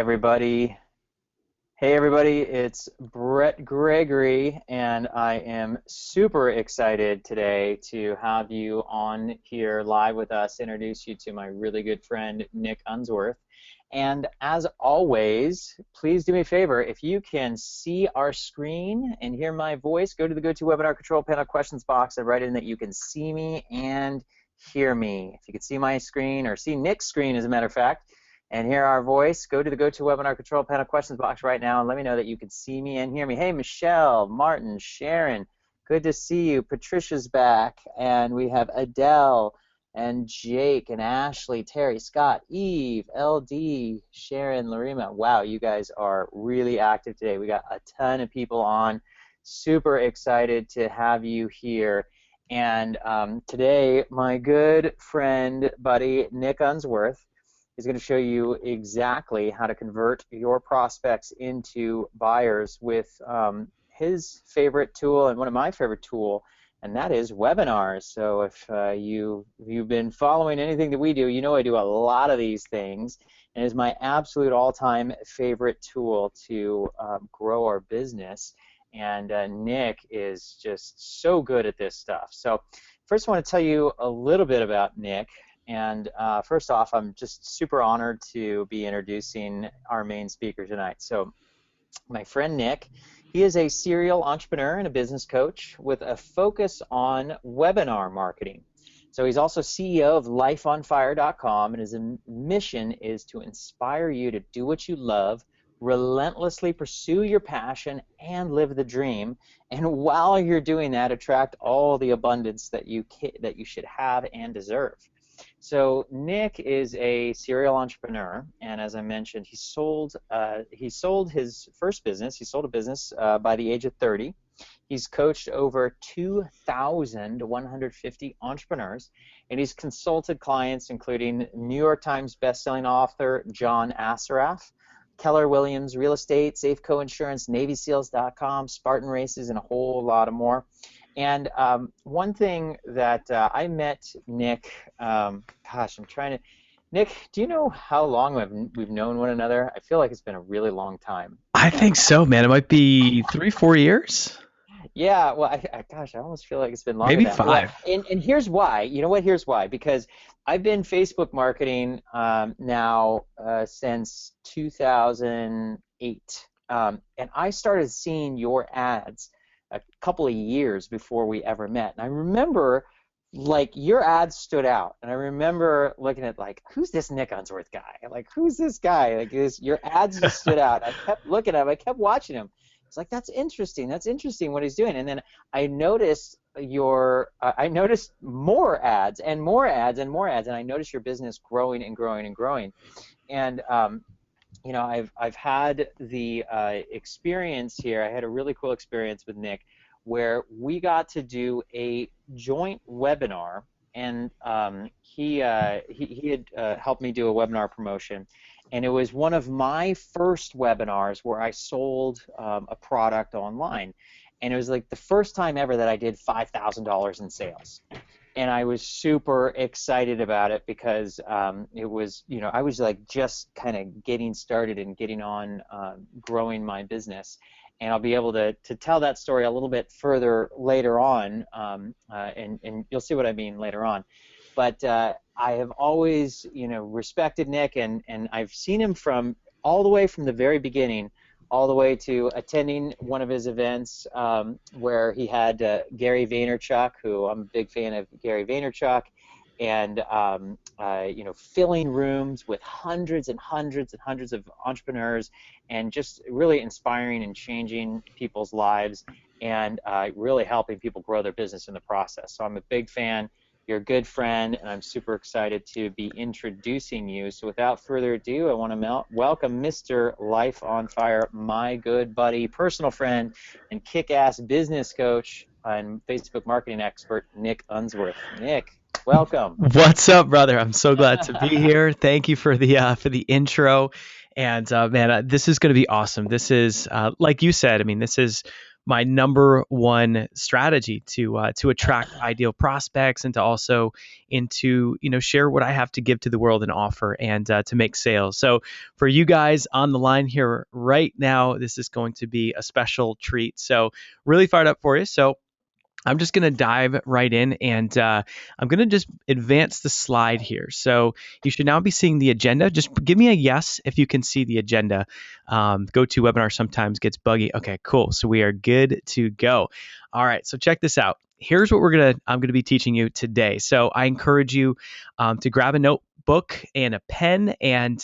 everybody. Hey, everybody, it's Bret Gregory, and I am super excited today to have you on here live with us, introduce you to my really good friend, Nick Unsworth. And as always, please do me a favor, if you can see our screen and hear my voice, go to the GoToWebinar Control Panel questions box and write in that you can see me and hear me. If you can see my screen or see Nick's screen, as a matter of fact, and hear our voice, go to the GoToWebinar Control Panel questions box right now and let me know that you can see me and hear me. Hey, Michelle, Martin, Sharon, good to see you. Patricia's back, and we have Adele and Jake and Ashley, Terry, Scott, Eve, LD, Sharon, Larima. Wow, you guys are really active today. We got a ton of people on. Super excited to have you here. And today, my good friend, buddy, Nick Unsworth, is going to show you exactly how to convert your prospects into buyers with his favorite tool and one of my favorite tool, and that is webinars. So if you've been following anything that we do, you know I do a lot of these things, and it's my absolute all-time favorite tool to grow our business. And Nick is just so good at this stuff. So first I want to tell you a little bit about Nick. And first off, I'm just super honored to be introducing our main speaker tonight. So my friend Nick, he is a serial entrepreneur and a business coach with a focus on webinar marketing. So he's also CEO of lifeonfire.com, and his mission is to inspire you to do what you love, relentlessly pursue your passion, and live the dream. And while you're doing that, attract all the abundance that you should have and deserve. So Nick is a serial entrepreneur, and as I mentioned, he sold his first business. He sold a business by the age of 30. He's coached over 2,150 entrepreneurs, and he's consulted clients including New York Times bestselling author John Assaraf, Keller Williams Real Estate, Safeco Insurance, NavySeals.com, Spartan Races, and a whole lot of more. And one thing that I met Nick, Nick, do you know how long we've known one another? I feel like it's been a really long time. I think so, man. It might be 3, 4 years, Yeah, well, gosh, I almost feel like it's been longer maybe than that. Well, 5. and here's why. You know what? Here's why. Because I've been Facebook marketing now since 2008, and I started seeing your ads a couple of years before we ever met. And I remember, like, your ads stood out. And I remember looking at, like, who's this Nick Unsworth guy? Like, who's this guy? Like, your ads just stood out. I kept looking at him. I kept watching him. It's like, that's interesting. That's interesting what he's doing. And then I noticed I noticed more ads and more ads and more ads. And I noticed your business growing and growing and growing. And you know, I've had the experience here. I had a really cool experience with Nick, where we got to do a joint webinar, and he had helped me do a webinar promotion, and it was one of my first webinars where I sold a product online, and it was like the first time ever that I did $5,000 in sales. And I was super excited about it because it was, you know, I was like just kind of getting started and getting on growing my business. And I'll be able to tell that story a little bit further later on, and you'll see what I mean later on. But I have always, you know, respected Nick, and I've seen him from all the way from the very beginning all the way to attending one of his events where he had Gary Vaynerchuk, who I'm a big fan of Gary Vaynerchuk, and you know, filling rooms with hundreds and hundreds and hundreds of entrepreneurs, and just really inspiring and changing people's lives, and really helping people grow their business in the process. So I'm a big fan. You're a good friend, and I'm super excited to be introducing you. So without further ado, I want to welcome Mr. Life on Fire, my good buddy, personal friend, and kick-ass business coach and Facebook marketing expert, Nick Unsworth. Nick, welcome. What's up, brother? I'm so glad to be here. Thank you for the intro. And man, this is going to be awesome. This is like you said. I mean, this is my number one strategy to attract ideal prospects and to also into share what I have to give to the world and offer and to make sales. So for you guys on the line here right now, this is going to be a special treat. So really fired up for you. So I'm just going to dive right in and I'm going to just advance the slide here. So you should now be seeing the agenda. Just give me a yes if you can see the agenda. GoToWebinar sometimes gets buggy. Okay, cool. So we are good to go. All right, so check this out. Here's what I'm gonna be teaching you today. So I encourage you to grab a notebook and a pen and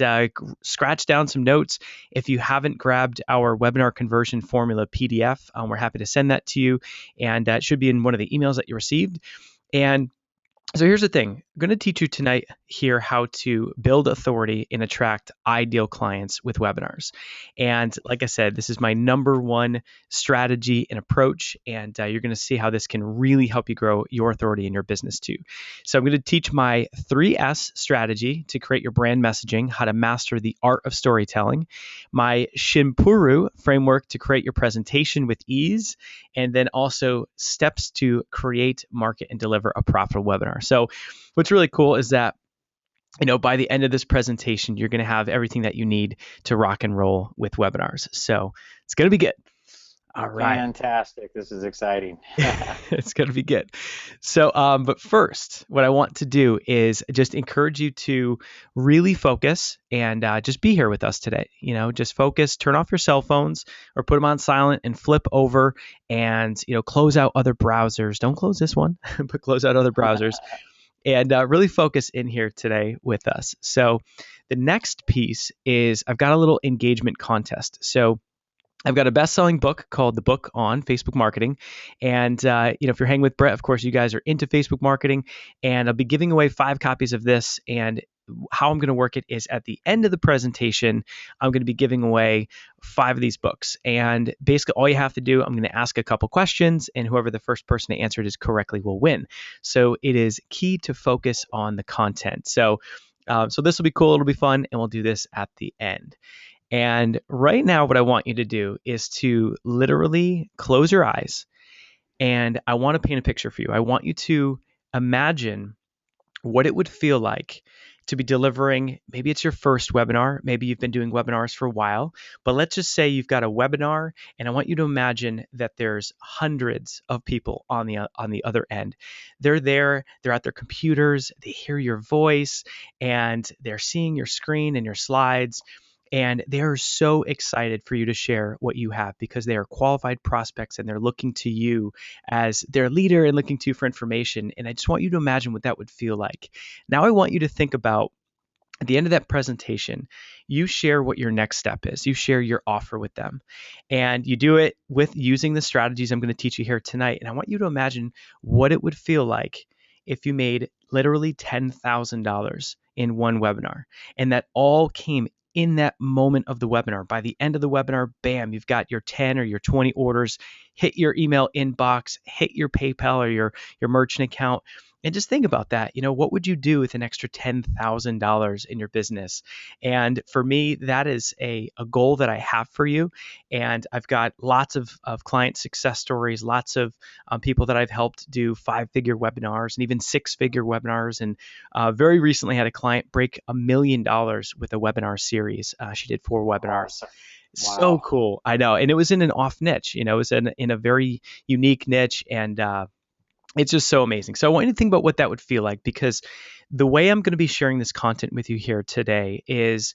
scratch down some notes. If you haven't grabbed our webinar conversion formula PDF, we're happy to send that to you, and it should be in one of the emails that you received. And so here's the thing. I'm going to teach you tonight here how to build authority and attract ideal clients with webinars. And like I said, this is my number one strategy and approach. And you're going to see how this can really help you grow your authority in your business too. So I'm going to teach my 3S strategy to create your brand messaging, how to master the art of storytelling, my Shimpuru framework to create your presentation with ease, and then also steps to create, market, and deliver a profitable webinar. So what's really cool is that by the end of this presentation, you're going to have everything that you need to rock and roll with webinars. So it's going to be good. All right. Fantastic. This is exciting. It's going to be good. So, but first, what I want to do is just encourage you to really focus and just be here with us today. Just focus, turn off your cell phones or put them on silent and flip over and, close out other browsers. Don't close this one, but close out other browsers and really focus in here today with us. So the next piece is I've got a little engagement contest. So I've got a best-selling book called The Book on Facebook Marketing. And, if you're hanging with Bret, of course, you guys are into Facebook marketing. And I'll be giving away 5 copies of this. And how I'm going to work it is at the end of the presentation, I'm going to be giving away 5 of these books. And basically, all you have to do, I'm going to ask a couple questions, and whoever the first person to answer it is correctly will win. So it is key to focus on the content. So this will be cool. It'll be fun. And we'll do this at the end. And right now, what I want you to do is to literally close your eyes. And I want to paint a picture for you. I want you to imagine what it would feel like to be delivering. Maybe it's your first webinar. Maybe you've been doing webinars for a while. But let's just say you've got a webinar, and I want you to imagine that there's hundreds of people on the other end. They're there. They're at their computers. They hear your voice, and they're seeing your screen and your slides. And they are so excited for you to share what you have because they are qualified prospects and they're looking to you as their leader and looking to you for information. And I just want you to imagine what that would feel like. Now I want you to think about at the end of that presentation, you share what your next step is. You share your offer with them. And you do it with using the strategies I'm going to teach you here tonight. And I want you to imagine what it would feel like if you made literally $10,000 in one webinar. And that all came in that moment of the webinar. By the end of the webinar, bam, you've got your 10 or your 20 orders, hit your email inbox, hit your PayPal or your merchant account. And just think about that. What would you do with an extra $10,000 in your business? And for me, that is a goal that I have for you. And I've got lots of client success stories, lots of people that I've helped do 5-figure webinars and even 6-figure webinars. And very recently had a client break $1 million with a webinar series. She did 4 webinars. Awesome. So Wow. cool. I know. And it was in an off niche, it was in a very unique niche. And it's just so amazing. So I want you to think about what that would feel like, because the way I'm going to be sharing this content with you here today is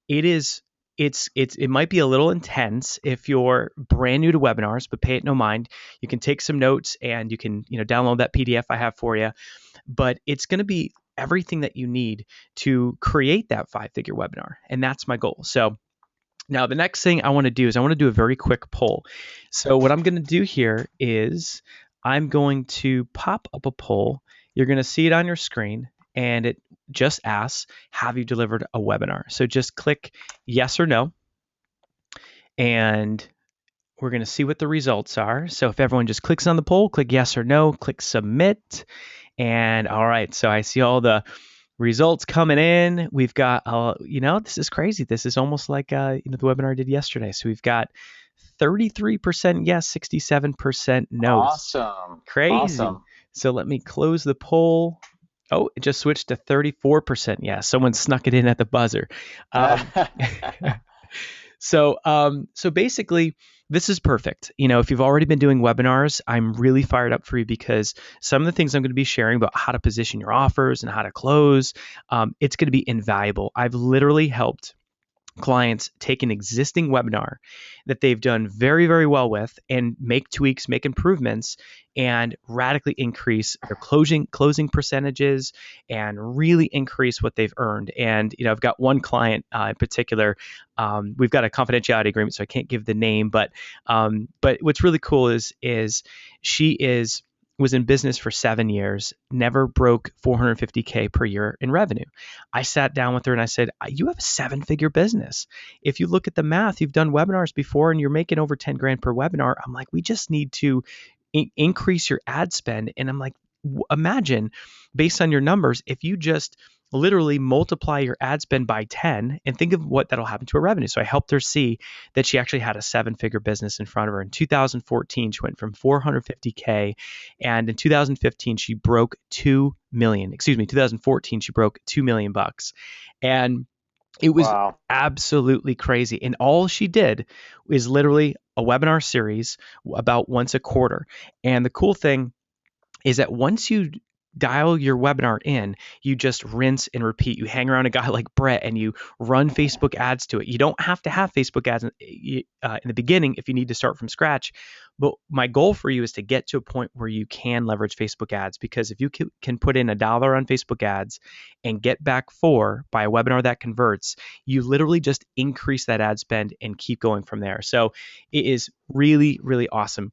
it might be a little intense if you're brand new to webinars, but pay it no mind. You can take some notes and you can, download that PDF I have for you, but it's going to be everything that you need to create that 5-figure webinar. And that's my goal. So now the next thing I want to do is I want to do a very quick poll. So what I'm going to do here is I'm going to pop up a poll. You're going to see it on your screen, and it just asks, have you delivered a webinar? So just click yes or no, and we're going to see what the results are. So if everyone just clicks on the poll, click yes or no, click submit. And all right, so I see all the results coming in. We've got, this is crazy. This is almost like, the webinar I did yesterday. So we've got 33% yes, 67% no's. Awesome. Crazy. Awesome. So let me close the poll. Oh, it just switched to 34% yes. Someone snuck it in at the buzzer. Um, so basically, this is perfect. If you've already been doing webinars, I'm really fired up for you because some of the things I'm going to be sharing about how to position your offers and how to close, it's going to be invaluable. I've literally helped clients take an existing webinar that they've done very, very well with and make tweaks, make improvements, and radically increase their closing percentages and really increase what they've earned. And I've got one client in particular. We've got a confidentiality agreement, so I can't give the name, but what's really cool is she was in business for 7 years, never broke 450K per year in revenue. I sat down with her and I said, you have a 7-figure business. If you look at the math, you've done webinars before and you're making over 10 grand per webinar. I'm like, we just need to increase your ad spend. And I'm like, imagine based on your numbers, if you just literally multiply your ad spend by 10 and think of what that'll happen to her revenue. So I helped her see that she actually had a 7-figure business in front of her. In 2014, she went from 450K, and in 2015 she broke 2 million. Excuse me, 2014 she broke 2 million bucks. And it was Wow. absolutely crazy. And all she did is literally a webinar series about once a quarter. And the cool thing is that once you dial your webinar in, you just rinse and repeat. You hang around a guy like Bret and you run Facebook ads to it. You don't have to have Facebook ads in the beginning if you need to start from scratch. But my goal for you is to get to a point where you can leverage Facebook ads, because if you can put in $1 on Facebook ads and get back 4 by a webinar that converts, you literally just increase that ad spend and keep going from there. So it is really, really awesome.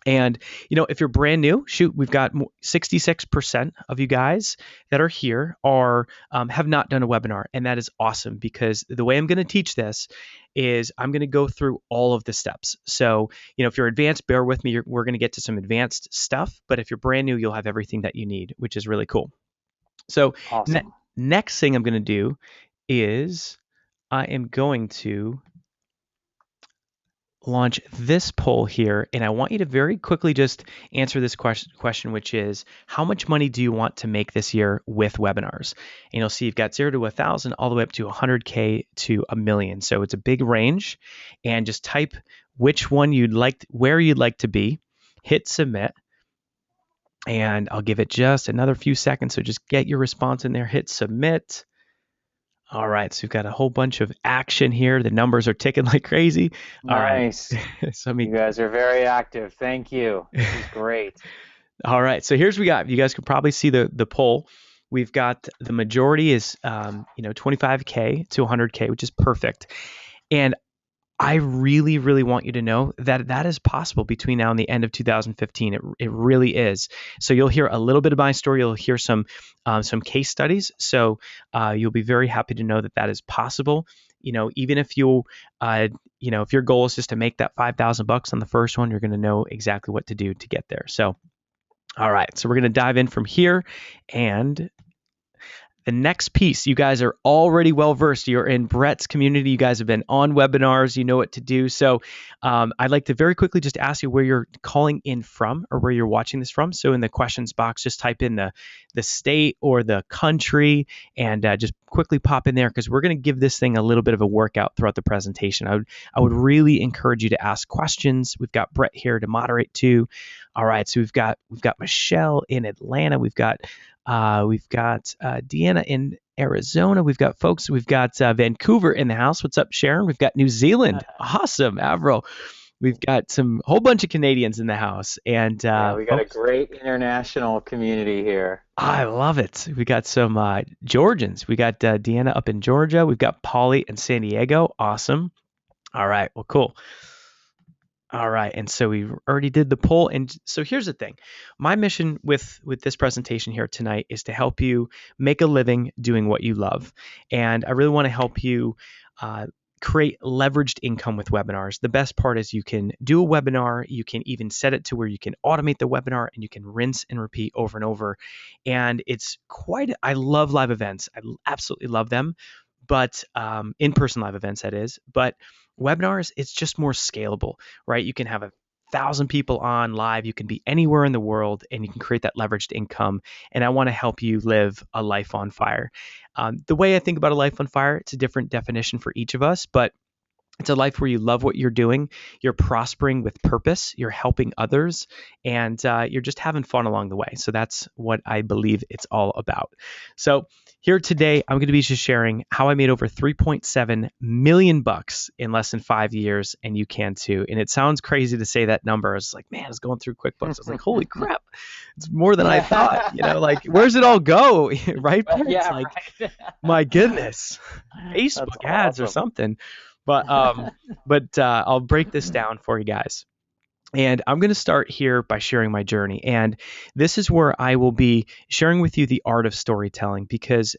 And, if you're brand new, shoot, we've got 66% of you guys that are here have not done a webinar. And that is awesome, because the way I'm going to teach this is I'm going to go through all of the steps. So, if you're advanced, bear with me. We're going to get to some advanced stuff. But if you're brand new, you'll have everything that you need, which is really cool. So Awesome. next thing I'm going to do is I am going to launch this poll here, and I want you to very quickly just answer this question, which is, how much money do you want to make this year with webinars? And you'll see you've got 0 to 1,000 all the way up to 100K to a million. So it's a big range, and just type which one where you'd like to be, hit submit, and I'll give it just another few seconds. So just get your response in there, hit submit. All right, so we've got a whole bunch of action here. The numbers are ticking like crazy. All right. Nice. So You guys are very active. Thank you. This is great. all right. So here's what we got. You guys can probably see the poll. We've got the majority is 25K to 100K, which is perfect. And I really, really want you to know that that is possible between now and the end of 2015. It really is. So you'll hear a little bit of my story. You'll hear some case studies. So you'll be very happy to know that that is possible. Even if if your goal is just to make that $5,000 on the first one, you're going to know exactly what to do to get there. So, all right. So we're going to dive in from here, and the next piece, you guys are already well versed. You're in Bret's community. You guys have been on webinars. You know what to do. So I'd like to very quickly just ask you where you're calling in from or where you're watching this from. So in the questions box, just type in the state or the country, and just quickly pop in there, because we're going to give this thing a little bit of a workout throughout the presentation. I would really encourage you to ask questions. We've got Bret here to moderate too. All right, so we've got Michelle in Atlanta. We've got Deanna in Arizona. We've got Vancouver in the house. What's up, Sharon? We've got New Zealand. Awesome, Avril. We've got whole bunch of Canadians in the house, and Yeah, we got a folks, great international community here. I love it. We got some Georgians. We got Deanna up in Georgia. We've got Polly in San Diego. Awesome. All right. Well, cool. All right, and so we already did the poll, and so here's the thing. My mission with this presentation here tonight is to help you make a living doing what you love, and I really want to help you create leveraged income with webinars. The best part is you can do a webinar, you can even set it to where you can automate the webinar, and you can rinse and repeat over and over, and I love live events. I absolutely love them. but in-person live events, that is. But webinars, it's just more scalable, right? You can have 1,000 people on live. You can be anywhere in the world and you can create that leveraged income. And I want to help you live a life on fire. The way I think about a life on fire, it's a different definition for each of us, but it's a life where you love what you're doing, you're prospering with purpose, you're helping others, and you're just having fun along the way. So that's what I believe it's all about. So here today, I'm going to be just sharing how I made over 3.7 million bucks in less than 5 years, and you can too. And it sounds crazy to say that number. I was like, man, I was going through QuickBooks. I was like, holy crap, it's more than I thought. Like, where's it all go? Right? It's Yeah, like, right. my goodness, That's Facebook ads or awesome. something. But I'll break this down for you guys. And I'm going to start here by sharing my journey. And this is where I will be sharing with you the art of storytelling, because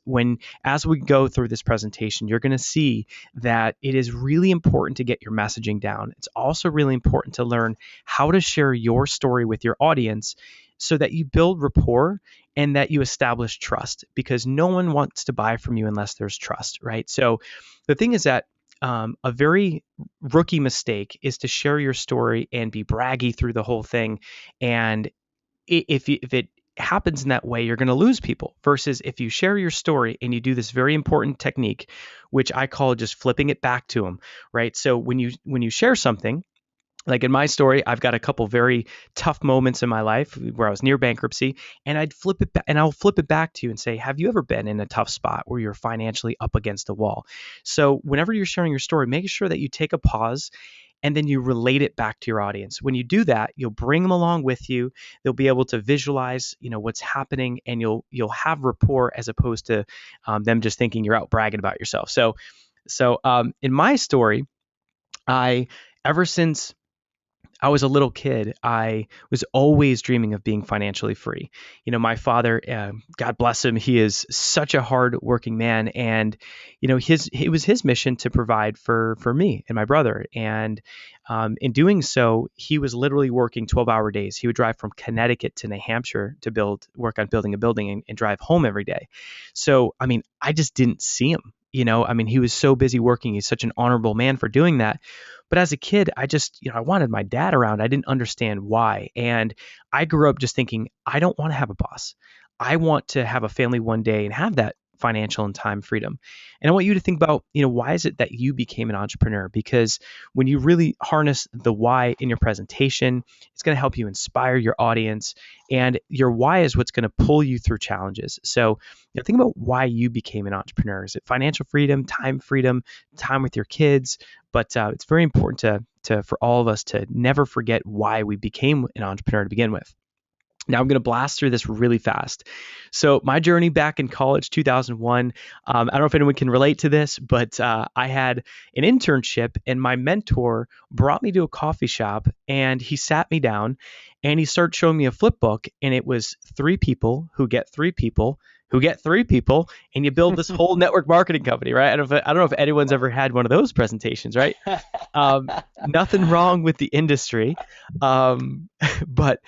as we go through this presentation, you're going to see that it is really important to get your messaging down. It's also really important to learn how to share your story with your audience so that you build rapport and that you establish trust, because no one wants to buy from you unless there's trust, right? So the thing is that a very rookie mistake is to share your story and be braggy through the whole thing. And if it happens in that way, you're going to lose people. Versus if you share your story and you do this very important technique, which I call just flipping it back to them, right? So when you share something, like in my story, I've got a couple very tough moments in my life where I was near bankruptcy, and I'll flip it back to you and say, have you ever been in a tough spot where you're financially up against a wall? So whenever you're sharing your story, make sure that you take a pause and then you relate it back to your audience. When you do that, you'll bring them along with you. They'll be able to visualize, what's happening, and you'll have rapport as opposed to them just thinking you're out bragging about yourself. So in my story, I ever since I was a little kid, I was always dreaming of being financially free. My father, God bless him, he is such a hard working man. And, it was his mission to provide for me and my brother. And in doing so, he was literally working 12-hour days. He would drive from Connecticut to New Hampshire to work on building a building and drive home every day. So, I mean, I just didn't see him. He was so busy working. He's such an honorable man for doing that. But as a kid, I just, I wanted my dad around. I didn't understand why. And I grew up just thinking, I don't want to have a boss. I want to have a family one day and have that financial and time freedom. And I want you to think about, why is it that you became an entrepreneur? Because when you really harness the why in your presentation, it's going to help you inspire your audience. And your why is what's going to pull you through challenges. So think about why you became an entrepreneur. Is it financial freedom, time with your kids? But it's very important for all of us to never forget why we became an entrepreneur to begin with. Now I'm going to blast through this really fast. So my journey back in college, 2001, I don't know if anyone can relate to this, but I had an internship and my mentor brought me to a coffee shop and he sat me down and he started showing me a flip book, and it was 3 people who get 3 people, and you build this whole network marketing company, right? I don't know if anyone's ever had one of those presentations, right? Nothing wrong with the industry, but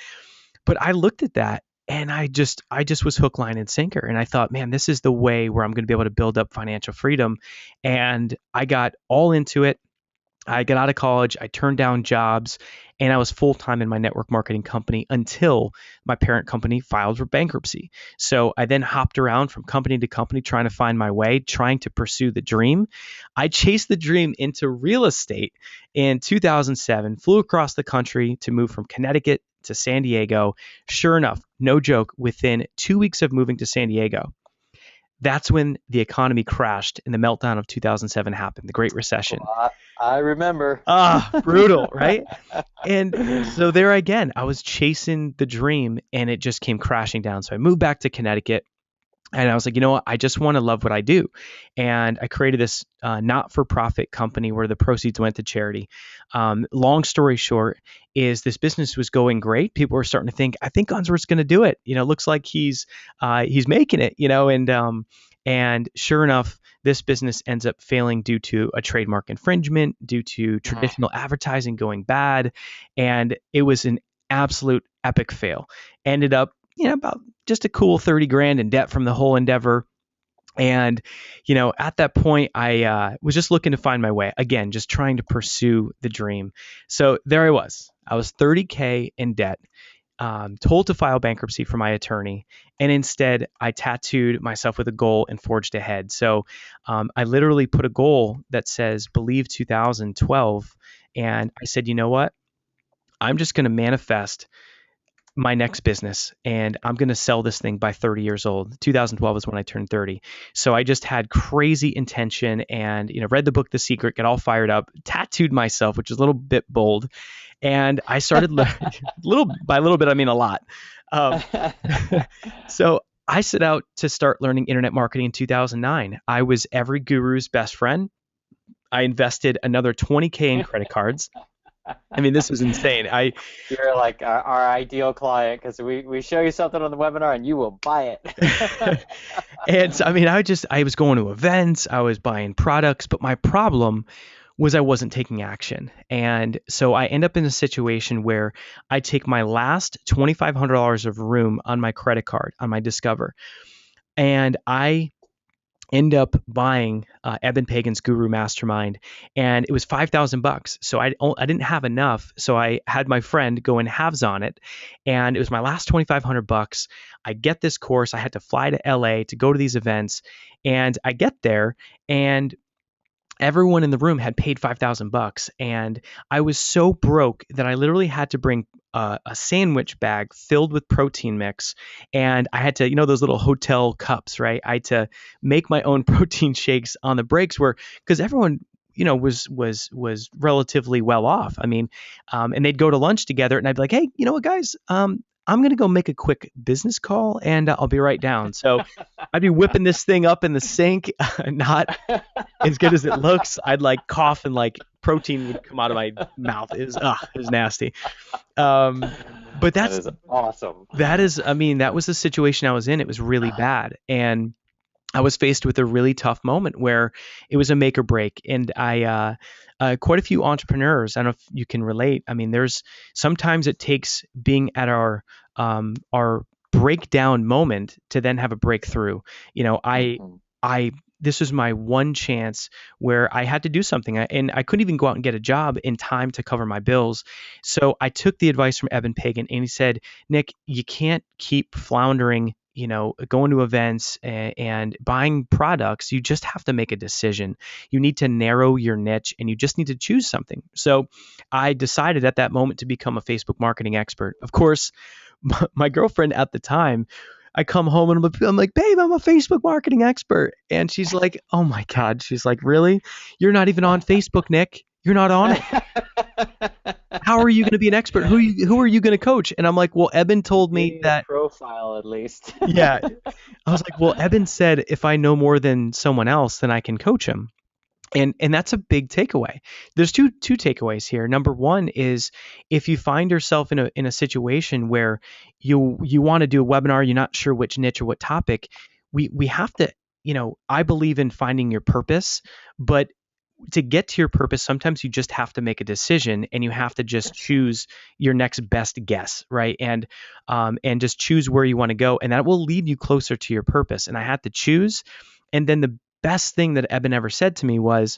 I looked at that and I just was hook, line, and sinker. And I thought, man, this is the way where I'm going to be able to build up financial freedom. And I got all into it. I got out of college, I turned down jobs, and I was full time in my network marketing company until my parent company filed for bankruptcy. So I then hopped around from company to company trying to find my way, trying to pursue the dream. I chased the dream into real estate in 2007, flew across the country to move from Connecticut to San Diego. Sure enough, no joke, within 2 weeks of moving to San Diego, that's when the economy crashed and the meltdown of 2007 happened, the Great Recession. Well, I remember. Brutal, right? And so there again, I was chasing the dream and it just came crashing down. So I moved back to Connecticut and I was like, you know what? I just want to love what I do. And I created this not-for-profit company where the proceeds went to charity. Long story short is this business was going great. People were starting to think, I think Unsworth's going to do it. Looks like he's making it, and sure enough, this business ends up failing due to a trademark infringement, due to traditional advertising going bad. And it was an absolute epic fail. Ended up, about just a cool 30 grand in debt from the whole endeavor. And, at that point, I was just looking to find my way. Again, just trying to pursue the dream. So there I was. I was 30K in debt, told to file bankruptcy for my attorney. And instead, I tattooed myself with a goal and forged ahead. So I literally put a goal that says, believe 2012. And I said, you know what? I'm just going to manifest my next business and I'm going to sell this thing by 30 years old. 2012 is when I turned 30. So I just had crazy intention and, read the book, The Secret, got all fired up, tattooed myself, which is a little bit bold. And I started little by little bit, I mean a lot. Um, so I set out to start learning internet marketing in 2009. I was every guru's best friend. I invested another 20K in credit cards. I mean, this was insane. You're like our ideal client because we show you something on the webinar and you will buy it. And so, I mean, I was going to events, I was buying products, but my problem was I wasn't taking action. And so I end up in a situation where I take my last $2,500 of room on my credit card, on my Discover, and I end up buying Eben Pagan's Guru Mastermind, and it was $5,000. So I didn't have enough, so I had my friend go in halves on it, and it was my last $2,500. I get this course. I had to fly to LA to go to these events, and I get there, and everyone in the room had paid $5,000, and I was so broke that I literally had to bring a sandwich bag filled with protein mix, and I had to, those little hotel cups, right? I had to make my own protein shakes on the breaks, where because everyone was relatively well off. I mean, and they'd go to lunch together, and I'd be like, hey, you know what, guys, I'm gonna go make a quick business call, and I'll be right down. So I'd be whipping this thing up in the sink, not as good as it looks. I'd like cough and like protein would come out of my mouth. It was nasty. Um, but That is awesome. I mean, that was the situation I was in. It was really bad. And I was faced with a really tough moment where it was a make or break. And quite a few entrepreneurs, I don't know if you can relate. I mean, sometimes it takes being at our breakdown moment to then have a breakthrough. You know, Mhm. I, this was my one chance where I had to do something, and I couldn't even go out and get a job in time to cover my bills. So I took the advice from Eben Pagan, and he said, Nick, you can't keep floundering, going to events and buying products. You just have to make a decision. You need to narrow your niche, and you just need to choose something. So I decided at that moment to become a Facebook marketing expert. Of course, my girlfriend at the time, I come home and I'm like, babe, I'm a Facebook marketing expert. And she's like, oh my God. She's like, really? You're not even on Facebook, Nick. You're not on it. How are you going to be an expert? Who are you going to coach? And I'm like, well, Eben told me Reading the that. profile at least. Yeah. I was like, well, Eben said if I know more than someone else, then I can coach him. And that's a big takeaway. There's two takeaways here. Number one is if you find yourself in a situation where you want to do a webinar, you're not sure which niche or what topic, we have to, I believe in finding your purpose, but to get to your purpose, sometimes you just have to make a decision, and you have to just choose your next best guess, right? And just choose where you want to go, and that will lead you closer to your purpose. And I had to choose, and then the best thing that Eben ever said to me was,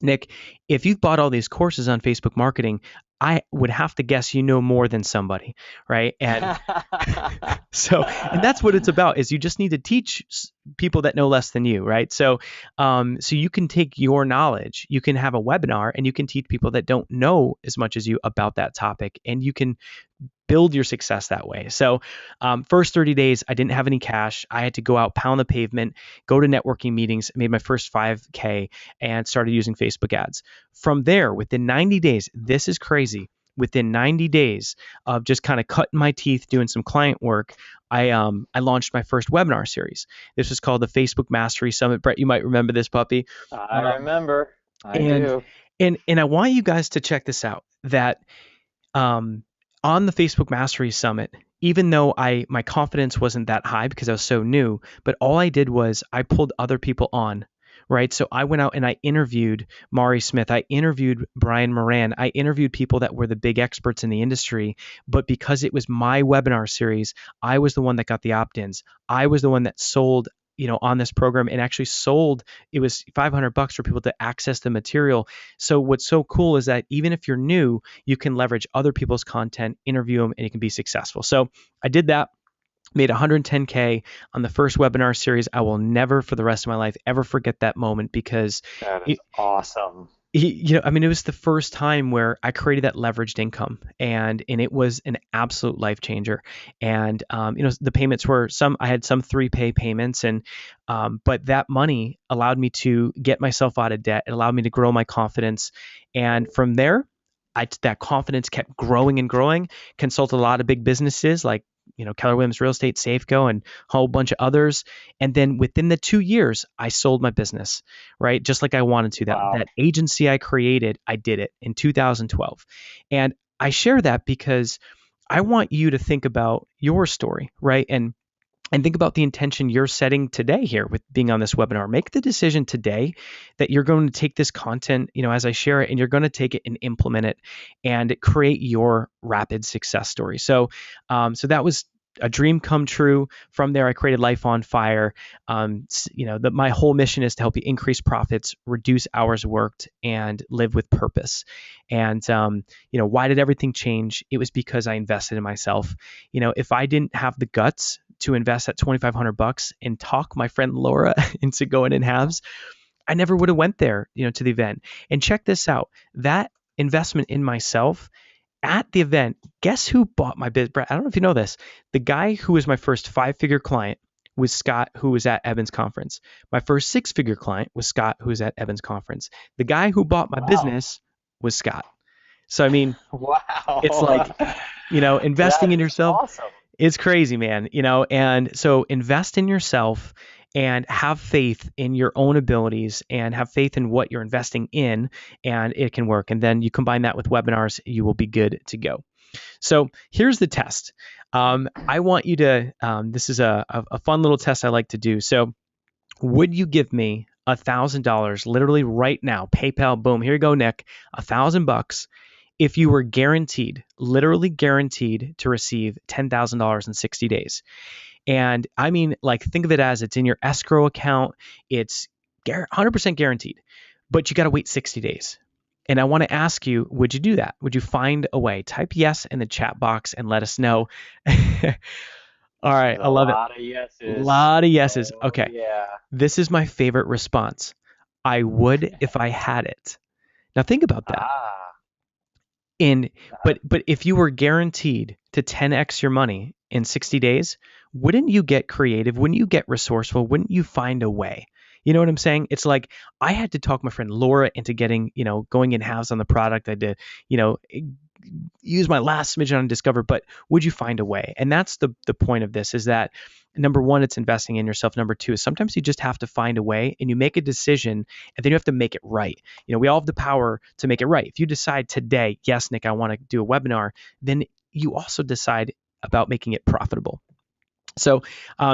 Nick, if you've bought all these courses on Facebook marketing, I would have to guess you know more than somebody, right? And and that's what it's about, is you just need to teach people that know less than you, right? So you can take your knowledge, you can have a webinar, and you can teach people that don't know as much as you about that topic, and you can build your success that way. So first 30 days, I didn't have any cash. I had to go out, pound the pavement, go to networking meetings, made my first 5K, and started using Facebook ads. From there, within 90 days, this is crazy. Within 90 days of just kind of cutting my teeth, doing some client work, I launched my first webinar series. This was called the Facebook Mastery Summit. Brett, you might remember this puppy. I Um, remember. I and do. and I want you guys to check this out. That um, on the Facebook Mastery Summit, even though my confidence wasn't that high because I was so new, but all I did was I pulled other people on, right? So I went out and I interviewed Mari Smith, I interviewed Brian Moran, I interviewed people that were the big experts in the industry. But because it was my webinar series, I was the one that got the opt-ins. I was the one that sold on this program and actually sold. It was $500 for people to access the material. So what's so cool is that even if you're new, you can leverage other people's content, interview them, and you can be successful. So I did that, made 110K on the first webinar series. I will never for the rest of my life ever forget that moment, because That is it, awesome. I mean, it was the first time where I created that leveraged income, and it was an absolute life changer. And the payments were some. I had some 3-pay payments, and but that money allowed me to get myself out of debt. It allowed me to grow my confidence, and from there, that confidence kept growing and growing. Consulted a lot of big businesses like Keller Williams Real Estate, Safeco, and a whole bunch of others. And then within the 2 years, I sold my business, right? Just like I wanted to. That Wow. that agency I created, I did it in 2012. And I share that because I want you to think about your story, right? And think about the intention you're setting today here with being on this webinar. Make the decision today that you're going to take this content, as I share it, and you're going to take it and implement it and create your rapid success story. So that was a dream come true. From there, I created Life on Fire. My whole mission is to help you increase profits, reduce hours worked, and live with purpose. And why did everything change? It was because I invested in myself. If I didn't have the guts to invest that $2,500 and talk my friend Laura into going in halves, I never would have went there, to the event. And check this out. That investment in myself at the event, guess who bought my biz? Brett, I don't know if you know this. The guy who was my first 5-figure client was Scott, who was at Evan's conference. My first 6-figure client was Scott, who was at Evan's conference. The guy who bought my Wow. business was Scott. So, I mean, it's Wow. like, investing That in is yourself. awesome. It's crazy, man. And so invest in yourself and have faith in your own abilities and have faith in what you're investing in, and it can work. And then you combine that with webinars, you will be good to go. So here's the test. I want you to, this is a fun little test I like to do. So would you give me $1,000 literally right now? PayPal, boom, here you go, Nick, $1,000 if you were guaranteed, literally guaranteed to receive $10,000 in 60 days. And I mean, like, think of it as it's in your escrow account. It's 100% guaranteed, but you got to wait 60 days. And I want to ask you, would you do that? Would you find a way? Type yes in the chat box and let us know. All right. There's I a love it. lot of A yeses. lot of yeses. Oh Okay. yeah. This is my favorite response. I would if I had it. Now think about that. Ah. In Uh, but if you were guaranteed to 10x your money in 60 days, wouldn't you get creative? Wouldn't you get resourceful? Wouldn't you find a way? You know what I'm saying? It's like I had to talk my friend Laura into getting, going in house on the product. I had to, you know, use my last smidgen on Discover, but would you find a way? And that's the point of this, is that number one, it's investing in yourself. Number two is sometimes you just have to find a way and you make a decision and then you have to make it right. We all have the power to make it right. If you decide today, yes, Nick, I want to do a webinar, then you also decide about making it profitable. So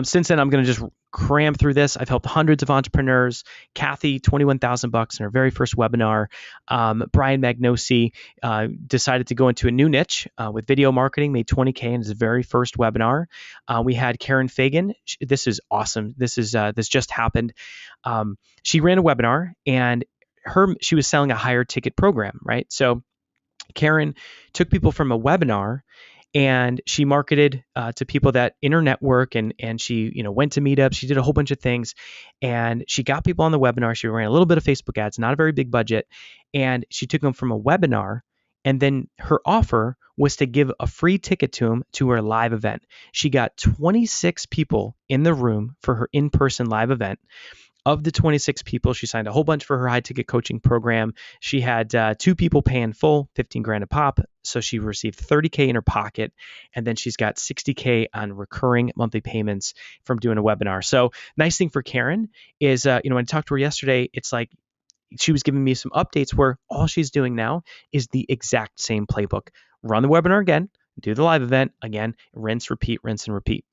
since then, I'm going to just cram through this. I've helped hundreds of entrepreneurs. Kathy, $21,000 in her very first webinar. Brian Magnosi decided to go into a new niche with video marketing, made 20K in his very first webinar. We had Karen Fagan. This is awesome. This just happened. She ran a webinar and she was selling a higher ticket program, right? So Karen took people from a webinar and she marketed to people that in her network, and she went to meetups. She did a whole bunch of things, and she got people on the webinar. She ran a little bit of Facebook ads, not a very big budget, and she took them from a webinar. And then her offer was to give a free ticket to them to her live event. She got 26 people in the room for her in-person live event. Of the 26 people, she signed a whole bunch for her high ticket coaching program. She had 2 people paying full, 15 grand a pop. So she received 30K in her pocket. And then she's got 60K on recurring monthly payments from doing a webinar. So nice thing for Karen is, when I talked to her yesterday, it's like she was giving me some updates where all she's doing now is the exact same playbook. Run the webinar again, do the live event again, rinse, repeat, rinse, and repeat.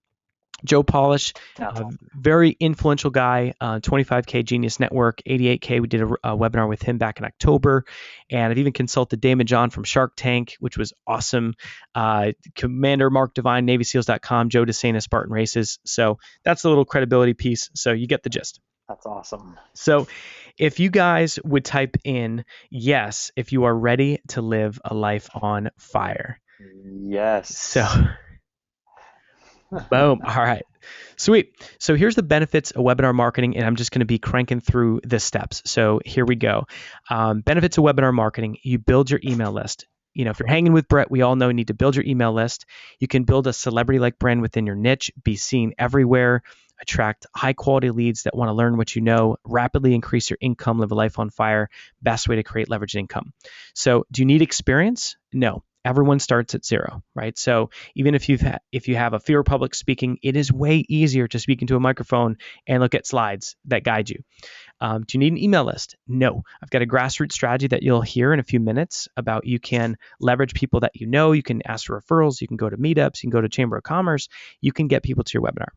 Joe Polish, a No, very influential guy, 25K Genius Network, 88K. We did a webinar with him back in October. And I've even consulted Damon John from Shark Tank, which was awesome. Commander Mark Devine, NavySeals.com, Joe DeSena, Spartan Races. So that's a little credibility piece. So you get the gist. that's awesome. So if you guys would type in yes, if you are ready to live a life on fire. So Yes. boom. All right. Sweet. So here's the benefits of webinar marketing, and I'm just going to be cranking through the steps. So here we go. Benefits of webinar marketing: you build your email list. You know, if you're hanging with Bret, we all know you need to build your email list. You can build a celebrity-like brand within your niche, be seen everywhere, attract high-quality leads that want to learn what you know, rapidly increase your income, live a life on fire. Best way to create leveraged income. So, do you need experience? No. Everyone starts at zero, right? So even if if you have a fear of public speaking, it is way easier to speak into a microphone and look at slides that guide you. Do you need an email list? No. I've got a grassroots strategy that you'll hear in a few minutes about. You can leverage people that you know. You can ask for referrals. You can go to meetups. You can go to Chamber of Commerce. You can get people to your webinar.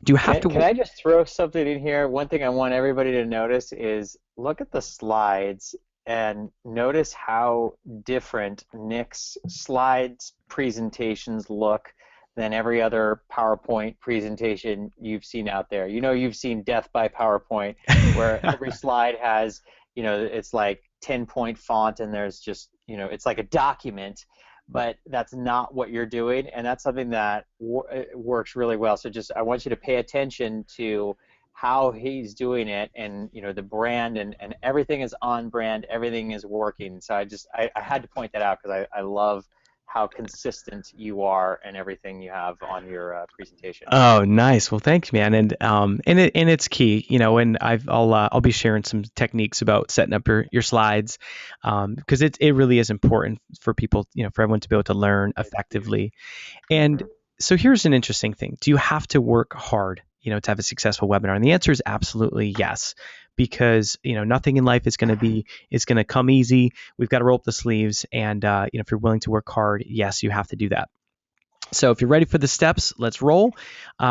Do you have Can to? I just throw something in here? One thing I want everybody to notice is look at the slides and notice how different Nick's slides presentations look than every other PowerPoint presentation you've seen out there. You know, you've seen Death by PowerPoint, where every slide has, it's like 10-point font and there's just, it's like a document, but that's not what you're doing, and that's something that works really well. So just I want you to pay attention to how he's doing it, and the brand, and everything is on brand, everything is working. So I had to point that out because I love how consistent you are and everything you have on your presentation. Oh, nice. Well, thanks, man. And it's key, and I'll be sharing some techniques about setting up your slides, because it really is important for people, for everyone to be able to learn It's huge. effectively. And Hmm. so here's an interesting thing: do you have to work hard, to have a successful webinar? And the answer is absolutely yes, because nothing in life is going to come easy. We've got to roll up the sleeves, and if you're willing to work hard, yes, you have to do that. So if you're ready for the steps, let's roll.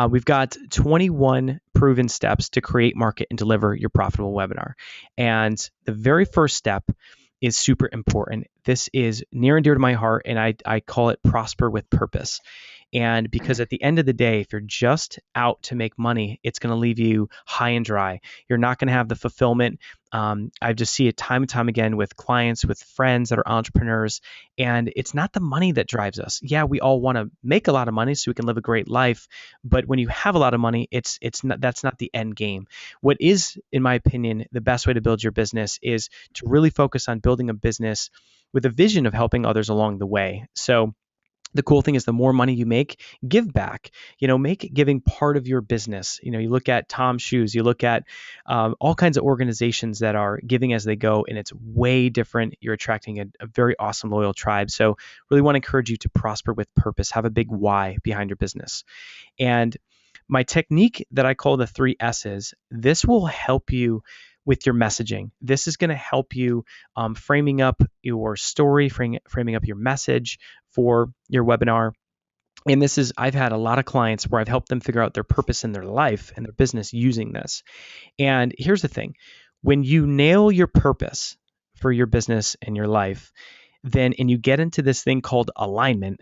We've got 21 proven steps to create, market, and deliver your profitable webinar. And the very first step is super important. This is near and dear to my heart, and I call it prosper with purpose. And because at the end of the day, if you're just out to make money, it's going to leave you high and dry. You're not going to have the fulfillment. I just see it time and time again with clients, with friends that are entrepreneurs, and it's not the money that drives us. Yeah, we all want to make a lot of money so we can live a great life, but when you have a lot of money, it's not, that's not the end game. What is, in my opinion, the best way to build your business is to really focus on building a business with a vision of helping others along the way. So the cool thing is the more money you make, give back. Make giving part of your business. You look at Tom's Shoes, you look at all kinds of organizations that are giving as they go, and it's way different. You're attracting a very awesome loyal tribe. So really want to encourage you to prosper with purpose, have a big why behind your business. And my technique that I call the 3 S's, this will help you with your messaging. This is going to help you framing up your story, framing up your message for your webinar. And I've had a lot of clients where I've helped them figure out their purpose in their life and their business using this. And here's the thing: when you nail your purpose for your business and your life, and you get into this thing called alignment,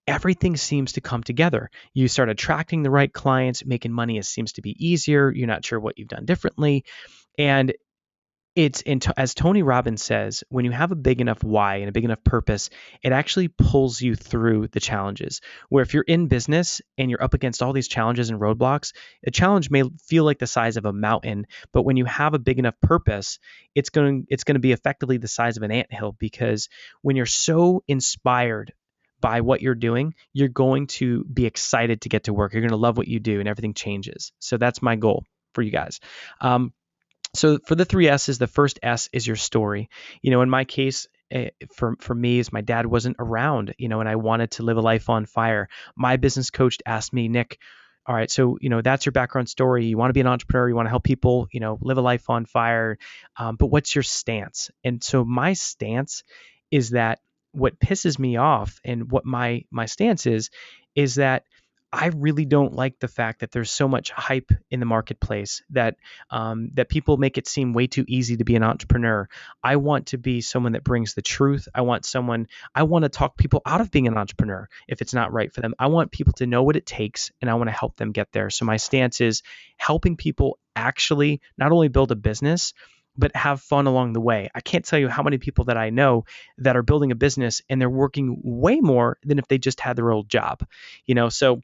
everything seems to come together. You start attracting the right clients, making money seems to be easier. You're not sure what you've done differently. And as Tony Robbins says, when you have a big enough why and a big enough purpose, it actually pulls you through the challenges. Where if you're in business and you're up against all these challenges and roadblocks, a challenge may feel like the size of a mountain, but when you have a big enough purpose, it's going to be effectively the size of an anthill, because when you're so inspired by what you're doing, you're going to be excited to get to work. You're going to love what you do, and everything changes. So that's my goal for you guys. So for the 3 S's, the first S is your story. In my case, for me, is my dad wasn't around, and I wanted to live a life on fire. My business coach asked me, Nick, all right, so that's your background story. You want to be an entrepreneur, you want to help people, live a life on fire, but what's your stance? And so my stance is that what pisses me off, and what my stance is that I really don't like the fact that there's so much hype in the marketplace that people make it seem way too easy to be an entrepreneur. I want to be someone that brings the truth. I want to talk people out of being an entrepreneur if it's not right for them. I want people to know what it takes, and I want to help them get there. So my stance is helping people actually not only build a business, but have fun along the way. I can't tell you how many people that I know that are building a business and they're working way more than if they just had their old job. So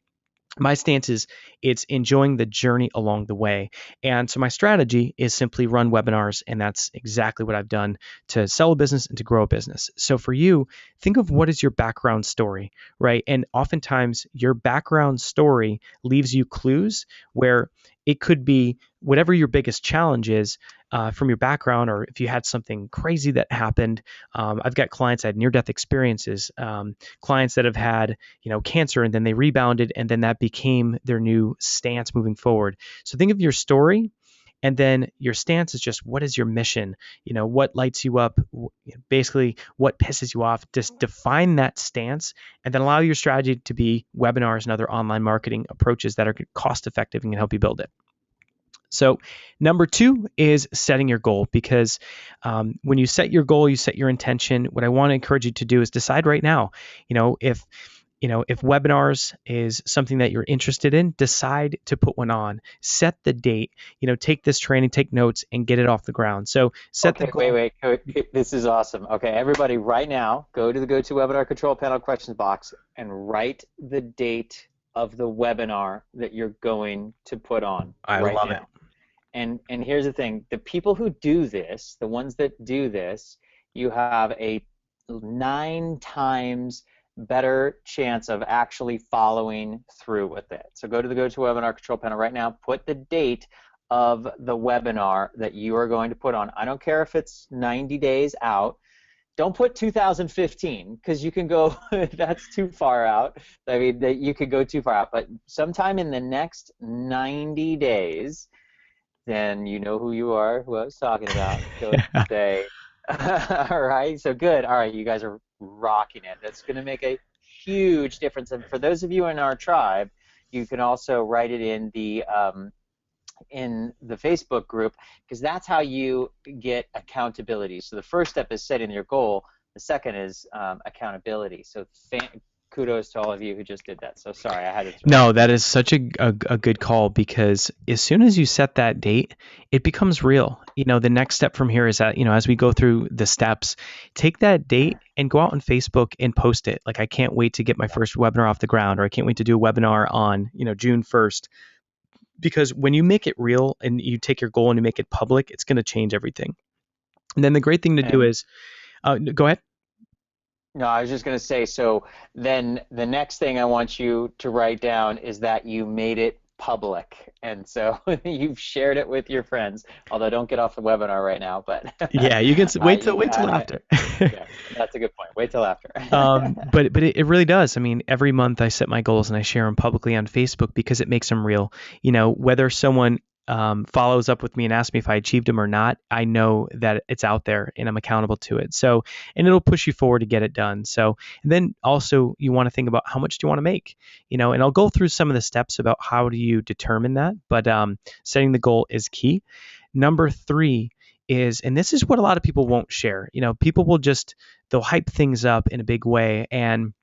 my stance is it's enjoying the journey along the way. And so my strategy is simply run webinars. And that's exactly what I've done to sell a business and to grow a business. So for you, think of what is your background story, right? And oftentimes your background story leaves you clues where it could be whatever your biggest challenge is from your background, or if you had something crazy that happened. I've got clients that had near-death experiences, clients that have had cancer and then they rebounded and then that became their new stance moving forward. So think of your story, and then your stance is just what is your mission? What lights you up? Basically, what pisses you off? Just define that stance, and then allow your strategy to be webinars and other online marketing approaches that are cost effective and can help you build it. So, number two is setting your goal, because when you set your goal, you set your intention. What I want to encourage you to do is decide right now. If webinars is something that you're interested in, decide to put one on. Set the date. Take this training, take notes, and get it off the ground. So set the Okay, wait, goal. wait. This is awesome. Okay, everybody, right now, go to the GoToWebinar Control Panel questions box and write the date of the webinar that you're going to put on I right love it. now. And here's the thing, the people who do this, the ones that do this, you have a 9 times better chance of actually following through with it. So go to the GoToWebinar Control Panel right now, put the date of the webinar that you are going to put on. I don't care if it's 90 days out. Don't put 2015 because you can go, that's too far out. I mean, you could go too far out, but sometime in the next 90 days, then you know who you are, who I was talking about. Go ahead and say, all right, so good. All right, you guys are rocking it. That's going to make a huge difference. And for those of you in our tribe, you can also write it in the Facebook group, because that's how you get accountability. So the first step is setting your goal. The second is accountability. So kudos to all of you who just did that. So sorry, I had to throw No, that in that there. is such a good call, because as soon as you set that date, it becomes real. The next step from here is that, as we go through the steps, take that date and go out on Facebook and post it. Like, I can't wait to get my first webinar off the ground, or I can't wait to do a webinar on, June 1st. Because when you make it real and you take your goal and you make it public, it's going to change everything. And then the great thing to do And is, go ahead. no, I was just going to say, so then the next thing I want you to write down is that you made it public. And so you've shared it with your friends, although don't get off the webinar right now, but Yeah, you can wait till I, after. yeah, that's a good point. Wait till after. But it really does. I mean, every month I set my goals and I share them publicly on Facebook because it makes them real. Whether someone follows up with me and asks me if I achieved them or not, I know that it's out there and I'm accountable to it. So, and it'll push you forward to get it done. So, and then also you want to think about how much do you want to make, and I'll go through some of the steps about how do you determine that. But setting the goal is key. Number three is, and this is what a lot of people won't share. People will just, they'll hype things up in a big way, and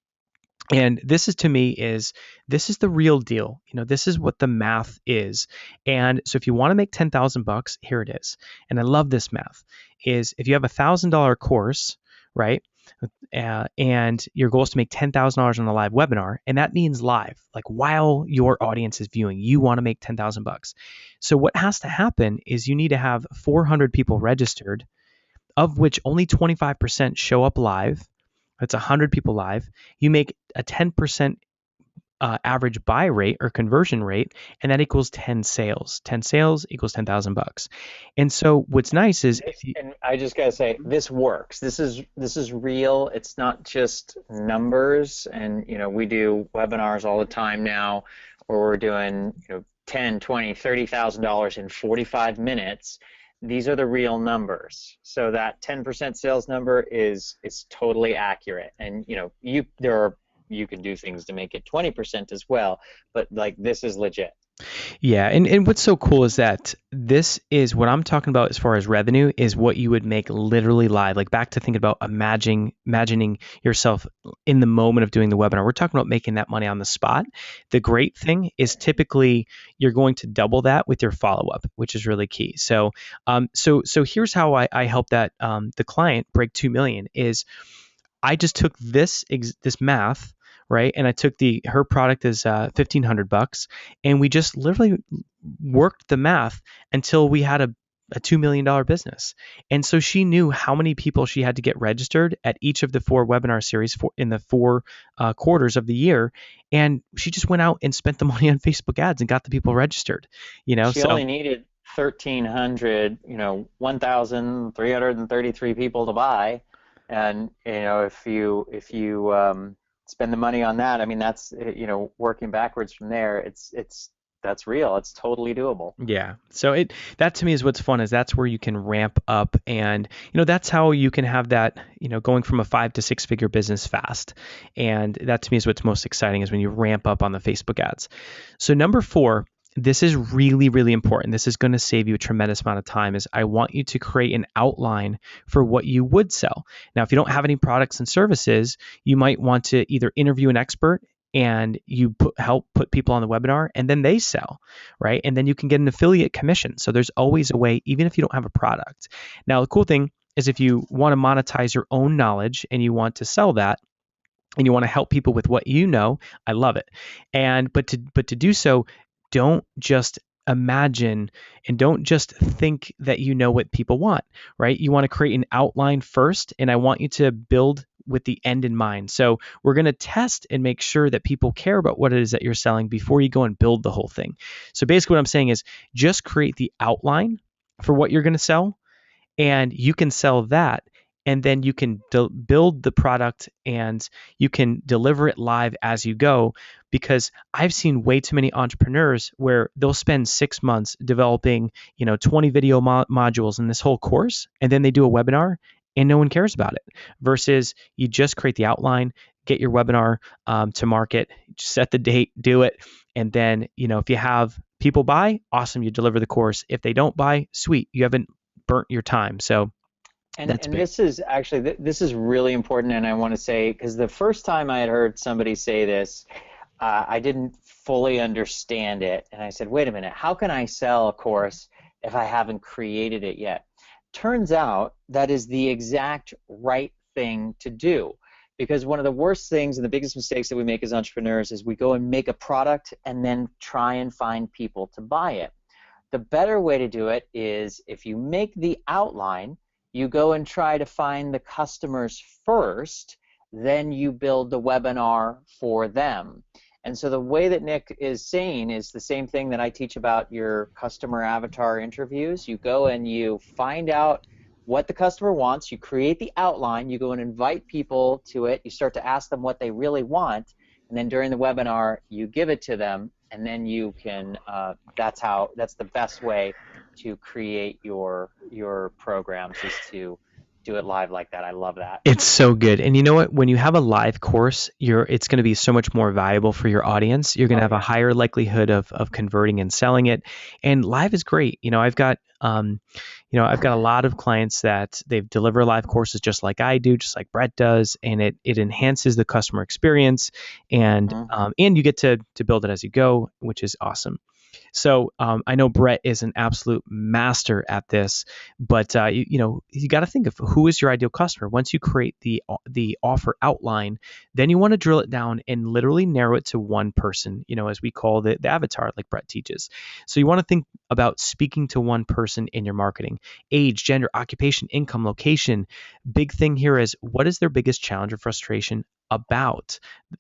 this is, to me, is this is the real deal. This is what the math is. And so if you want to make 10,000 bucks, here it is. And I love this math. Is if you have $1,000 course, right? And your goal is to make $10,000 on a live webinar, and that means live, like while your audience is viewing, you want to make 10,000 bucks. So what has to happen is you need to have 400 people registered, of which only 25% show up live. That's 100 people live. You make a 10% average buy rate or conversion rate, and that equals 10 sales. 10 sales equals 10,000 bucks. And so what's nice is if you, And I just gotta say, this works. This is real. It's not just numbers. And we do webinars all the time now, where we're doing 10, 20, $30,000 in 45 minutes. These are the real numbers. So that 10% sales number is totally accurate. And there are you can do things to make it 20% as well, but like this is legit. Yeah, and what's so cool is that this is what I'm talking about as far as revenue is what you would make literally live. Like back to thinking about imagining yourself in the moment of doing the webinar. We're talking about making that money on the spot. The great thing is typically you're going to double that with your follow up, which is really key. So here's how I help that the client break 2 million is I just took this math, right, and I took the her product is $1,500, and we just literally worked the math until we had a $2 million business. And so she knew how many people she had to get registered at each of the four webinar series in the four quarters of the year. And she just went out and spent the money on Facebook ads and got the people registered, She So only needed 1,300, 1,333 people to buy, and if you spend the money on that, I mean that's working backwards from there. It's that's real. It's totally doable. yeah. So that to me is what's fun is that's where you can ramp up and that's how you can have that, going from a 5 to 6 figure business fast. And that to me is what's most exciting is when you ramp up on the Facebook ads. So number 4, this is really, really important. This is going to save you a tremendous amount of time is I want you to create an outline for what you would sell. Now, if you don't have any products and services, you might want to either interview an expert and you help put people on the webinar and then they sell, right? And then you can get an affiliate commission. So there's always a way, even if you don't have a product. Now, the cool thing is if you want to monetize your own knowledge and you want to sell that, and you want to help people with what you know, I love it. But to do so, don't just imagine and don't just think that you know what people want, right? You want to create an outline first, and I want you to build with the end in mind. So we're going to test and make sure that people care about what it is that you're selling before you go and build the whole thing. So basically what I'm saying is just create the outline for what you're going to sell, and you can sell that, and then you can build the product and you can deliver it live as you go, because I've seen way too many entrepreneurs where they'll spend 6 months developing 20 video modules in this whole course, and then they do a webinar and no one cares about it, versus you just create the outline, get your webinar to market, set the date, do it, and then if you have people buy, awesome, you deliver the course. If they don't buy, sweet, you haven't burnt your time. So And that's and big. this is actually this is really important, and I want to say because the first time I had heard somebody say this, I didn't fully understand it, and I said, "Wait a minute, how can I sell a course if I haven't created it yet?" Turns out that is the exact right thing to do, because one of the worst things and the biggest mistakes that we make as entrepreneurs is we go and make a product and then try and find people to buy it. The better way to do it is if you make the outline, you go and try to find the customers first, then you build the webinar for them. And so the way that Nick is saying is the same thing that I teach about your customer avatar interviews. You go and you find out what the customer wants, you create the outline, you go and invite people to it, you start to ask them what they really want, and then during the webinar you give it to them, and then you can that's the best way to create your programs is to do it live like that. I love that. It's so good. And you know what? When you have a live course, it's going to be so much more valuable for your audience. You're going to Oh have a yeah. higher likelihood of converting and selling it. And live is great. I've got a lot of clients that they've deliver live courses just like I do, just like Bret does, and it enhances the customer experience, and Hmm. and you get to build it as you go, which is awesome. So I know Bret is an absolute master at this, but you got to think of who is your ideal customer. Once you create the offer outline, then you want to drill it down and literally narrow it to one person. As we call the avatar, like Bret teaches. So you want to think about speaking to one person in your marketing: age, gender, occupation, income, location. Big thing here is what is their biggest challenge or frustration about.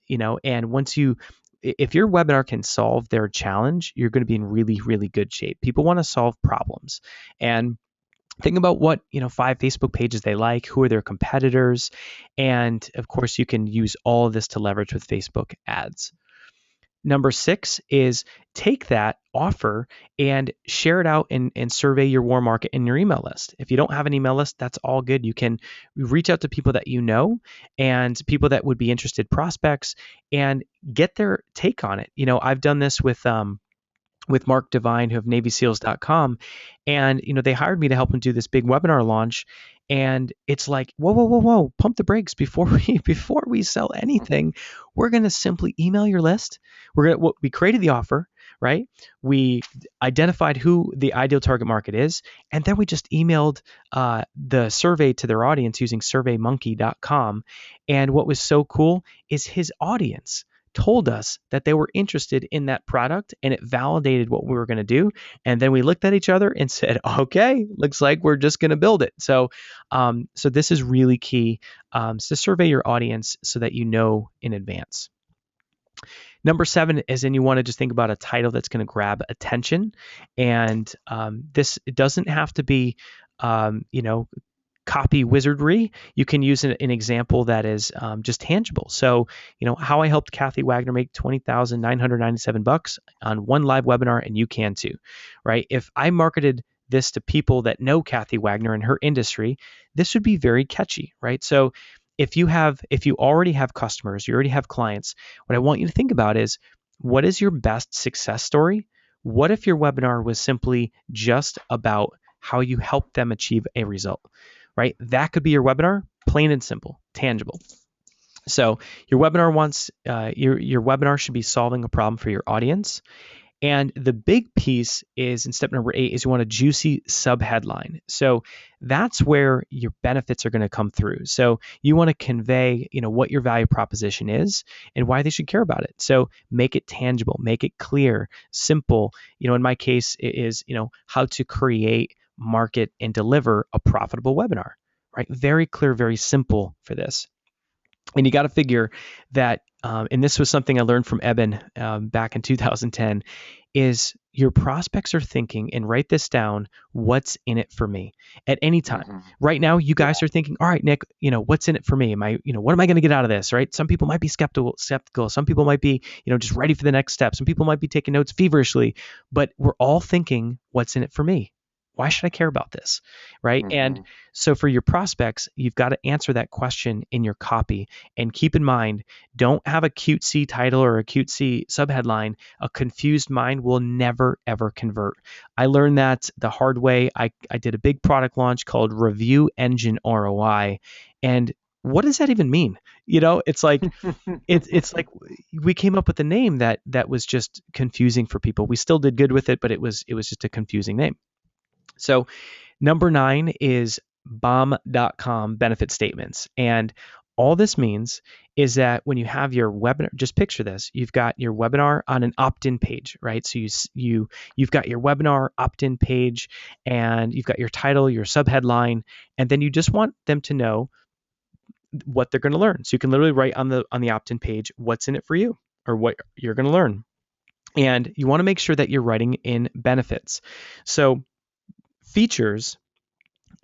And once you if your webinar can solve their challenge, you're going to be in really, really good shape. People want to solve problems. And think about what, 5 Facebook pages they like, who are their competitors. And of course, you can use all of this to leverage with Facebook ads. Number 6 is take that offer and share it out and survey your warm market in your email list. If you don't have an email list, that's all good. You can reach out to people that you know and people that would be interested prospects and get their take on it. I've done this with Mark Devine, who have NavySeals.com, and they hired me to help them do this big webinar launch. And it's like, whoa, whoa, whoa, whoa, pump the brakes before we sell anything. We're gonna simply email your list. We created the offer, right? We identified who the ideal target market is, and then we just emailed the survey to their audience using SurveyMonkey.com. And what was so cool is his audience told us that they were interested in that product, and it validated what we were going to do. And then we looked at each other and said, okay, looks like we're just going to build it. So this is really key, to survey your audience so that you know in advance. Number 7 is, then you want to just think about a title that's going to grab attention. And this, it doesn't have to be, copy wizardry. You can use an example that is just tangible. So, how I helped Kathy Wagner make $20,997 on one live webinar, and you can too, right? If I marketed this to people that know Kathy Wagner in her industry, this would be very catchy, right? So if you already have customers, you already have clients, what I want you to think about is, what is your best success story? What if your webinar was simply just about how you help them achieve a result? Right? That could be your webinar, plain and simple, tangible. So your webinar should be solving a problem for your audience. And the big piece is, in step number 8, is you want a juicy subheadline. So that's where your benefits are going to come through. So you want to convey, what your value proposition is and why they should care about it. So make it tangible, make it clear, simple. In my case, it is, how to create, market, and deliver a profitable webinar, right? Very clear, very simple for this. And you got to figure that, and this was something I learned from Eben back in 2010, is your prospects are thinking, and write this down, what's in it for me at any time. Mm-hmm. Right now, you guys Yeah. are thinking, all right, Nick, what's in it for me? What am I going to get out of this, right? Some people might be skeptical. Some people might be, just ready for the next step. Some people might be taking notes feverishly, but we're all thinking, what's in it for me? Why should I care about this? Right. And Mm-hmm. so for your prospects, you've got to answer that question in your copy. And keep in mind, don't have a cutesy title or a cutesy subheadline. A confused mind will never, ever convert. I learned that the hard way. I did a big product launch called Review Engine ROI. And what does that even mean? It's like, it's like we came up with a name that was just confusing for people. We still did good with it, but it was just a confusing name. So number 9 is bomb.com benefit statements. And all this means is that when you have your webinar, just picture this, you've got your webinar on an opt-in page, right? So you've got your webinar opt-in page, and you've got your title, your subheadline, and then you just want them to know what they're going to learn. So you can literally write on the opt-in page what's in it for you, or what you're going to learn. And you want to make sure that you're writing in benefits. So features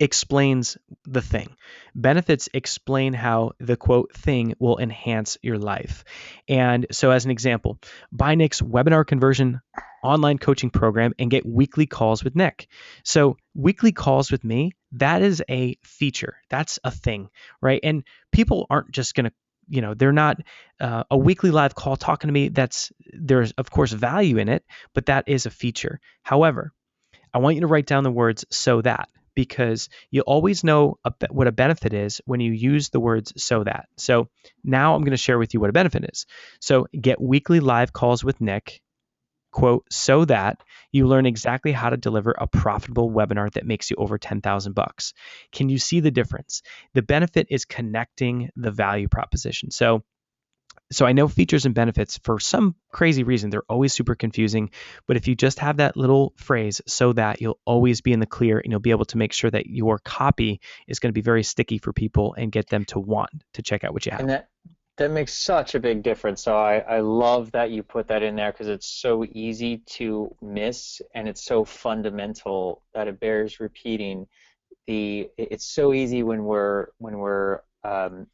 explains the thing. Benefits explain how the quote thing will enhance your life. And so, as an example, buy Nick's webinar conversion online coaching program and get weekly calls with Nick. So, weekly calls with me, that is a feature. That's a thing, right? And people aren't just going to, they're not a weekly live call talking to me. There's of course value in it, but that is a feature. However, I want you to write down the words "so that," because you always know what a benefit is when you use the words "so that." So now I'm going to share with you what a benefit is. So get weekly live calls with Nick, quote, so that you learn exactly how to deliver a profitable webinar that makes you over $10,000. Can you see the difference? The benefit is connecting the value proposition. So I know features and benefits, for some crazy reason, they're always super confusing. But if you just have that little phrase, so that, you'll always be in the clear, and you'll be able to make sure that your copy is going to be very sticky for people and get them to want to check out what you And have. that makes such a big difference. So I love that you put that in there because it's so easy to miss, and it's so fundamental that it bears repeating. It's so easy when we're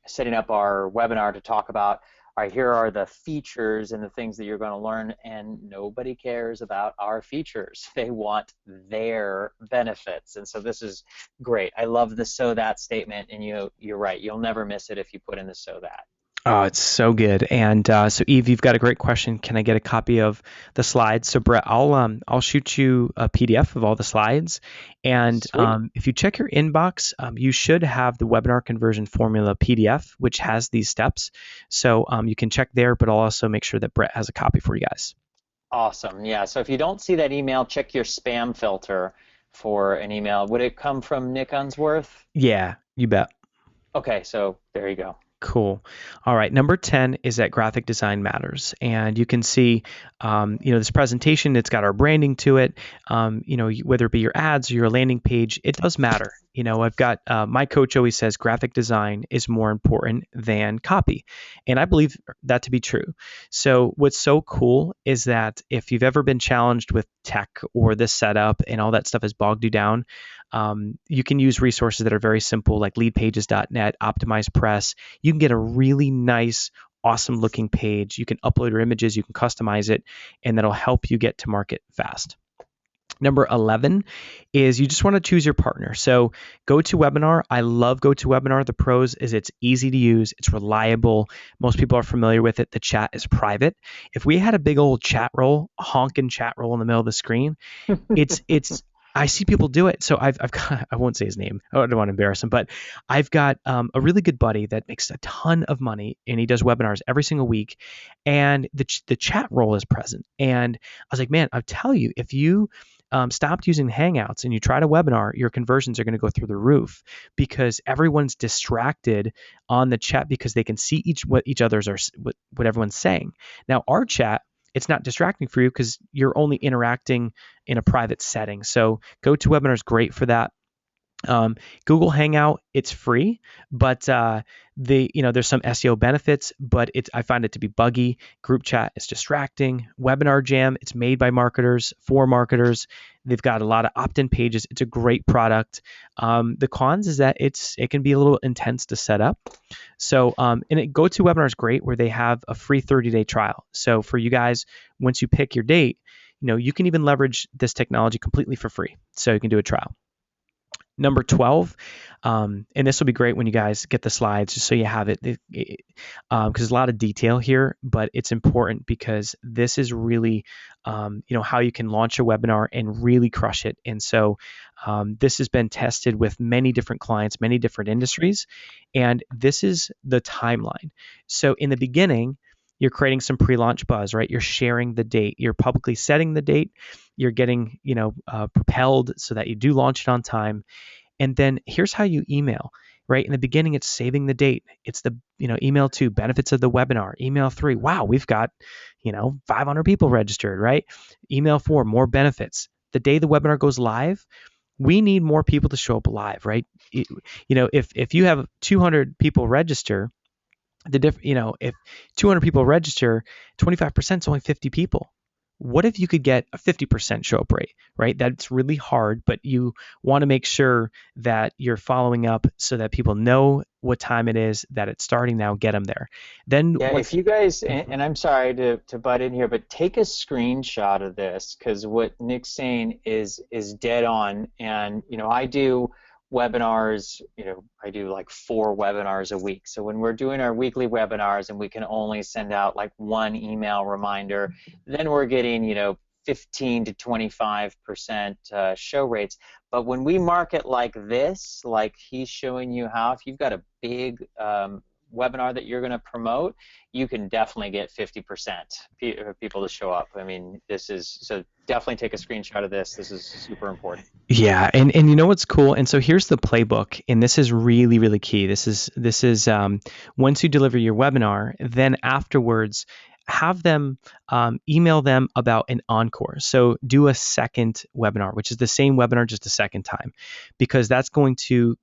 setting up our webinar to talk about all right, here are the features and the things that you're going to learn, and nobody cares about our features. They want their benefits. And so this is great. I love the so that statement, and you're right. You'll never miss it if you put in the so that. Oh, it's so good. And so, Eve, you've got a great question. Can I get a copy of the slides? So, Brett, I'll shoot you a PDF of all the slides. And Sweet. if you check your inbox, you should have the webinar conversion formula PDF, which has these steps. So you can check there, but I'll also make sure that Brett has a copy for you guys. Awesome. Yeah. So if you don't see that email, check your spam filter for an email. Would it come from Nick Unsworth? Yeah, you bet. Okay, so there you go. Cool. All right. Number 10 is that graphic design matters. And you can see, this presentation, it's got our branding to it. Whether it be your ads or your landing page, it does matter. I've got my coach always says graphic design is more important than copy. And I believe that to be true. So what's so cool is that if you've ever been challenged with tech or this setup and all that stuff has bogged you down, you can use resources that are very simple like leadpages.net, Optimize Press. You can get a really nice, awesome looking page. You can upload your images, you can customize it, and that'll help you get to market fast. Number 11 is you just want to choose your partner. So GoToWebinar, I love GoToWebinar. The pros is it's easy to use, it's reliable. Most people are familiar with it. The chat is private. If we had a big old chat roll, a honking chat roll in the middle of the screen, it's I see people do it. So I've got, I won't say his name. I don't want to embarrass him, but I've got a really good buddy that makes a ton of money and he does webinars every single week. And the chat role is present. And I was like, man, I'll tell you, if you stopped using Hangouts and you tried a webinar, your conversions are going to go through the roof because everyone's distracted on the chat because they can see what each other's are what everyone's saying. Now our chat, it's not distracting for you because you're only interacting in a private setting. So GoToWebinar is great for that. Google Hangout, it's free, but there's some SEO benefits, but I find it to be buggy. Group chat is distracting. Webinar Jam, it's made by marketers for marketers. They've got a lot of opt-in pages. It's a great product. The cons is that it can be a little intense to set up. So, GoToWebinar is great where they have a free 30-day trial. So for you guys, once you pick your date, you can even leverage this technology completely for free. So you can do a trial. Number 12, and this will be great when you guys get the slides, just so you have it, because there's a lot of detail here, but it's important because this is really, how you can launch a webinar and really crush it. And so this has been tested with many different clients, many different industries, and this is the timeline. So in the beginning, you're creating some pre-launch buzz, right? You're sharing the date. You're publicly setting the date. You're getting, propelled so that you do launch it on time. And then here's how you email, right? In the beginning, it's saving the date. It's the, email 2, benefits of the webinar. Email 3, wow, we've got, 500 people registered, right? Email 4, more benefits. The day the webinar goes live, we need more people to show up live, right? If you have 200 people register, if 200 people register, 25% is only 50 people. What if you could get a 50% show up rate, right? That's really hard, but you want to make sure that you're following up so that people know what time it is, that it's starting now, get them there. Then Yeah, once, if you guys, and I'm sorry to butt in here, but take a screenshot of this because what Nick's saying is dead on. And I do webinars, I do like 4 webinars a week. So when we're doing our weekly webinars and we can only send out like 1 email reminder, then we're getting, 15 to 25% show rates. But when we market like this, like he's showing you how, if you've got a big webinar that you're going to promote, you can definitely get 50% people to show up. I mean, so definitely take a screenshot of this. This is super important. yeah, and you know what's cool? And so here's the playbook, and this is really, really key. This is once you deliver your webinar, then afterwards, have them email them about an encore. So do a second webinar, which is the same webinar just a second time, because that's going to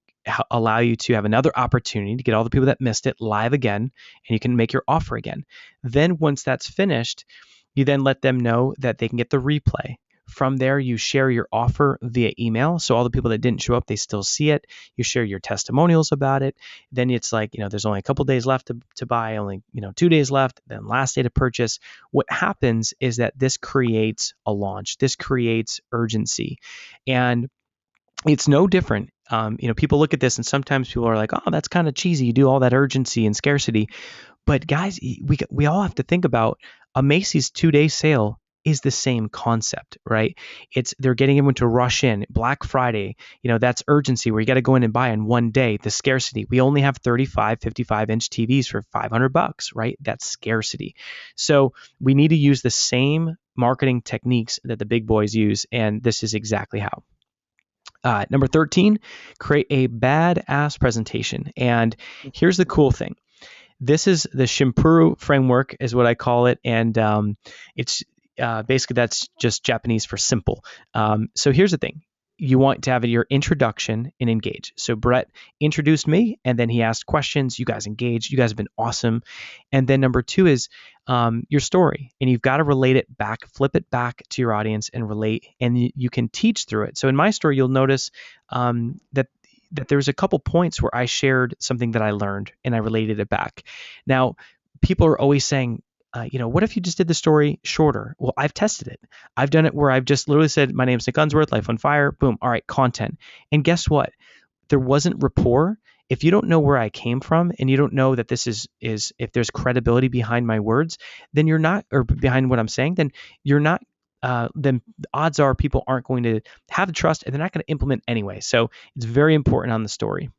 allow you to have another opportunity to get all the people that missed it live again, and you can make your offer again. Then once that's finished, you then let them know that they can get the replay From there, you share your offer via email. So all the people that didn't show up, they still see it. You share your testimonials about it. Then it's like, there's only a couple days left to buy, only, 2 days left, then last day to purchase. What happens is that this creates a launch. This creates urgency. And it's no different. People look at this and sometimes people are like, oh, that's kind of cheesy. You do all that urgency and scarcity. But guys, we all have to think about a Macy's 2-day sale is the same concept, right? They're getting everyone to rush in. Black Friday, that's urgency where you got to go in and buy in one day. The scarcity. We only have 35, 55-inch TVs for $500, right? That's scarcity. So we need to use the same marketing techniques that the big boys use, and this is exactly how. Number 13, create a badass presentation. And here's the cool thing. This is the Shimpuru framework is what I call it. And it's basically that's just Japanese for simple. So here's the thing. You want to have your introduction and engage. So Bret introduced me and then he asked questions. You guys engaged. You guys have been awesome. And then number 2 is your story. And you've got to relate it back, flip it back to your audience and relate. And you can teach through it. So in my story, you'll notice that there's a couple points where I shared something that I learned and I related it back. Now, people are always saying, what if you just did the story shorter? Well, I've tested it. I've done it where I've just literally said, my name's Nick Unsworth, Life on Fire, boom. All right, content. And guess what? There wasn't rapport. If you don't know where I came from and you don't know that this is if there's credibility behind my words, then you're not, or behind what I'm saying, then you're not, then odds are people aren't going to have the trust and they're not going to implement anyway. So it's very important on the story.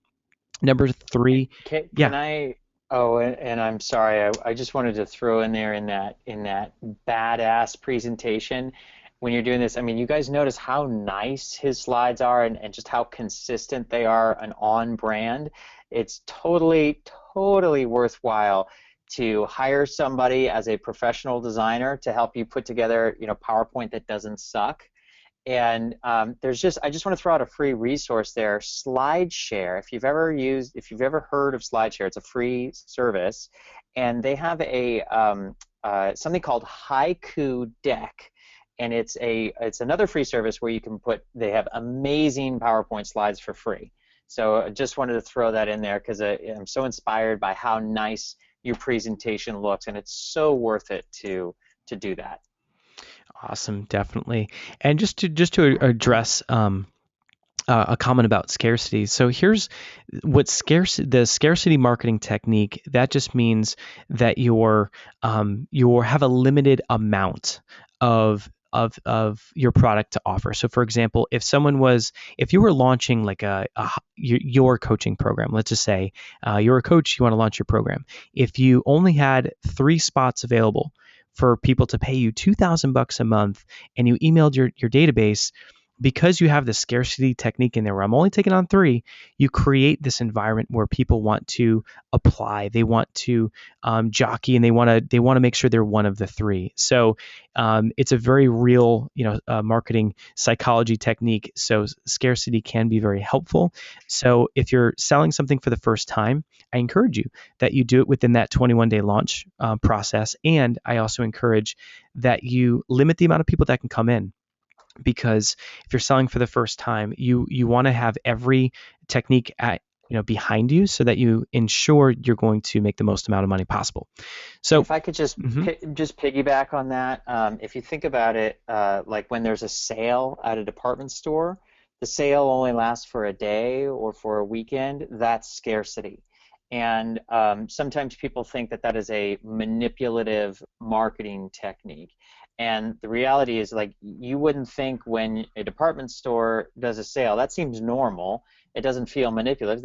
Number 3, Can I? Oh, and I'm sorry. I just wanted to throw in there in that badass presentation. When you're doing this, I mean, you guys notice how nice his slides are and just how consistent they are and on brand. It's totally worthwhile to hire somebody as a professional designer to help you put together, PowerPoint that doesn't suck. And I just want to throw out a free resource there, SlideShare. If you've ever heard of SlideShare, it's a free service, and they have a something called Haiku Deck, and it's another free service where you can they have amazing PowerPoint slides for free. So I just wanted to throw that in there because I'm so inspired by how nice your presentation looks, and it's so worth it to do that. Awesome, definitely. And just to address a comment about scarcity. So here's what the scarcity marketing technique. That just means that you have a limited amount of your product to offer. So for example, if you were launching like your coaching program, let's just say you're a coach, you want to launch your program. If you only had 3 spots available for people to pay you $2,000 a month and you emailed your database, because you have the scarcity technique in there where I'm only taking on 3, you create this environment where people want to apply, they want to jockey, and they want to make sure they're one of the 3. So it's a very real marketing psychology technique. So scarcity can be very helpful. So if you're selling something for the first time, I encourage you that you do it within that 21-day launch process. And I also encourage that you limit the amount of people that can come in. Because if you're selling for the first time, you want to have every technique behind you so that you ensure you're going to make the most amount of money possible. So if I could just piggyback on that, if you think about it, like when there's a sale at a department store, the sale only lasts for a day or for a weekend. That's scarcity. And sometimes people think that is a manipulative marketing technique. And the reality is, like, you wouldn't think when a department store does a sale, that seems normal. It doesn't feel manipulative.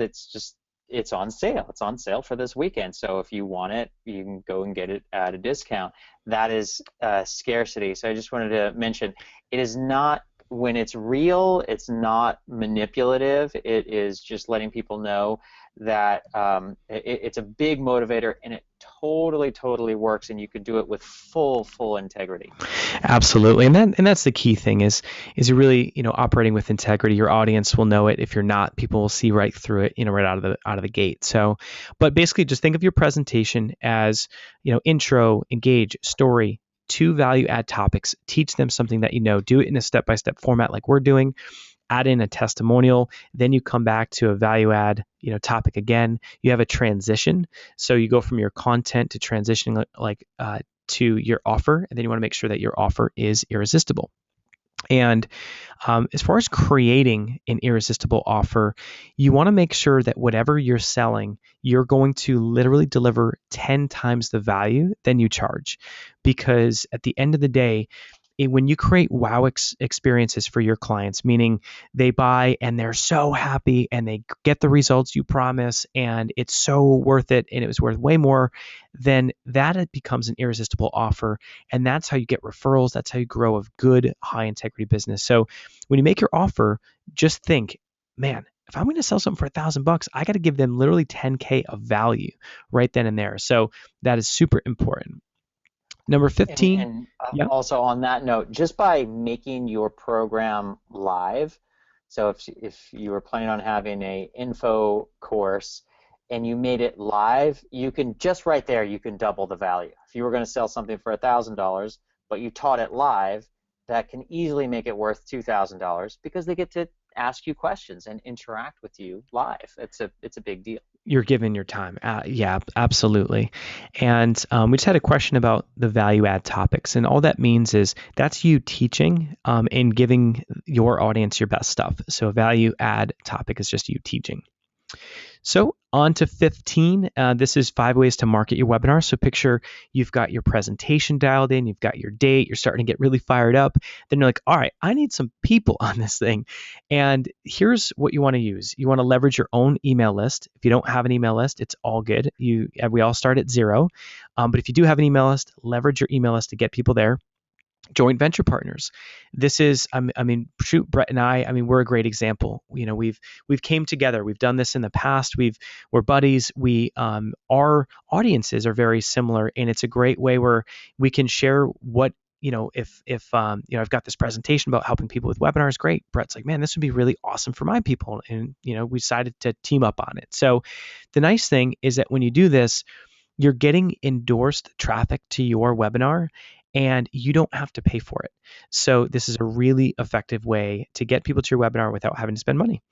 It's on sale. It's on sale for this weekend. So if you want it, you can go and get it at a discount. That is scarcity. So I just wanted to mention, it is not, when it's real, it's not manipulative. It is just letting people know that it's a big motivator, and it totally works, and you could do it with full integrity. Absolutely, and that's the key thing is you're really operating with integrity. Your audience will know it. If you're not, people will see right through it, right out of the gate. So, but basically, just think of your presentation as intro, engage, story, 2 value add topics, teach them something that you know, do it in a step-by-step format like we're doing, add in a testimonial, then you come back to a value add, topic again. You have a transition. So you go from your content to transitioning to your offer, and then you want to make sure that your offer is irresistible. And as far as creating an irresistible offer, you want to make sure that whatever you're selling, you're going to literally deliver 10 times the value than you charge. Because at the end of the day, when you create wow experiences for your clients, meaning they buy and they're so happy and they get the results you promise and it's so worth it and it was worth way more, then that it becomes an irresistible offer. And that's how you get referrals. That's how you grow a good high integrity business. So when you make your offer, just think, man, if I'm going to sell something for $1,000, I got to give them literally 10K of value right then and there. So that is super important. Number And 15. and Yeah. also on that note, just by making your program live, so if you were planning on having a info course and you made it live, you can just right there you can double the value. If you were going to sell something for $1,000, but you taught it live, that can easily make it worth $2,000 because they get to ask you questions and interact with you live. It's a big deal. You're given your time. Yeah, absolutely. And we just had a question about the value add topics. And all that means is that's you teaching and giving your audience your best stuff. So a value add topic is just you teaching. So on to 15. This is 5 ways to market your webinar. So picture you've got your presentation dialed in, you've got your date, you're starting to get really fired up. Then you're like, all right, I need some people on this thing. And here's what you want to use. You want to leverage your own email list. If you don't have an email list, it's all good. We all start at zero. But if you do have an email list, leverage your email list to get people there. Joint venture partners. This is, shoot, Bret and I mean, we're a great example. We've came together. We've done this in the past. We're buddies. Our audiences are very similar, and it's a great way where we can share what, if I've got this presentation about helping people with webinars, great. Bret's like, man, this would be really awesome for my people. And, we decided to team up on it. So the nice thing is that when you do this, you're getting endorsed traffic to your webinar and you don't have to pay for it. So this is a really effective way to get people to your webinar without having to spend money.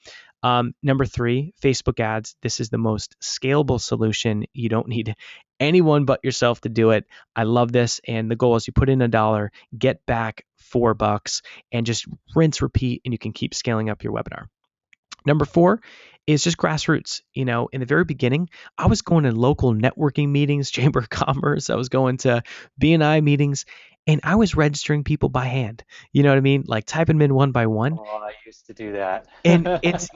Number 3, Facebook ads. This is the most scalable solution. You don't need anyone but yourself to do it. I love this. And the goal is you put in $1, get back $4, and just rinse, repeat, and you can keep scaling up your webinar. Number 4 is just grassroots. In the very beginning, I was going to local networking meetings, Chamber of Commerce. I was going to BNI meetings, and I was registering people by hand. You know what I mean? Like typing them in one by one. Oh, I used to do that. And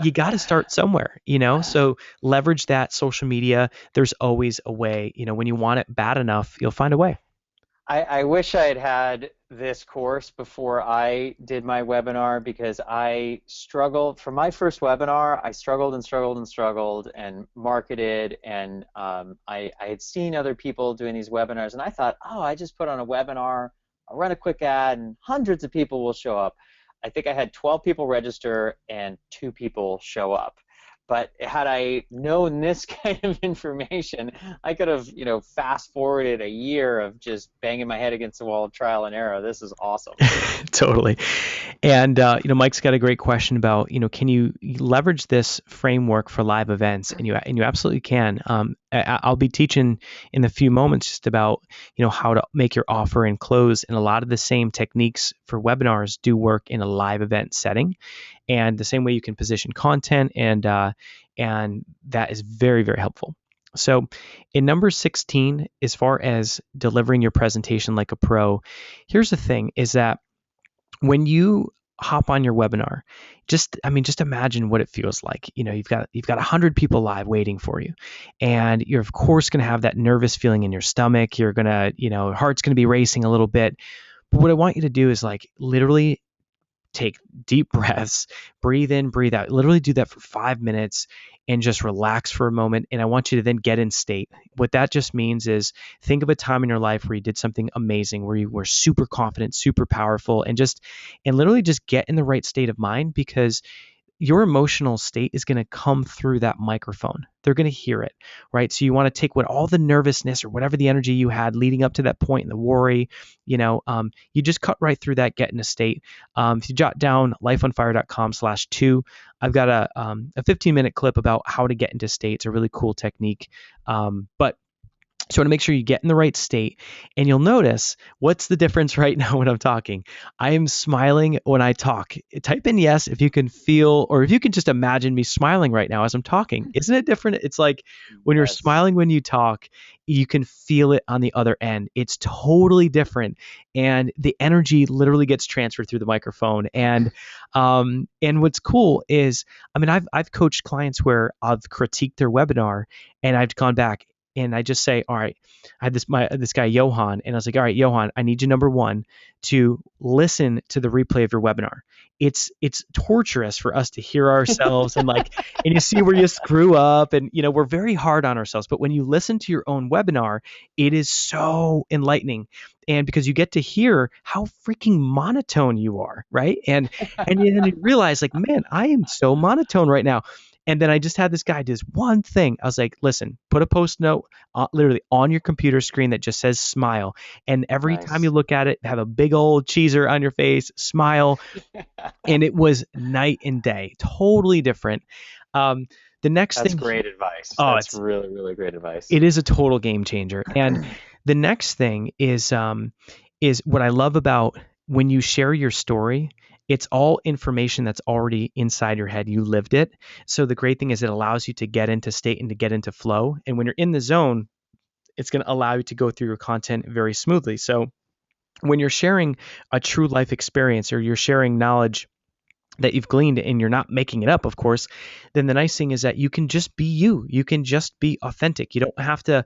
you got to start somewhere, So leverage that social media. There's always a way. When you want it bad enough, you'll find a way. I wish I had had this course before I did my webinar because I struggled for my first webinar. I struggled and struggled and struggled and marketed, and I had seen other people doing these webinars, and I thought, oh, I just put on a webinar, I'll run a quick ad, and hundreds of people will show up. I think I had 12 people register and 2 people show up. But had I known this kind of information, I could have, fast forwarded a year of just banging my head against the wall of trial and error. This is awesome. Totally. And Mike's got a great question about, can you leverage this framework for live events? And you absolutely can. I'll be teaching in a few moments just about, how to make your offer and close, and a lot of the same techniques for webinars do work in a live event setting, and the same way you can position content, and that is very, very helpful. So in number 16, as far as delivering your presentation like a pro, here's the thing is that when you hop on your webinar, just imagine what it feels like. You've got 100 people live waiting for you, and you're of course going to have that nervous feeling in your stomach. You're going to, heart's going to be racing a little bit. But what I want you to do is literally take deep breaths, breathe in, breathe out, literally do that for 5 minutes and just relax for a moment. And I want you to then get in state. What that just means is think of a time in your life where you did something amazing, where you were super confident, super powerful, and literally just get in the right state of mind, because your emotional state is going to come through that microphone. They're going to hear it, right? So you want to take what all the nervousness or whatever the energy you had leading up to that point and the worry, you just cut right through that, get in a state. If you jot down lifeonfire.com/2, I've got a 15-minute clip about how to get into state. It's a really cool technique. But so I want to make sure you get in the right state. And you'll notice what's the difference right now when I'm talking. I am smiling when I talk. Type in yes if you can feel, or if you can just imagine me smiling right now as I'm talking. Isn't it different? It's like when you're Yes. smiling when you talk, you can feel it on the other end. It's totally different. And the energy literally gets transferred through the microphone. And what's cool is, I mean, I've coached clients where I've critiqued their webinar and I've gone back and I just say, all right, I had this guy Johan, and I was like, all right, Johan, I need you, number one, to listen to the replay of your webinar. It's torturous for us to hear ourselves and you see where you screw up, and we're very hard on ourselves. But when you listen to your own webinar, it is so enlightening, and because you get to hear how freaking monotone you are, right? And then you realize, like, man, I am so monotone right now. And then I just had this guy do this one thing. I was like, listen, put a post note literally on your computer screen that just says smile. And every time you Nice. look at it, have a big old cheeser on your face, smile. And it was night and day, totally different. Um, the next That's thing, great advice. oh, That's really, really great advice. it is a total game changer. And the next thing is what I love about when you share your story. It's all information that's already inside your head. You lived it. So the great thing is it allows you to get into state and to get into flow. And when you're in the zone, it's going to allow you to go through your content very smoothly. So when you're sharing a true life experience or you're sharing knowledge that you've gleaned and you're not making it up, of course, then the nice thing is that you can just be you. You can just be authentic. You don't have to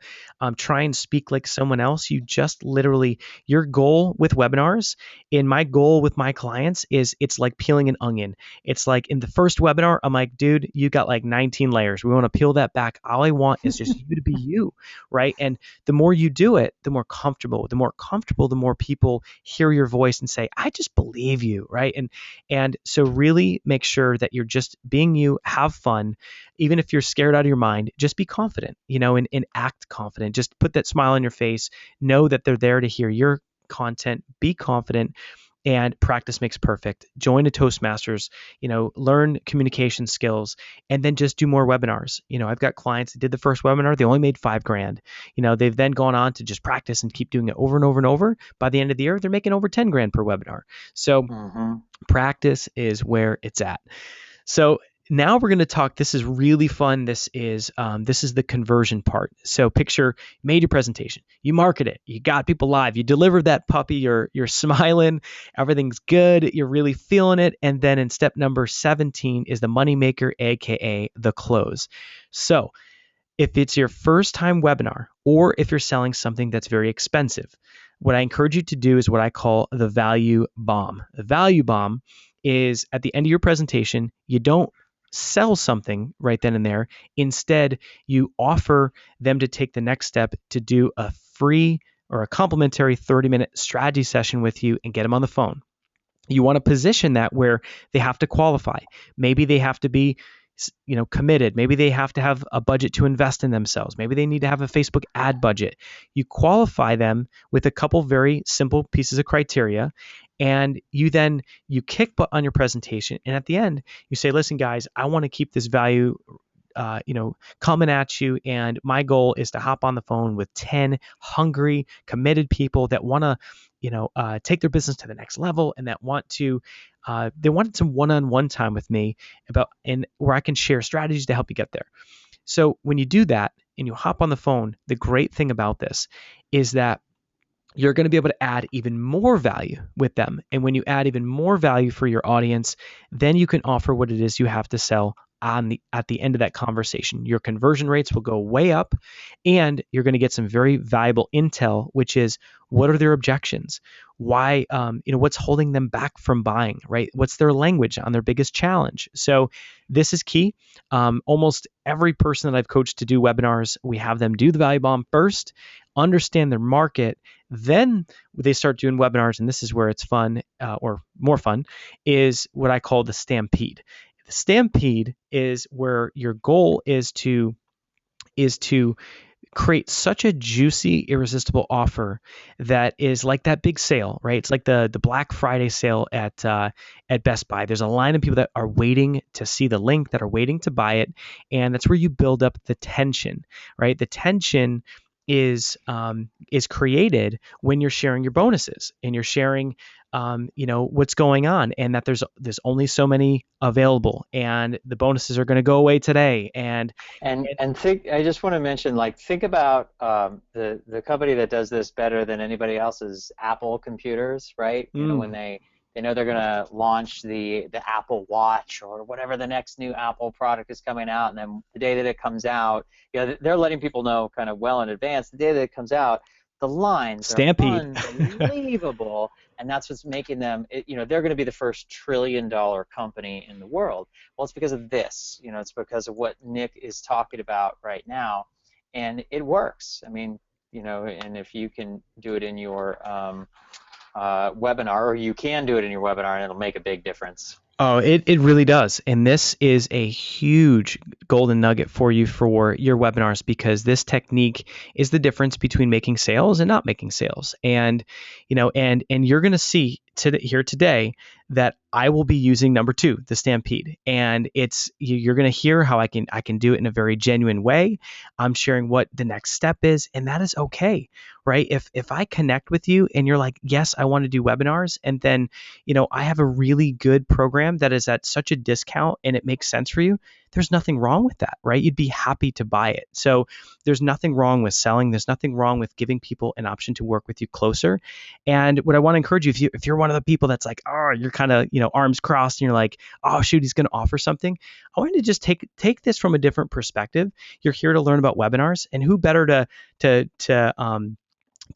try and speak like someone else. You just literally, your goal with webinars, and my goal with my clients is it's like peeling an onion. It's like in the first webinar, I'm like, dude, you got like 19 layers. We want to peel that back. All I want is just you to be you, right? And the more you do it, the more comfortable. The more people hear your voice and say, I just believe you, right? And so really make sure that you're just being you, have fun. Even if you're scared out of your mind, just be confident, and act confident. Just put that smile on your face. Know that they're there to hear your content. Be confident. And practice makes perfect. Join a Toastmasters, learn communication skills, and then just do more webinars. I've got clients that did the first webinar, they only made $5,000. They've then gone on to just practice and keep doing it over and over and over. By the end of the year, they're making over 10 grand per webinar. So Hmm. practice is where it's at. So now we're going to talk. This is really fun. This is the conversion part. So picture, you made your presentation, you market it, you got people live, you delivered that puppy, you're smiling, everything's good, you're really feeling it, and then in step number 17 is the moneymaker, aka the close. So if it's your first time webinar, or if you're selling something that's very expensive, what I encourage you to do is what I call the value bomb. The value bomb is at the end of your presentation, you don't sell something right then and there. Instead, you offer them to take the next step to do a free or a complimentary 30-minute strategy session with you and get them on the phone. You want to position that where they have to qualify. Maybe they have to be committed. Maybe they have to have a budget to invest in themselves. Maybe they need to have a Facebook ad budget. You qualify them with a couple very simple pieces of criteria, and you kick butt on your presentation, and at the end you say, listen guys, I want to keep this value coming at you. And my goal is to hop on the phone with 10 hungry, committed people that want to, take their business to the next level, and that they wanted some one-on-one time with me and where I can share strategies to help you get there. So when you do that and you hop on the phone, the great thing about this is that you're going to be able to add even more value with them. And when you add even more value for your audience, then you can offer what it is you have to sell at the end of that conversation. Your conversion rates will go way up, and you're going to get some very valuable intel, which is what are their objections? Why, what's holding them back from buying, right? What's their language on their biggest challenge? So this is key. Almost every person that I've coached to do webinars, we have them do the value bomb first, understand their market, then they start doing webinars, and this is where it's fun, or more fun, is what I call the stampede. The Stampede is where your goal is to create such a juicy, irresistible offer that is like that big sale, right? It's like the Black Friday sale at Best Buy. There's a line of people that are waiting to see the link, that are waiting to buy it, and that's where you build up the tension, right? The tension is created when you're sharing your bonuses and you're sharing what's going on, and that there's only so many available, and the bonuses are going to go away today, And think, I just want to mention, like, think about the company that does this better than anybody else is Apple computers, right? You know, when mm, they know they're gonna launch the Apple Watch or whatever the next new Apple product is coming out, and then the day that it comes out, they're letting people know kind of well in advance. The day that it comes out, the lines are Stampede. unbelievable, and that's what's making them. They're going to be the first $1 trillion company in the world. Well, it's because of this. It's because of what Nick is talking about right now, and it works. I mean, and if you can do it in your webinar, or you can do it in your webinar, and it'll make a big difference. Oh, it really does. And this is a huge golden nugget for you for your webinars, because this technique is the difference between making sales and not making sales. And, and you're going to see here today that I will be using number two, the Stampede. And you're going to hear how I can do it in a very genuine way. I'm sharing what the next step is, and that is okay, right? If I connect with you and you're like, yes, I want to do webinars, and then I have a really good program that is at such a discount and it makes sense for you, there's nothing wrong with that, right? You'd be happy to buy it. So there's nothing wrong with selling. There's nothing wrong with giving people an option to work with you closer. And what I want to encourage you, if you're one of the people that's like, oh, you're kind of, arms crossed, and you're like, oh, shoot, he's going to offer something. I want you to just take this from a different perspective. You're here to learn about webinars, and who better to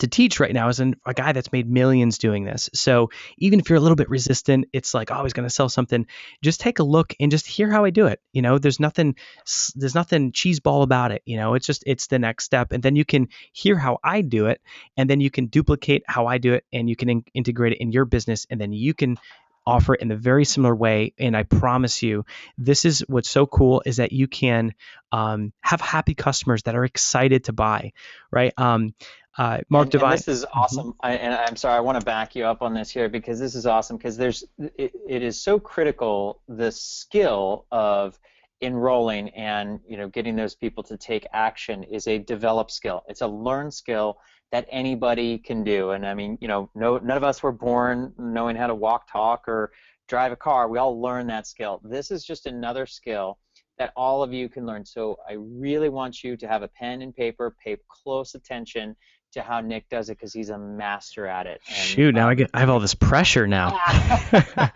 teach right now is a guy that's made millions doing this. So even if you're a little bit resistant, it's like, oh, he's going to sell something. Just take a look and just hear how I do it. There's nothing cheeseball about it. It's the next step. And then you can hear how I do it, and then you can duplicate how I do it, and you can integrate it in your business, and then you can offer it in a very similar way. And I promise you, this is what's so cool, is that you can have happy customers that are excited to buy, right? Mark And Divine. this is Mhm. awesome. And I'm sorry, I want to back you up on this here, because this is awesome, because it is so critical, the skill of enrolling and getting those people to take action is a developed skill. It's a learned skill that anybody can do. And I mean, none of us were born knowing how to walk, talk, or drive a car. We all learn that skill. This is just another skill that all of you can learn. So I really want you to have a pen and paper, pay close attention to how Nick does it, because he's a master at it. And Shoot, now I have all this pressure now. but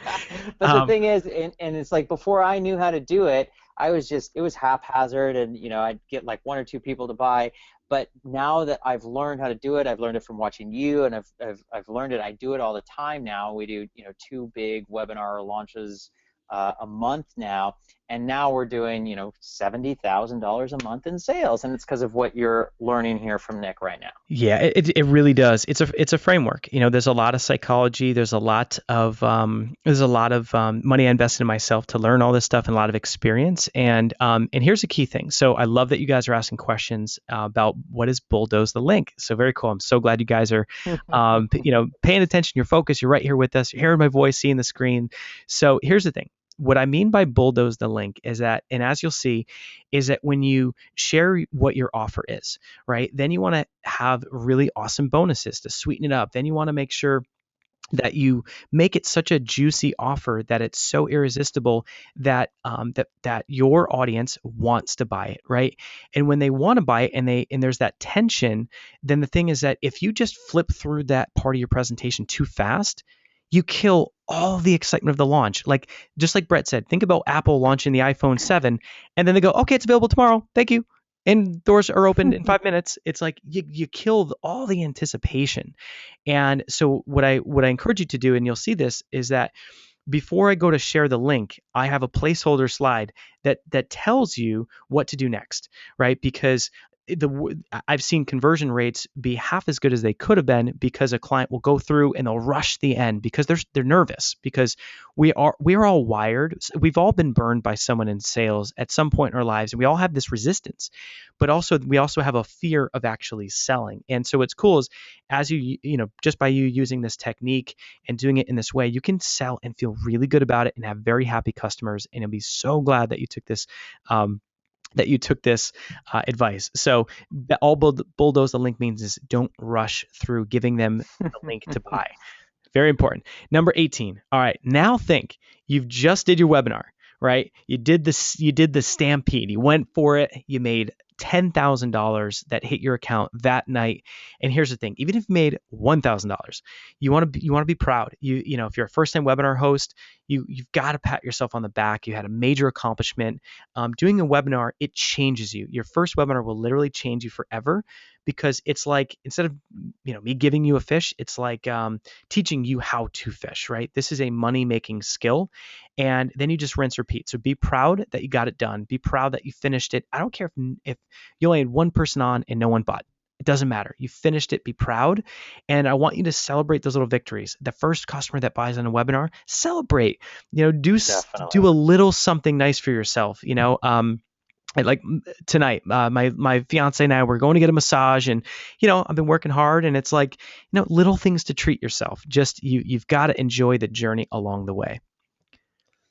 the um, thing is, and it's like, before I knew how to do it, it was haphazard, and I'd get like one or two people to buy. But now that I've learned how to do it, I've learned it from watching you, and I've learned it. I do it all the time now. We do two big webinar launches a month now, and now we're doing $70,000 a month in sales, and it's because of what you're learning here from Nick right now. Yeah, it really does. It's a framework. There's a lot of psychology. There's a lot of money I invested in myself to learn all this stuff, and a lot of experience. And here's a key thing. So I love that you guys are asking questions about what is bulldoze the link. So very cool. I'm so glad you guys are paying attention. You're focused. You're right here with us. You're hearing my voice, seeing the screen. So here's the thing. What I mean by bulldoze the link is that, and as you'll see, is that when you share what your offer is, right, then you want to have really awesome bonuses to sweeten it up. Then you want to make sure that you make it such a juicy offer that it's so irresistible that that your audience wants to buy it, right? And when they want to buy it, and there's that tension, then the thing is that if you just flip through that part of your presentation too fast, you kill all the excitement of the launch. Like, just like Bret said, think about Apple launching the iPhone 7, and then they go, okay, it's available tomorrow, thank you, and doors are opened in 5 minutes. It's like you killed all the anticipation. And so what I encourage you to do, and you'll see this, is that before I go to share the link, I have a placeholder slide that tells you what to do next, right? Because I've seen conversion rates be half as good as they could have been because a client will go through and they'll rush the end because they're nervous because we're all wired. We've all been burned by someone in sales at some point in our lives, and we all have this resistance, but also we also have a fear of actually selling. And so what's cool is as just by you using this technique and doing it in this way, you can sell and feel really good about it and have very happy customers. And you'll be so glad that you took this. Advice. So all bulldoze the link means is don't rush through giving them the link to buy. Very important. Number 18. All right. Now think you've just did your webinar, right? You did the stampede. You went for it. You made $10,000 that hit your account that night. And here's the thing, even if you made $1,000, you want to be proud. If you're a first time webinar host, you've got to pat yourself on the back. You had a major accomplishment. Doing a webinar, it changes you. Your first webinar will literally change you forever because it's like, instead of, me giving you a fish, it's like teaching you how to fish, right? This is a money making skill. And then you just rinse, repeat. So be proud that you got it done. Be proud that you finished it. I don't care if you only had one person on and no one bought. It doesn't matter. You finished it. Be proud. And I want you to celebrate those little victories. The first customer that buys on a webinar, celebrate. Do a Definitely. little something nice for yourself. Like tonight, my fiance and I were going to get a massage, and I've been working hard, and it's like little things to treat yourself. Just you've got to enjoy the journey along the way.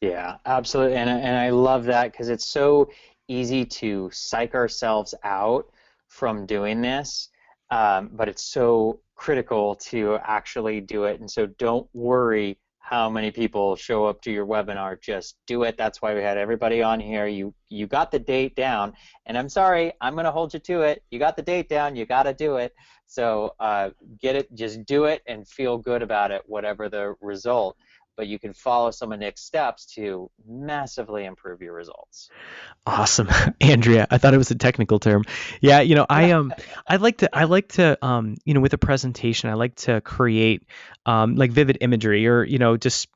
Yeah, absolutely. And I love that because it's so easy to psych ourselves out from doing this, but it's so critical to actually do it. And so don't worry how many people show up to your webinar. Just do it. That's why we had everybody on here. You got the date down, and I'm sorry, I'm going to hold you to it. You got the date down. You got to do it. So get it. Just do it and feel good about it, whatever the result. But you can follow some of Nick's steps to massively improve your results. Awesome, Andrea. I thought it was a technical term. Yeah, I like to with a presentation, I like to create like vivid imagery, or just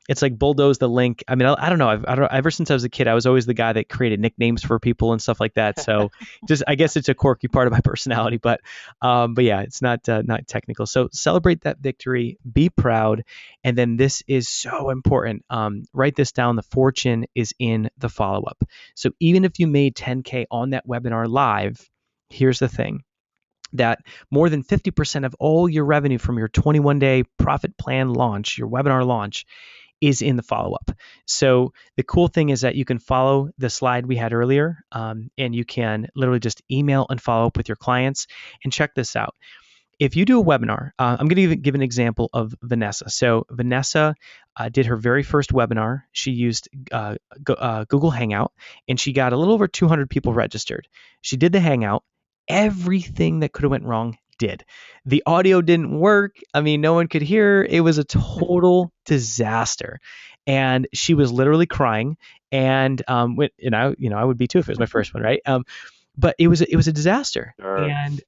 it's like bulldoze the link. I mean, I don't know. Ever since I was a kid, I was always the guy that created nicknames for people and stuff like that. So just I guess it's a quirky part of my personality, but yeah, it's not technical. So celebrate that victory, be proud, and then this is so important. Write this down. The fortune is in the follow up. So even if you made 10K on that webinar live, here's the thing, that more than 50% of all your revenue from your 21-day profit plan launch, your webinar launch, is in the follow-up. So the cool thing is that you can follow the slide we had earlier, and you can literally just email and follow up with your clients. And check this out. If you do a webinar, I'm going to give an example of Vanessa. So Vanessa did her very first webinar. She used Google Hangout, and she got a little over 200 people registered. She did the Hangout. Everything that could have went wrong did. The audio didn't work. I mean, no one could hear. It was a total disaster, and she was literally crying. And I would be too if it was my first one, right? But it was a disaster. Sure. And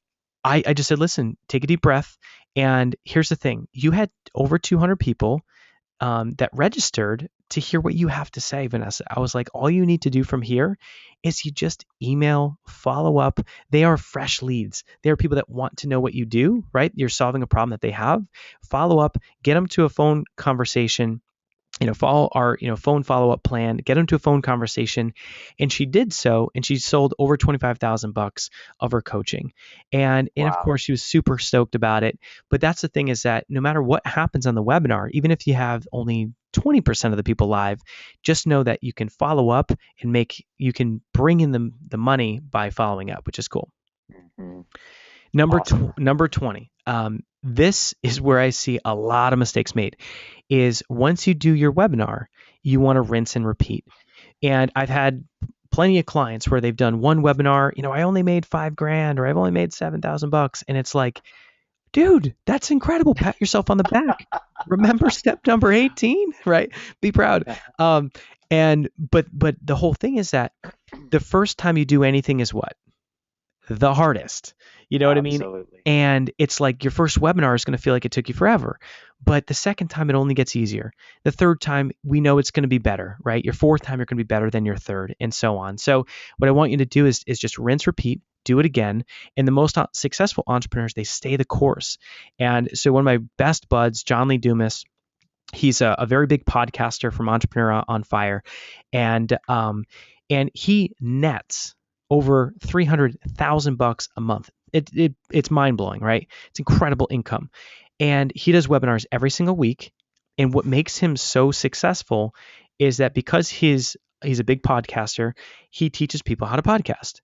I just said, listen, take a deep breath. And here's the thing, you had over 200 people that registered to hear what you have to say, Vanessa. I was like, all you need to do from here is you just email, follow up. They are fresh leads. They are people that want to know what you do, right? You're solving a problem that they have. Follow up, get them to a phone conversation, follow our, phone follow-up plan, get them to a phone conversation. And she did so, and she sold over 25,000 bucks of her coaching. And of Wow. course, she was super stoked about it. But that's the thing, is that no matter what happens on the webinar, even if you have only 20% of the people live, just know that you can follow up and you can bring in the money by following up, which is cool. Hmm. Number Awesome. tw- number 20. This is where I see a lot of mistakes made, is once you do your webinar, you want to rinse and repeat. And I've had plenty of clients where they've done one webinar, I only made 5 grand, or I've only made 7,000 bucks. And it's like, dude, that's incredible. Pat yourself on the back. Remember step number 18, right? Be proud. But the whole thing is that the first time you do anything is what? The hardest. You know what I mean? Absolutely. And it's like your first webinar is going to feel like it took you forever. But the second time, it only gets easier. The third time, we know it's going to be better, right? Your fourth time, you're going to be better than your third, and so on. So, what I want you to do is just rinse, repeat, do it again. And the most successful entrepreneurs, they stay the course. And so, one of my best buds, John Lee Dumas, he's a very big podcaster from Entrepreneur on Fire, and he nets over $300,000 a month. It's mind blowing, right? It's incredible income, and he does webinars every single week. And what makes him so successful is that because he's a big podcaster, he teaches people how to podcast,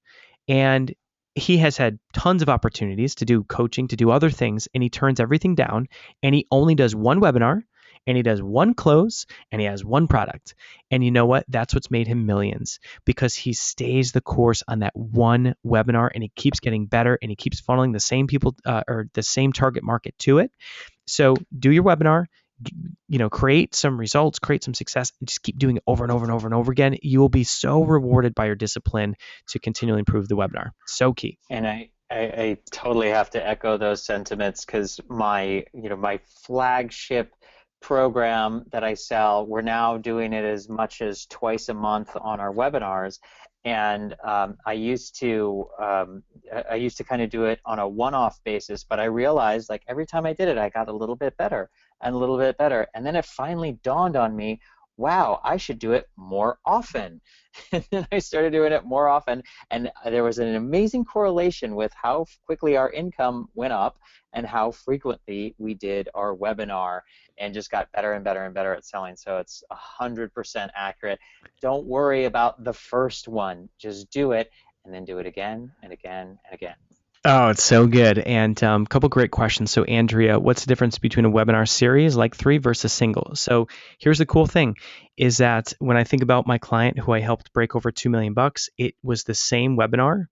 and he has had tons of opportunities to do coaching, to do other things, and he turns everything down, and he only does one webinar, and he does one close, and he has one product. And you know what? That's what's made him millions, because he stays the course on that one webinar, and he keeps getting better, and he keeps funneling the same people or the same target market to it. So do your webinar, create some results, create some success, and just keep doing it over and over and over and over again. You will be so rewarded by your discipline to continually improve the webinar. So key. And I totally have to echo those sentiments because my flagship program that I sell, we're now doing it as much as twice a month on our webinars. And I used to kind of do it on a one-off basis, but I realized like every time I did it, I got a little bit better and a little bit better. And then it finally dawned on me, wow, I should do it more often. And then I started doing it more often, and there was an amazing correlation with how quickly our income went up and how frequently we did our webinar, and just got better and better and better at selling. So it's 100% accurate. Don't worry about the first one. Just do it, and then do it again and again and again. Oh, it's so good. And a couple great questions. So, Andrea, what's the difference between a webinar series like 3 versus single? So, here's the cool thing is that when I think about my client who I helped break over 2 million bucks, it was the same webinar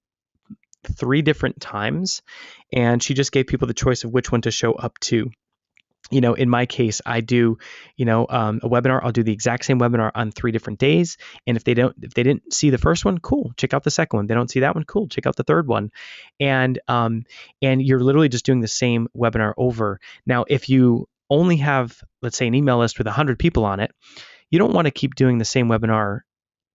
3 different times, and she just gave people the choice of which one to show up to. In my case, I do, a webinar. I'll do the exact same webinar on 3 different days. And if they didn't see the first one, cool, check out the second one. They don't see that one, cool, check out the third one. And you're literally just doing the same webinar over. Now, if you only have, let's say, an email list with 100 people on it, you don't want to keep doing the same webinar,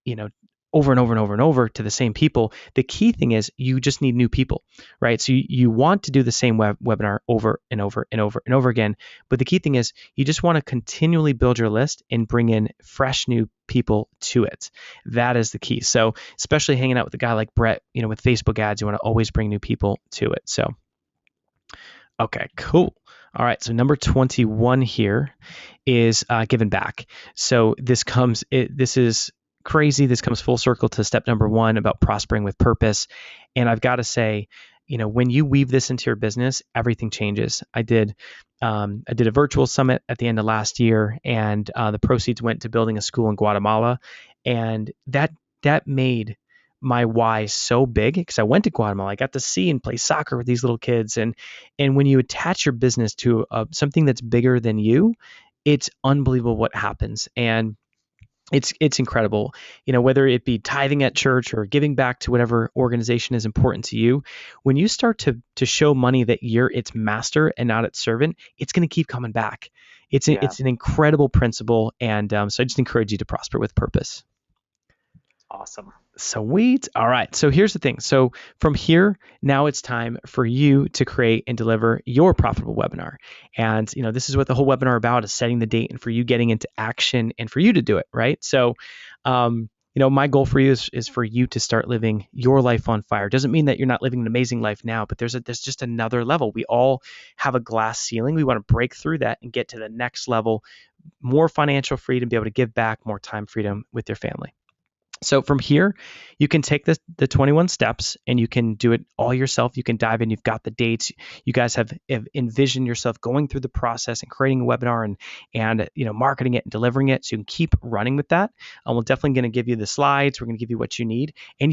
you know, over and over and over and over to the same people. The key thing is you just need new people, right? So you want to do the same webinar over and over and over and over again. But the key thing is you just want to continually build your list and bring in fresh new people to it. That is the key. So especially hanging out with a guy like Bret, with Facebook ads, you want to always bring new people to it. So, okay, cool. All right, so number 21 here is giving back. So this is crazy. This comes full circle to step number 1 about prospering with purpose. And I've got to say, when you weave this into your business, everything changes. I did a virtual summit at the end of last year, and the proceeds went to building a school in Guatemala, and that made my why so big because I went to Guatemala. I got to see and play soccer with these little kids, and when you attach your business to something that's bigger than you, it's unbelievable what happens. And it's incredible, whether it be tithing at church or giving back to whatever organization is important to you. When you start to show money that you're its master and not its servant, it's going to keep coming back. It's Yeah, an incredible principle, and so I just encourage you to prosper with purpose. awesome. Sweet. All right. So here's the thing. So from here, now it's time for you to create and deliver your profitable webinar. And, this is what the whole webinar about is setting the date and for you getting into action and for you to do it. Right. So, my goal for you is for you to start living your life on fire. Doesn't mean that you're not living an amazing life now, but there's just another level. We all have a glass ceiling. We want to break through that and get to the next level, more financial freedom, be able to give back, more time freedom with your family. So from here, you can take the 21 steps and you can do it all yourself. You can dive in. You've got the dates. You guys have envisioned yourself going through the process and creating a webinar and marketing it and delivering it. So you can keep running with that. We're definitely going to give you the slides. We're going to give you what you need. And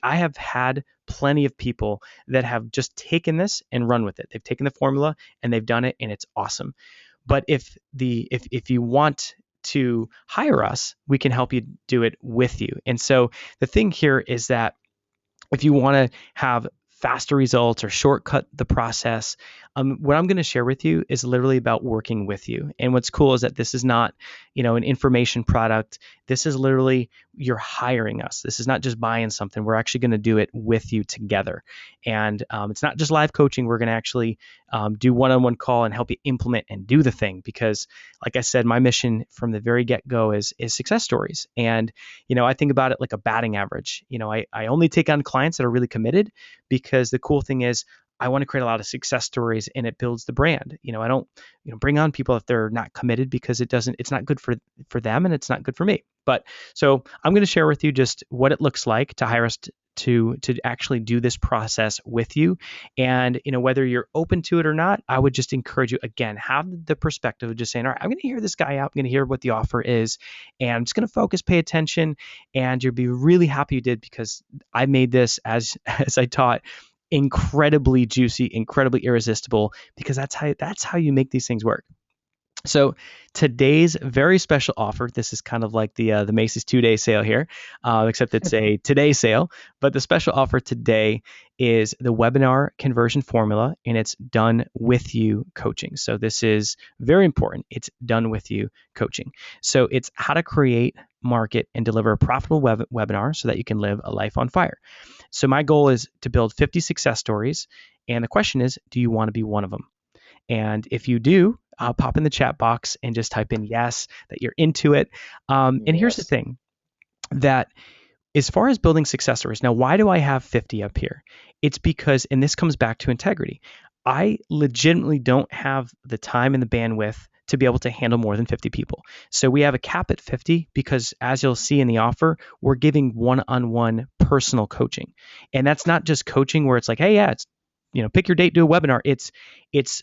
I have had plenty of people that have just taken this and run with it. They've taken the formula and they've done it, and it's awesome. But if you want to hire us, we can help you do it with you. And so the thing here is that if you want to have faster results or shortcut the process. What I'm going to share with you is literally about working with you. And what's cool is that this is not, an information product. This is literally you're hiring us. This is not just buying something. We're actually going to do it with you together. And it's not just live coaching. We're going to actually do one-on-one call and help you implement and do the thing. Because, like I said, my mission from the very get-go is success stories. And I think about it like a batting average. I only take on clients that are really committed, because the cool thing is I want to create a lot of success stories, and it builds the brand. I don't, bring on people if they're not committed, because it's not good for them, and it's not good for me. But so I'm going to share with you just what it looks like to hire us to actually do this process with you. And whether you're open to it or not, I would just encourage you, again, have the perspective of just saying, all right, I'm going to hear this guy out, I'm going to hear what the offer is, and I'm just going to focus, pay attention, and you'll be really happy you did, because I made this, as I taught, incredibly juicy, incredibly irresistible, because that's how you make these things work. So today's very special offer, this is kind of like the Macy's 2-day sale here, except it's a today sale. But the special offer today is the webinar conversion formula, and it's done with you coaching. So this is very important. It's done with you coaching. So it's how to create, market, and deliver a profitable webinar so that you can live a life on fire. So my goal is to build 50 success stories. And the question is, do you want to be one of them? And if you do, pop in the chat box and just type in yes, that you're into it. And here's the Yes. thing, that as far as building success stories, now, why do I have 50 up here? It's because, and this comes back to integrity, I legitimately don't have the time and the bandwidth to be able to handle more than 50 people. So we have a cap at 50, because as you'll see in the offer, we're giving one-on-one personal coaching. And that's not just coaching where it's like, hey, yeah, it's, pick your date, do a webinar.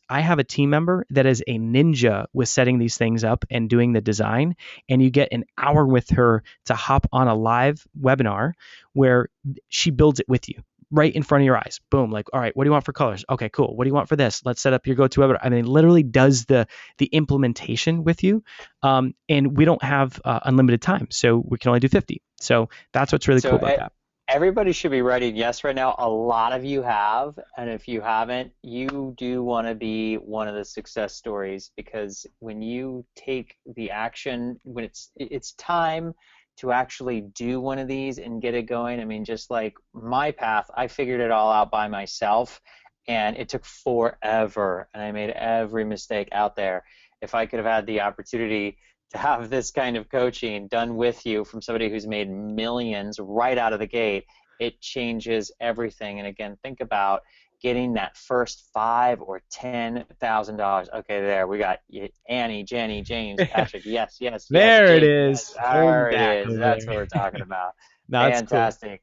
I have a team member that is a ninja with setting these things up and doing the design. And you get an hour with her to hop on a live webinar where she builds it with you right in front of your eyes. Boom. Like, all right, what do you want for colors? Okay, cool. What do you want for this? Let's set up your go-to webinar. I mean, literally does the implementation with you. And we don't have unlimited time, so we can only do 50. So that's what's really cool So about that. everybody should be writing yes right now. A lot of you have, and if you haven't, you do want to be one of the success stories, because when you take the action, when it's time to actually do one of these and get it going. I mean, just like my path, I figured it all out by myself, and it took forever, and I made every mistake out there. If I could have had the opportunity to have this kind of coaching done with you from somebody who's made millions right out of the gate, it changes everything. And again, think about getting that first $5,000 or $10,000. Okay, there we got Annie, Jenny, James, Patrick. Yes, yes, yes, There it Jake. Yes, is. Holding there it back is. over That's there. what we're talking about. No, that's cool. Fantastic.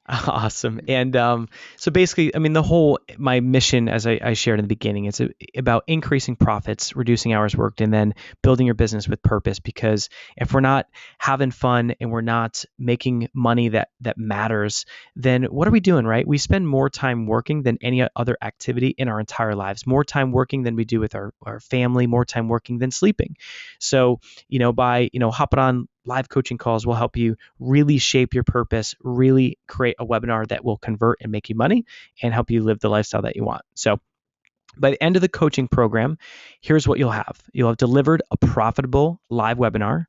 Awesome. And so basically, I mean, my mission, as I shared in the beginning, it's about increasing profits, reducing hours worked, and then building your business with purpose. Because if we're not having fun and we're not making money that matters, then what are we doing, right? We spend more time working than any other activity in our entire lives, more time working than we do with our family, more time working than sleeping. So, by, hopping on live coaching calls will help you really shape your purpose, really create a webinar that will convert and make you money and help you live the lifestyle that you want. So by the end of the coaching program, here's what you'll have. You'll have delivered a profitable live webinar.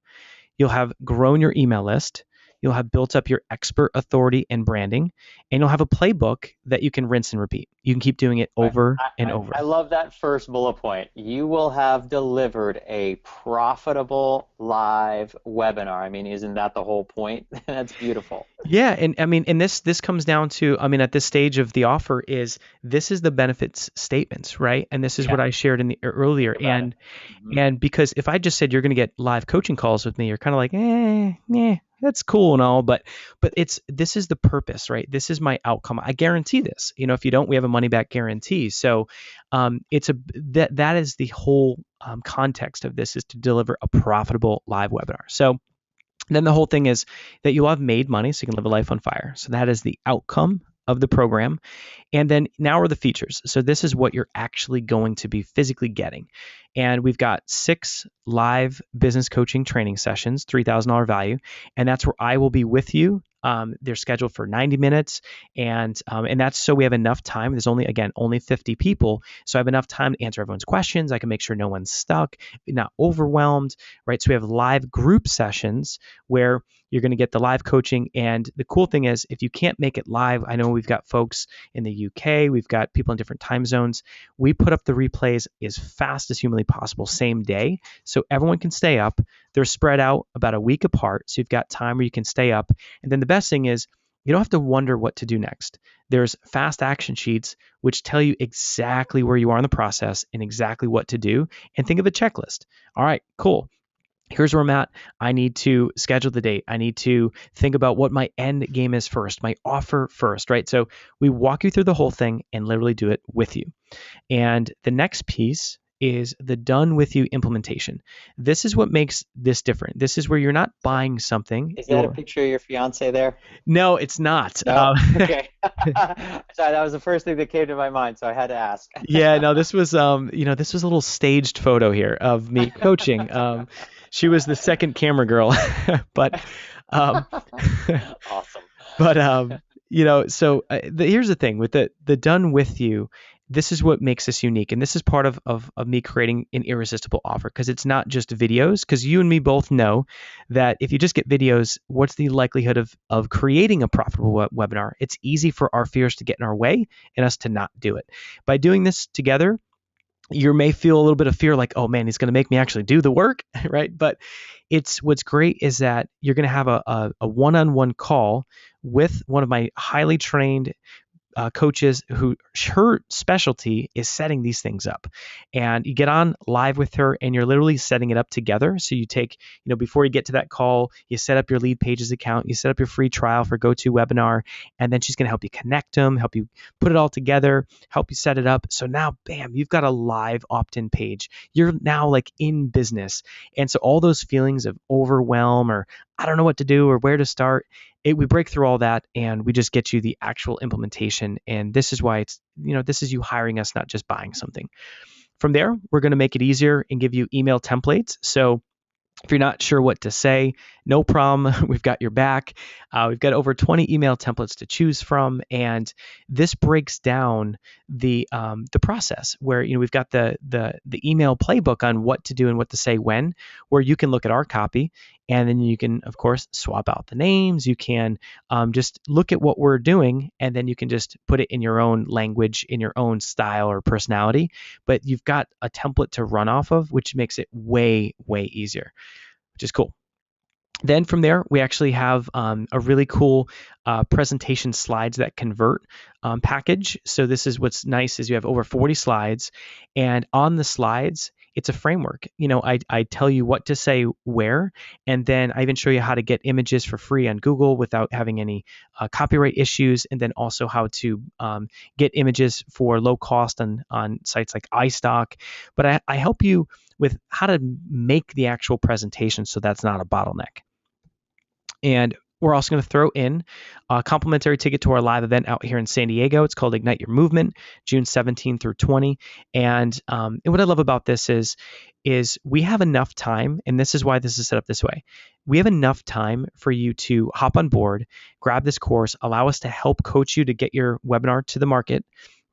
You'll have grown your email list. You'll have built up your expert authority and branding, and you'll have a playbook that you can rinse and repeat. You can keep doing it Right. over I, and I, over. I love that first bullet point. You will have delivered a profitable live webinar. I mean, isn't that the whole point? That's beautiful. Yeah, and I mean, and this comes down to, I mean, at this stage of the offer this is the benefits statements, right? And this is what Yeah, I shared in the think earlier. about it. Hmm. And because if I just said you're going to get live coaching calls with me, you're kind of like, that's cool and all, but this is the purpose, right? This is my outcome. I guarantee this. If you don't, we have a money back guarantee. So, that is the whole context of this, is to deliver a profitable live webinar. So then the whole thing is that you'll have made money so you can live a life on fire. So that is the outcome of the program. And then now are the features. So this is what you're actually going to be physically getting. And we've got 6 live business coaching training sessions, $3,000 value. And that's where I will be with you They're scheduled for 90 minutes, and that's so we have enough time. There's only 50 people, so I have enough time to answer everyone's questions. I can make sure no one's stuck, not overwhelmed, right? So we have live group sessions where you're going to get the live coaching. And the cool thing is, if you can't make it live, I know we've got folks in the UK, we've got people in different time zones. We put up the replays as fast as humanly possible, same day, so everyone can stay up. They're spread out about a week apart, so you've got time where you can stay up. And then the best thing is, you don't have to wonder what to do next. There's fast action sheets which tell you exactly where you are in the process and exactly what to do. And think of a checklist. All right, cool. Here's where I'm at. I need to schedule the date. I need to think about what my end game is first, my offer first, right? So we walk you through the whole thing and literally do it with you. And the next piece is the done with you implementation. This is what makes this different. This is where you're not buying something. Is that a picture of your fiance there? No, it's not. No? Okay. Sorry, that was the first thing that came to my mind, so I had to ask. Yeah, no, this was this was a little staged photo here of me coaching. She was the second camera girl, but um, Awesome. but here's the thing with the done with you. This is what makes us unique, and this is part of me creating an irresistible offer, because it's not just videos. Because you and me both know that if you just get videos, what's the likelihood of creating a profitable webinar? It's easy for our fears to get in our way and us to not do it. By doing this together, you may feel a little bit of fear, like, oh man, he's going to make me actually do the work, right? But what's great is that you're going to have a one-on-one call with one of my highly trained coaches who her specialty is setting these things up. And you get on live with her and you're literally setting it up together. So you take, before you get to that call, you set up your Lead Pages account, you set up your free trial for GoToWebinar, and then she's going to help you connect them, help you put it all together, help you set it up. So now, bam, you've got a live opt-in page. You're now like in business. And so all those feelings of overwhelm or I don't know what to do or where to start, we break through all that and we just get you the actual implementation. And this is why this is you hiring us, not just buying something. From there, we're going to make it easier and give you email templates. So if you're not sure what to say, no problem. We've got your back. We've got over 20 email templates to choose from, and this breaks down the process where we've got the email playbook on what to do and what to say when, where you can look at our copy, and then you can of course swap out the names. You can just look at what we're doing, and then you can just put it in your own language, in your own style or personality. But you've got a template to run off of, which makes it way easier, which is cool. Then from there, we actually have a really cool presentation slides that convert package. So this is what's nice is you have over 40 slides, and on the slides, it's a framework. I tell you what to say where, and then I even show you how to get images for free on Google without having any copyright issues, and then also how to get images for low cost on sites like iStock. But I help you with how to make the actual presentation so that's not a bottleneck. And we're also going to throw in a complimentary ticket to our live event out here in San Diego. It's called Ignite Your Movement, June 17 through 20. And what I love about this is we have enough time, and this is why this is set up this way. We have enough time for you to hop on board, grab this course, allow us to help coach you to get your webinar to the market,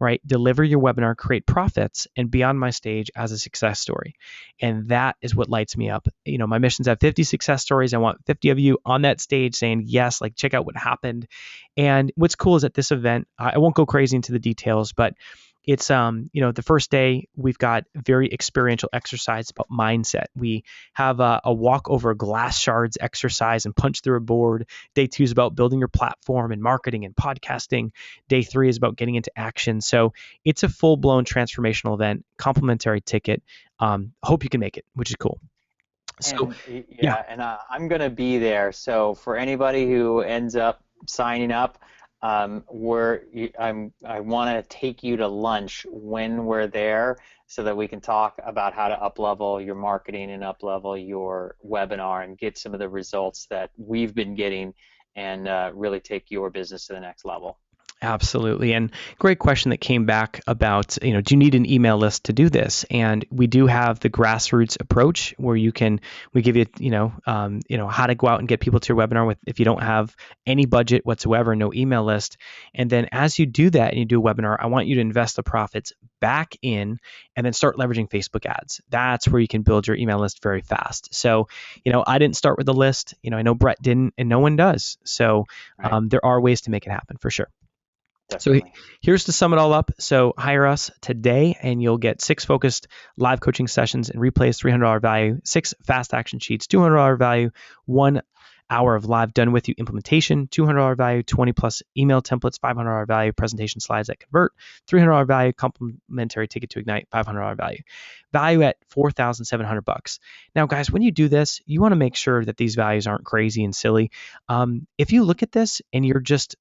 right? Deliver your webinar, create profits, and be on my stage as a success story. And that is what lights me up. My mission's have 50 success stories. I want 50 of you on that stage saying, yes, like check out what happened. And what's cool is at this event, I won't go crazy into the details, but it's the first day we've got very experiential exercise about mindset. We have a walk over glass shards exercise and punch through a board. Day 2 is about building your platform and marketing and podcasting. Day 3 is about getting into action. So it's a full-blown transformational event, complimentary ticket. Hope you can make it, which is cool. So Yeah, and I'm going to be there. So for anybody who ends up signing up, I want to take you to lunch when we're there so that we can talk about how to up-level your marketing and up-level your webinar and get some of the results that we've been getting and really take your business to the next level. Absolutely. And great question that came back about, do you need an email list to do this? And we do have the grassroots approach where we give you, how to go out and get people to your webinar with, if you don't have any budget whatsoever, no email list. And then as you do that and you do a webinar, I want you to invest the profits back in and then start leveraging Facebook ads. That's where you can build your email list very fast. So, I didn't start with the list, I know Bret didn't, and no one does. So Right. there are ways to make it happen for sure. So Definitely. here's to sum it all up. So hire us today and you'll get 6 focused live coaching sessions and replays, $300 value, 6 fast action sheets, $200 value, 1 hour of live done with you implementation, $200 value, 20 plus email templates, $500 value, presentation slides that convert, $300 value, complimentary ticket to Ignite, $500 value. Value at $4,700. Now, guys, when you do this, you want to make sure that these values aren't crazy and silly. If you look at this and you're just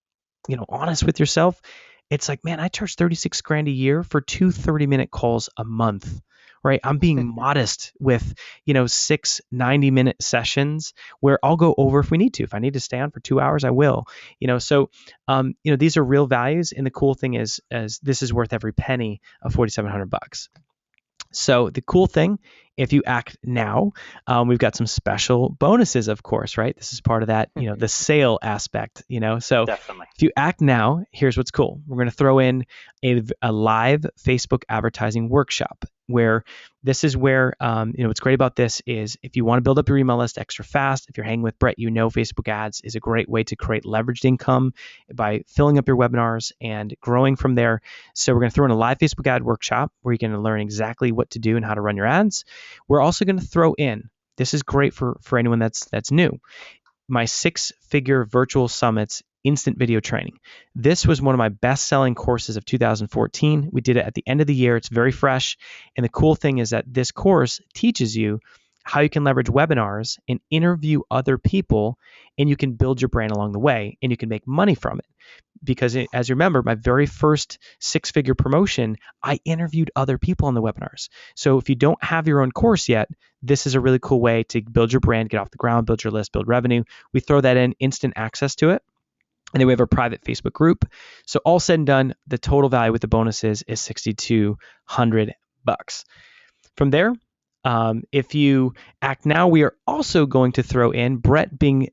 honest with yourself, it's like, man, I charge 36 grand a year for 2 30-minute calls a month, right? I'm being modest with, 6 90-minute sessions where I'll go over if we need to. If I need to stay on for 2 hours, I will, so, these are real values. And the cool thing is this is worth every penny of $4,700. So the cool thing, if you act now, we've got some special bonuses, of course, right? This is part of that, the sale aspect, So Definitely. if you act now, here's what's cool. We're going to throw in a live Facebook advertising workshop where this is where, what's great about this is if you want to build up your email list extra fast, if you're hanging with Bret, Facebook ads is a great way to create leveraged income by filling up your webinars and growing from there. So we're going to throw in a live Facebook ad workshop where you can learn exactly what to do and how to run your ads. We're also going to throw in, this is great for anyone that's new, my 6-figure virtual summits instant video training. This was one of my best-selling courses of 2014. We did it at the end of the year. It's very fresh. And the cool thing is that this course teaches you how you can leverage webinars and interview other people, and you can build your brand along the way, and you can make money from it. Because as you remember, my very first 6-figure promotion, I interviewed other people on the webinars. So if you don't have your own course yet, this is a really cool way to build your brand, get off the ground, build your list, build revenue. We throw that in, instant access to it. And then we have a private Facebook group. So all said and done, the total value with the bonuses is $6,200. From there, if you act now, we are also going to throw in Bret being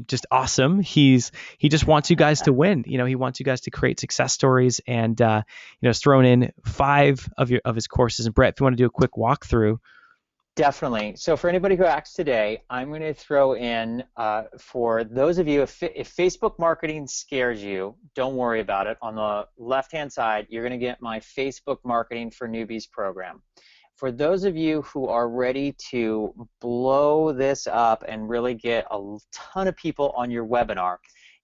just awesome. He just wants you guys to win. He wants you guys to create success stories, and is throwing in 5 of his courses. And Bret, if you want to do a quick walkthrough. Definitely. So for anybody who acts today, I'm going to throw in, for those of you, if Facebook marketing scares you, don't worry about it. On the left-hand side, you're going to get my Facebook Marketing for Newbies program. For those of you who are ready to blow this up and really get a ton of people on your webinar,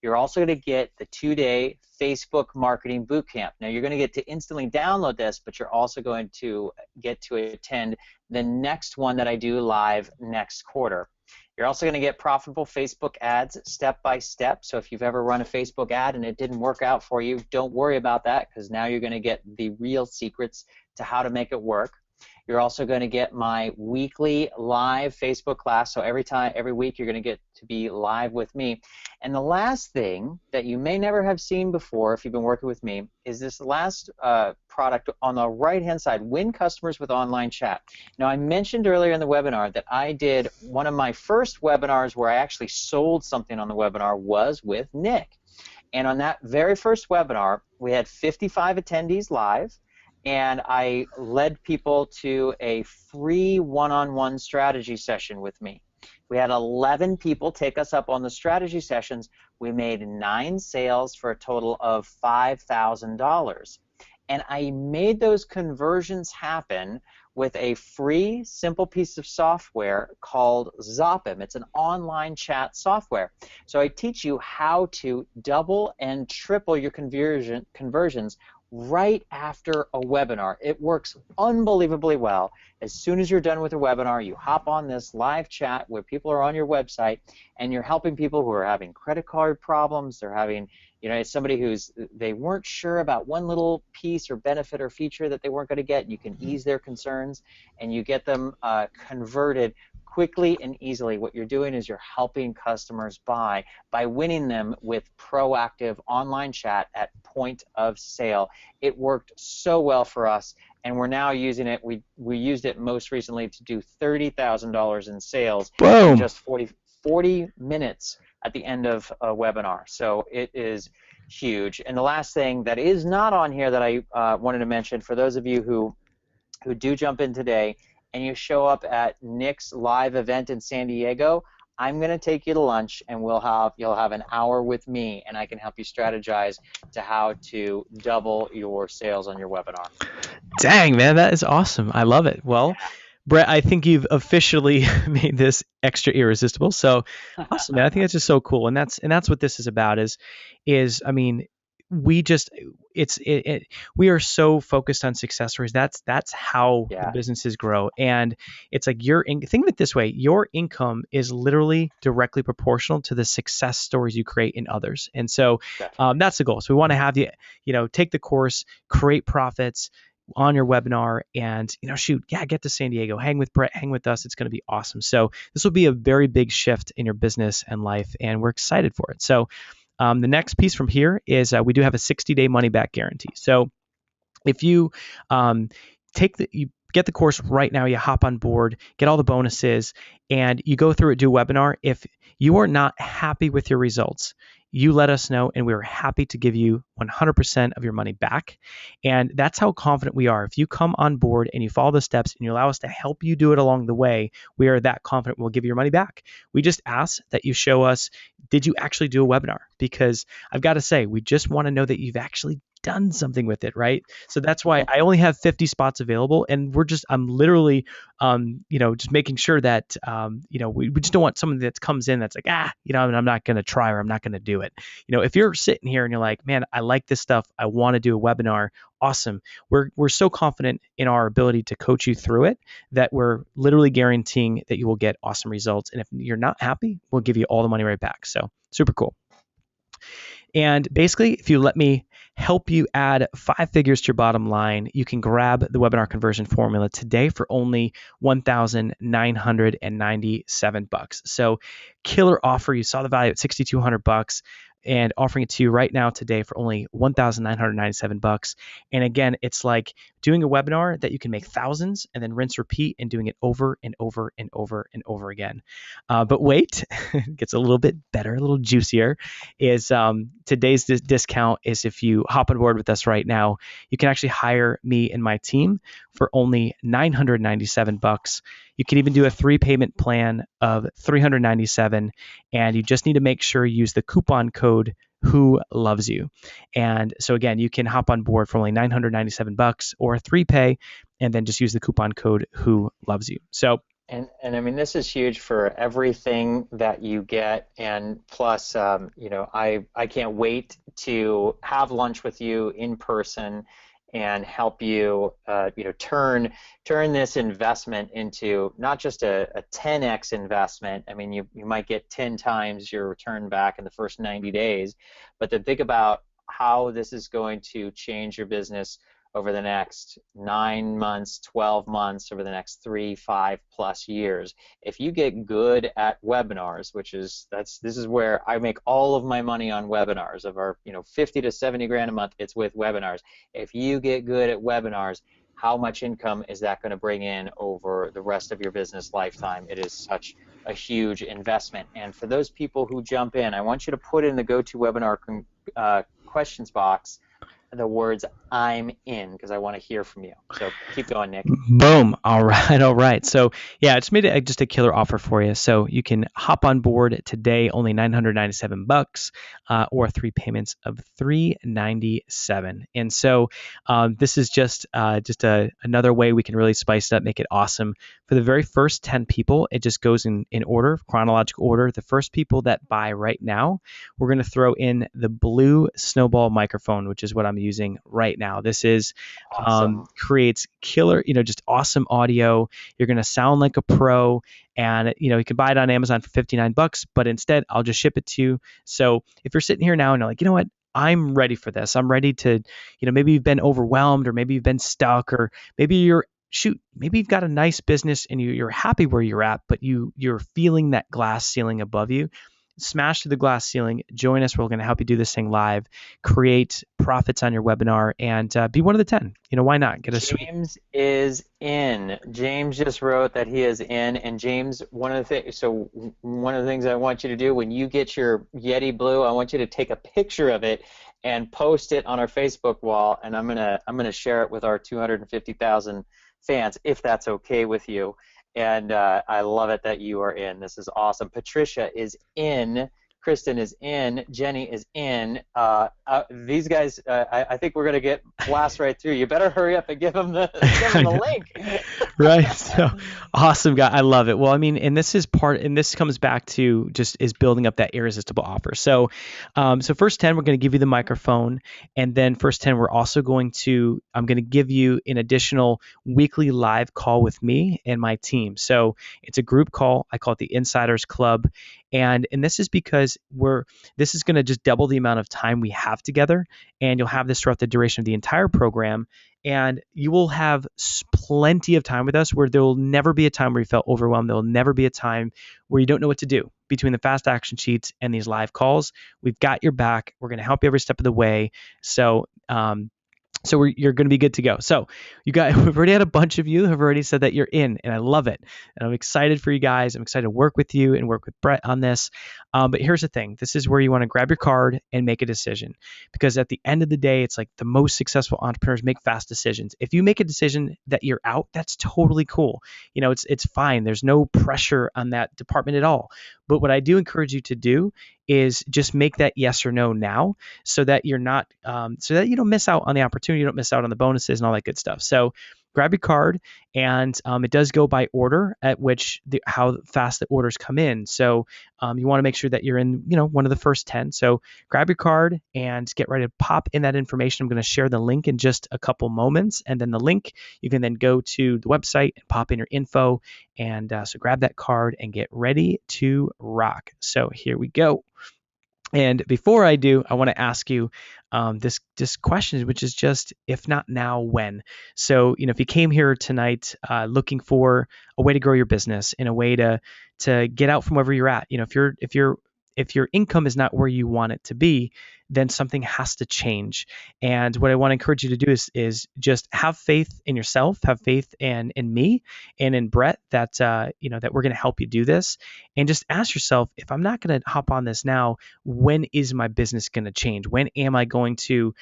you're also going to get the 2-day Facebook Marketing Bootcamp. Now, you're going to get to instantly download this, but you're also going to get to attend the next one that I do live next quarter. You're also going to get profitable Facebook ads step by step. So if you've ever run a Facebook ad and it didn't work out for you, don't worry about that, because now you're going to get the real secrets to how to make it work. You're also going to get my weekly live Facebook class. So every week you're going to get to be live with me. And the last thing that you may never have seen before if you've been working with me is this last product on the right-hand side, Win Customers with Online Chat. Now, I mentioned earlier in the webinar that I did one of my first webinars where I actually sold something on the webinar was with Nick. And on that very first webinar, we had 55 attendees live. And I led people to a free one-on-one strategy session with me. We had 11 people take us up on the strategy sessions. We made 9 sales for a total of $5,000. And I made those conversions happen with a free, simple piece of software called Zopim. It's an online chat software. So I teach you how to double and triple your conversions right after a webinar. It works unbelievably well. As soon as you're done with a webinar, you hop on this live chat where people are on your website, and you're helping people who are having credit card problems. They're having, it's somebody they weren't sure about one little piece or benefit or feature that they weren't going to get. You can ease their concerns, and you get them converted quickly and easily. What you're doing is you're helping customers by winning them with proactive online chat at point of sale. It worked so well for us, and we're now using it. We used it most recently to do $30,000 in sales in Boom. just 40 minutes at the end of a webinar. So it is huge. And the last thing that is not on here that I wanted to mention, for those of you who do jump in today and you show up at Nick's live event in San Diego, I'm going to take you to lunch, and you'll have an hour with me, and I can help you strategize to how to double your sales on your webinar. Dang, man, that is awesome. I love it. Well, Bret, I think you've officially made this extra irresistible. So awesome, man. I think that's just so cool. And that's what this is about is I mean, we just we are so focused on success stories. That's how the businesses grow. And it's like think of it this way, your income is literally directly proportional to the success stories you create in others. And so that's the goal. So we want to have you take the course, create profits on your webinar, and get to San Diego, hang with Bret, hang with us. It's going to be awesome. So this will be a very big shift in your business and life, and we're excited for it. So the next piece from here is we do have a 60-day money back guarantee. So if you you get the course right now, you hop on board, get all the bonuses, and you go through it, do a webinar. If you are not happy with your results, you let us know, and we're happy to give you 100% of your money back. And that's how confident we are. If you come on board and you follow the steps and you allow us to help you do it along the way, we are that confident we'll give you your money back. We just ask that you show us, did you actually do a webinar? Because I've got to say, we just want to know that you've actually done something with it, right? So that's why I only have 50 spots available, and I'm literally, just making sure that, we just don't want someone that comes in that's like, I'm not going to try, or I'm not going to do it. If you're sitting here and you're like, man, I like this stuff, I want to do a webinar, awesome. We're so confident in our ability to coach you through it that we're literally guaranteeing that you will get awesome results. And if you're not happy, we'll give you all the money right back. So super cool. And basically, if you let me help you add 5 figures to your bottom line, you can grab the webinar conversion formula today for only $1,997. So killer offer. You saw the value at $6,200. And offering it to you right now today for only $1,997. And again, it's like doing a webinar that you can make thousands and then rinse, repeat, and doing it over and over and over and over again. But wait, it gets a little bit better, a little juicier. Is today's discount is if you hop on board with us right now, you can actually hire me and my team for only $997. You can even do a 3-payment plan of $397, and you just need to make sure you use the coupon code Who Loves You. And so again, you can hop on board for only $997 or 3-pay, and then just use the coupon code Who Loves You. So. And I mean, this is huge for everything that you get, and plus, I can't wait to have lunch with you in person and help you, turn this investment into not just a 10x investment. I mean, you might get 10 times your return back in the first 90 days, but to think about how this is going to change your business over the next 9 months, 12 months, over the next 3, 5+ years. If you get good at webinars, this is where I make all of my money on webinars. Of our 50 to 70 grand a month, it's with webinars. If you get good at webinars, how much income is that going to bring in over the rest of your business lifetime? It is such a huge investment. And for those people who jump in, I want you to put in the GoToWebinar questions box the words "I'm in," because I want to hear from you. So keep going, Nick. Boom. All right. So yeah, I just made it just a killer offer for you. So you can hop on board today, only $997, or 3 payments of $397. And so this is just another way we can really spice it up, make it awesome. For the very first 10 people, it just goes in order, chronological order. The first people that buy right now, we're going to throw in the blue snowball microphone, which is what I'm using right now. This is Awesome. creates killer, just awesome audio. You're going to sound like a pro, and you can buy it on Amazon for $59, but instead I'll just ship it to you. So if you're sitting here now and you're like, you know what? I'm ready for this. I'm ready to, maybe you've been overwhelmed, or maybe you've been stuck, or maybe maybe you've got a nice business and you're happy where you're at, but you're feeling that glass ceiling above you. Smash through the glass ceiling. Join us. We're going to help you do this thing live, create profits on your webinar, and be one of the 10. Why not get a suite? James is in. James just wrote that he is in. And James, one of the things I want you to do when you get your Yeti Blue, I want you to take a picture of it and post it on our Facebook wall, and I'm gonna share it with our 250,000 fans if that's okay with you. And I love it that you are in. This is awesome. Patricia is in. Kristen is in. Jenny is in. These guys, I think we're gonna get blast right through. You better hurry up and give them the give them I the know. link. Right. So awesome, guy. I love it. Well, I mean, and this comes back to just is building up that irresistible offer. So first 10, we're going to give you the microphone, and then first 10, I'm going to give you an additional weekly live call with me and my team. So it's a group call. I call it the Insiders Club, and this is because this is going to just double the amount of time we have together, and you'll have this throughout the duration of the entire program. And you will have plenty of time with us where there will never be a time where you felt overwhelmed. There will never be a time where you don't know what to do. Between the fast action sheets and these live calls, we've got your back. We're going to help you every step of the way. So you're going to be good to go. So we've already had a bunch of you who have already said that you're in, and I love it. And I'm excited for you guys. I'm excited to work with you and work with Bret on this. But here's the thing. This is where you want to grab your card and make a decision, because at the end of the day, it's like the most successful entrepreneurs make fast decisions. If you make a decision that you're out, that's totally cool. It's fine. There's no pressure on that department at all. But what I do encourage you to do is just make that yes or no now, so that you're not, so that you don't miss out on the opportunity, you don't miss out on the bonuses and all that good stuff. So grab your card, and it does go by order at which how fast the orders come in. So you want to make sure that you're in, one of the first 10. So grab your card and get ready to pop in that information. I'm going to share the link in just a couple moments, and then the link, you can then go to the website and pop in your info. And so grab that card and get ready to rock. So here we go. And before I do, I want to ask you this question, which is just, if not now, when? So, if you came here tonight looking for a way to grow your business, in a way to get out from wherever you're at, if your income is not where you want it to be, then something has to change. And what I want to encourage you to do is just have faith in yourself, have faith in me and in Bret, that that we're going to help you do this. And just ask yourself, if I'm not going to hop on this now, when is my business going to change? When am I going to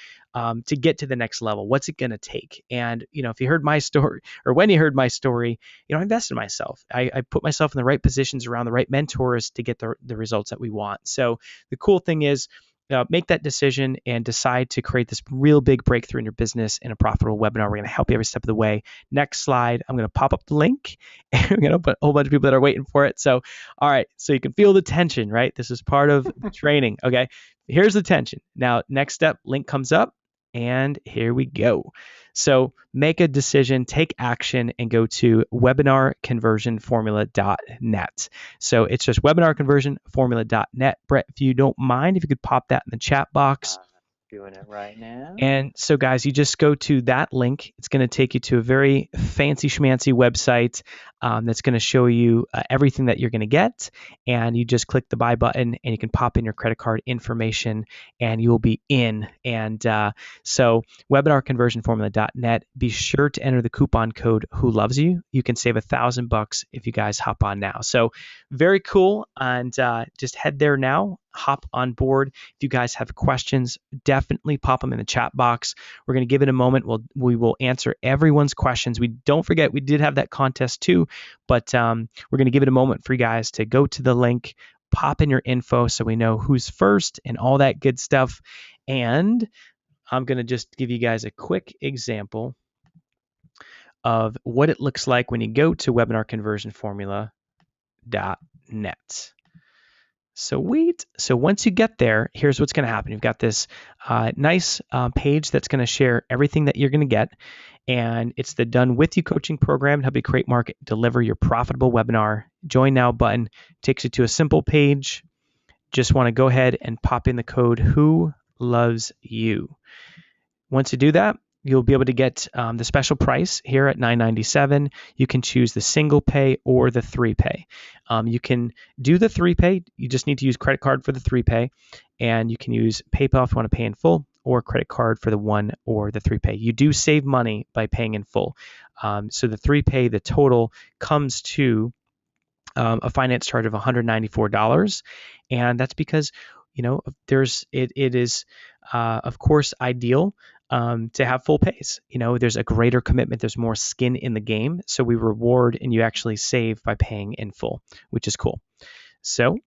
get to the next level? What's it going to take? And if you heard my story, or when you heard my story, I invested in myself. I put myself in the right positions around the right mentors to get the results that we want. So the cool thing is, make that decision and decide to create this real big breakthrough in your business in a profitable webinar. We're going to help you every step of the way. Next slide, I'm going to pop up the link, and we're going to put a whole bunch of people that are waiting for it. So, all right, so you can feel the tension, right? This is part of the training. Okay, here's the tension. Now, next step, link comes up, and here we go. So make a decision, take action, and go to webinarconversionformula.net. So it's just webinarconversionformula.net. Bret, if you don't mind, if you could pop that in the chat box. Doing it right now. And so, guys, you just go to that link. It's going to take you to a very fancy schmancy website that's going to show you everything that you're going to get. And you just click the buy button, and you can pop in your credit card information, and you will be in. And so webinarconversionformula.net. Be sure to enter the coupon code Who Loves You. You can save $1,000 if you guys hop on now. So very cool. And just head there now. Hop on board. If you guys have questions, definitely pop them in the chat box. We're going to give it a moment. We will answer everyone's questions. We don't forget, we did have that contest too, but we're going to give it a moment for you guys to go to the link, pop in your info so we know who's first and all that good stuff. And I'm going to just give you guys a quick example of what it looks like when you go to webinarconversionformula.net. Sweet. So once you get there, here's what's going to happen. You've got this nice page that's going to share everything that you're going to get. And it's the Done With You coaching program to help you create, market, deliver your profitable webinar. Join Now button takes you to a simple page. Just want to go ahead and pop in the code Who Loves You. Once you do that, you'll be able to get the special price here at $9.97. You can choose the single pay or the 3-pay. You can do the 3-pay. You just need to use credit card for the 3-pay, and you can use PayPal if you want to pay in full, or credit card for the 1 or the 3-pay. You do save money by paying in full. So the 3-pay, the total comes to a finance charge of $194, and that's because it is of course ideal to have full pays. There's a greater commitment, there's more skin in the game, so we reward and you actually save by paying in full, which is cool. So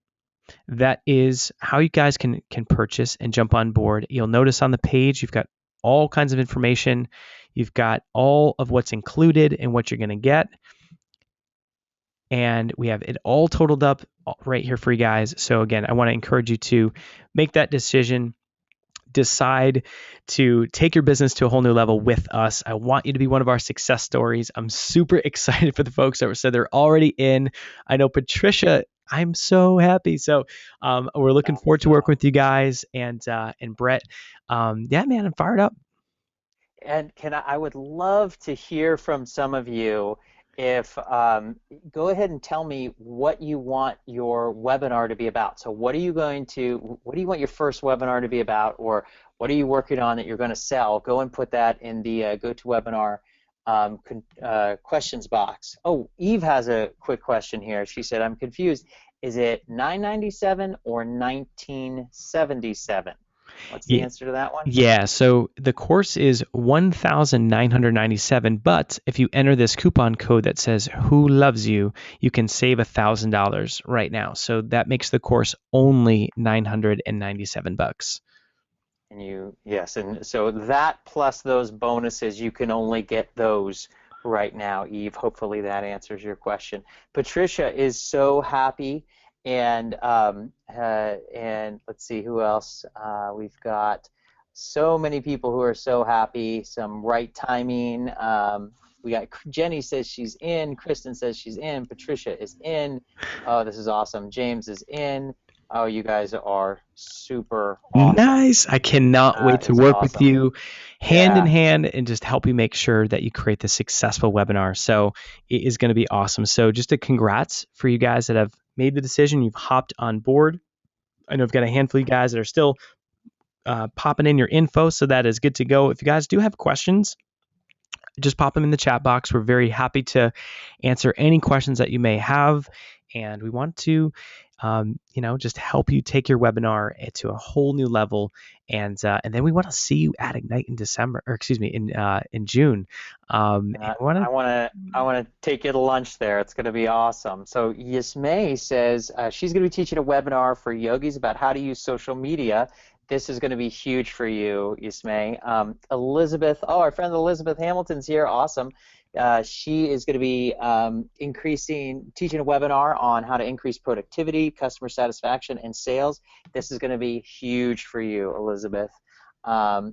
that is how you guys can purchase and jump on board. You'll notice on the page you've got all kinds of information. You've got all of what's included and what you're going to get. And we have it all totaled up right here for you guys. So again, I want to encourage you to make that decision. Decide to take your business to a whole new level with us. I want you to be one of our success stories. I'm super excited for the folks that said they're already in. I know Patricia, I'm so happy. So we're looking forward to working with you guys and Bret. Yeah, man, I'm fired up. And I would love to hear from some of you. If Go ahead and tell me what you want your webinar to be about. So what do you want your first webinar to be about, or what are you working on that you're going to sell? Go and put that in the GoToWebinar questions box. Oh, Eve has a quick question here. She said, I'm confused. Is it $9.97 or $19.77? What's the answer to that one? Yeah, so the course is $1,997, but if you enter this coupon code that says Who Loves You, you can save $1,000 right now. So that makes the course only $997. Yes, and so that plus those bonuses, you can only get those right now, Eve. Hopefully that answers your question. Patricia is so happy, and let's see who else. We've got so many people who are so happy. Some right timing. We got Jenny says she's in. Kristen says she's in. Patricia is in. Oh, this is awesome. James is in. Oh, you guys are super awesome. Nice. I cannot wait to work with you hand in Yeah. hand and just help you make sure that you create the successful webinar. So it is going to be awesome. So just a congrats for you guys that have made the decision. You've hopped on board. I know I've got a handful of you guys that are still popping in your info, so that is good to go. If you guys do have questions, just pop them in the chat box. We're very happy to answer any questions that you may have, and we want to just help you take your webinar to a whole new level, and then we want to see you at Ignite in December, or excuse me, in June. I want to take you to lunch there. It's going to be awesome. So Yasmay says she's going to be teaching a webinar for yogis about how to use social media. This is going to be huge for you, Yasmay. Elizabeth, our friend Elizabeth Hamilton's here. Awesome. She is going to be teaching a webinar on how to increase productivity, customer satisfaction, and sales. This is going to be huge for you, Elizabeth. Andrea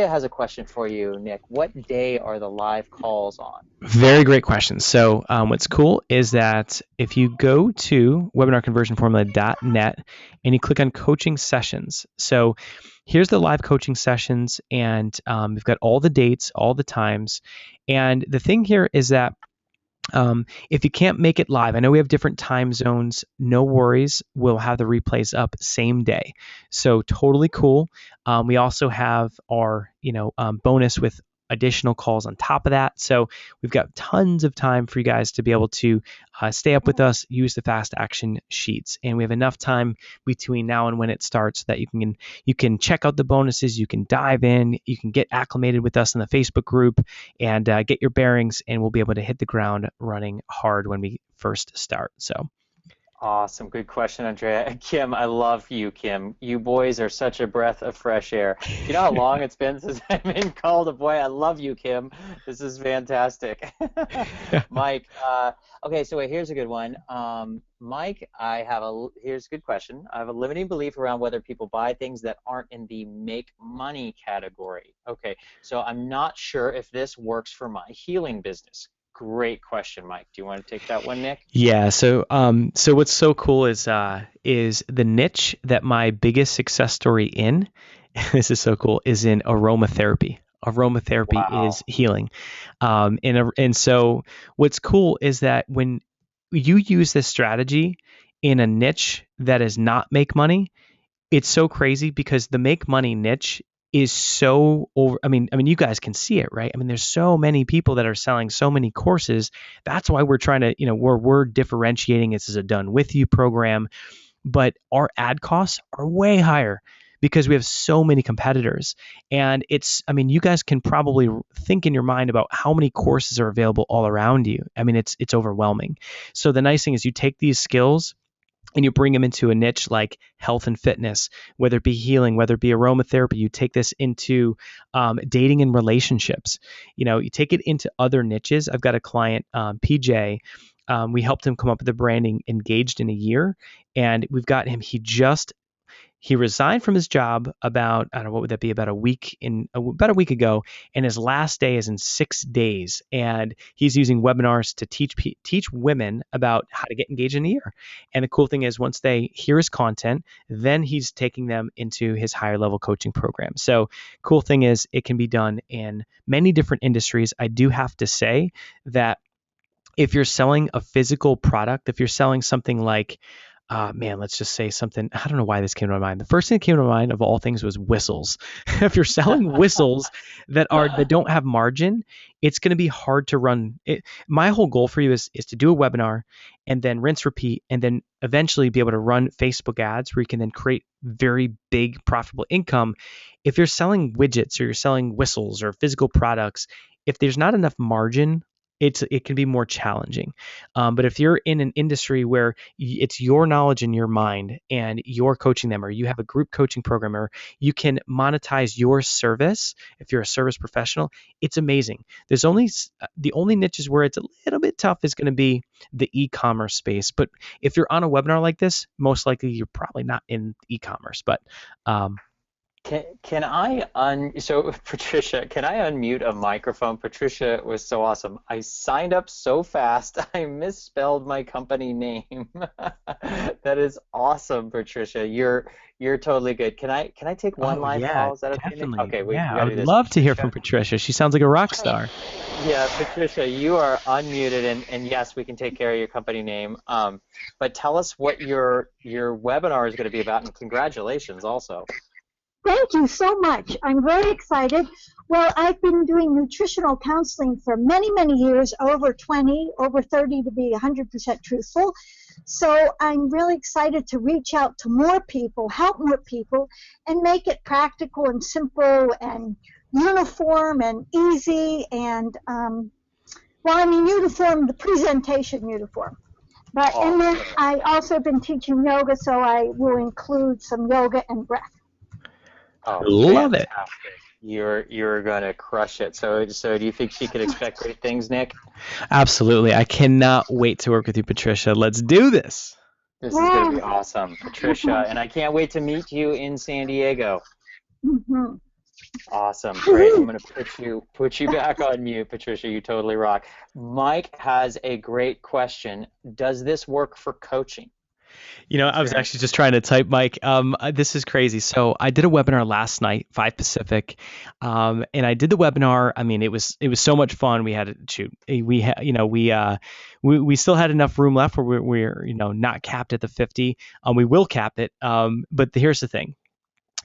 has a question for you, Nick. What day are the live calls on? Very great question. So what's cool is that if you go to webinarconversionformula.net and you click on coaching sessions, so here's the live coaching sessions, and we've got all the dates, all the times. And the thing here is that if you can't make it live, I know we have different time zones. No worries. We'll have the replays up same day. So totally cool. We also have our, bonus with additional calls on top of that. So we've got tons of time for you guys to be able to stay up with us, use the fast action sheets. And we have enough time between now and when it starts that you can check out the bonuses, you can dive in, you can get acclimated with us in the Facebook group and get your bearings, and we'll be able to hit the ground running hard when we first start. So Awesome. Good question, Andrea. Kim, I love you, Kim. You boys are such a breath of fresh air. Do you know how long it's been since I've been called a boy? I love you, Kim. This is fantastic. Mike, okay, so wait, here's a good one. Mike, here's a good question. I have a limiting belief around whether people buy things that aren't in the make money category. Okay, so I'm not sure if this works for my healing business. Great question, Mike. Do you want to take that one, Nick? Yeah. So what's so cool is the niche that my biggest success story in, this is so cool, is in aromatherapy. Aromatherapy is Wow. healing. And so what's cool is that when you use this strategy in a niche that is not make money, it's so crazy because the make money niche is so over. I mean you guys can see it, right? I mean there's so many people that are selling so many courses. That's why we're trying to, we're differentiating. This is a done with you program, but our ad costs are way higher because we have so many competitors. And you guys can probably think in your mind about how many courses are available all around you. I mean it's overwhelming. So the nice thing is you take these skills and you bring them into a niche like health and fitness, whether it be healing, whether it be aromatherapy. You take this into dating and relationships. You take it into other niches. I've got a client, PJ. We helped him come up with the branding Engaged in a year, and we've got him. He resigned from his job about, I don't know, what would that be, about a week ago, and his last day is in 6 days, and he's using webinars to teach women about how to get engaged in a year. And the cool thing is, once they hear his content, then he's taking them into his higher level coaching program. So cool thing is, it can be done in many different industries. I do have to say that if you're selling a physical product, if you're selling something like, man, let's just say something. I don't know why this came to my mind. The first thing that came to my mind of all things was whistles. If you're selling whistles that don't have margin, it's going to be hard to run. My whole goal for you is to do a webinar and then rinse, repeat, and then eventually be able to run Facebook ads where you can then create very big profitable income. If you're selling widgets or you're selling whistles or physical products, if there's not enough margin, it can be more challenging. But if you're in an industry where it's your knowledge in your mind and you're coaching them, or you have a group coaching program, or you can monetize your service, if you're a service professional, it's amazing. The only niches where it's a little bit tough is going to be the e-commerce space. But if you're on a webinar like this, most likely you're probably not in e-commerce. But um, So Patricia, can I unmute a microphone? Patricia was so awesome. I signed up so fast, I misspelled my company name. That is awesome, Patricia. You're totally good. Can I take one oh live yeah, call? Is that okay, Nick? definitely. Okay, we Yeah, I gotta would do this. love to hear from Patricia. Patricia. She sounds like a rock star. Yeah, Patricia, you are unmuted and yes, we can take care of your company name. But tell us what your webinar is going to be about and congratulations also. Thank you so much. I'm very excited. Well, I've been doing nutritional counseling for many, many years, over 20, over 30 to be 100% truthful. So I'm really excited to reach out to more people, help more people, and make it practical and simple and uniform and easy and, uniform, the presentation uniform. And then Awesome. I also been teaching yoga, so I will include some yoga and breath. Oh, Love it. fantastic. You're gonna crush it. So do you think she could expect great things, Nick? Absolutely. I cannot wait to work with you, Patricia. Let's do this. This is gonna Yeah. be awesome, Patricia, and I can't wait to meet you in San Diego. Mhm. Awesome, great. I'm gonna put you back on mute, Patricia. You totally rock. Mike has a great question. Does this work for coaching? I was actually just trying to type, Mike. This is crazy. So I did a webinar last night, 5 Pacific, and I did the webinar. I mean, it was so much fun. We had shoot, we had, we still had enough room left where we're not capped at the 50. We will cap it. But here's the thing.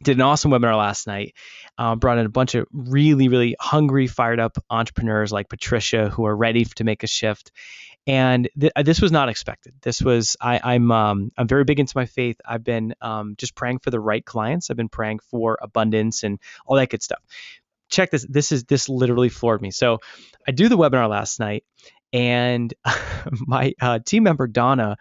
Did an awesome webinar last night. Brought in a bunch of really, really hungry, fired up entrepreneurs like Patricia who are ready to make a shift. And this was not expected. This was I'm very big into my faith. I've been just praying for the right clients. I've been praying for abundance and all that good stuff. Check this. This literally floored me. So I do the webinar last night, and my team member Donna,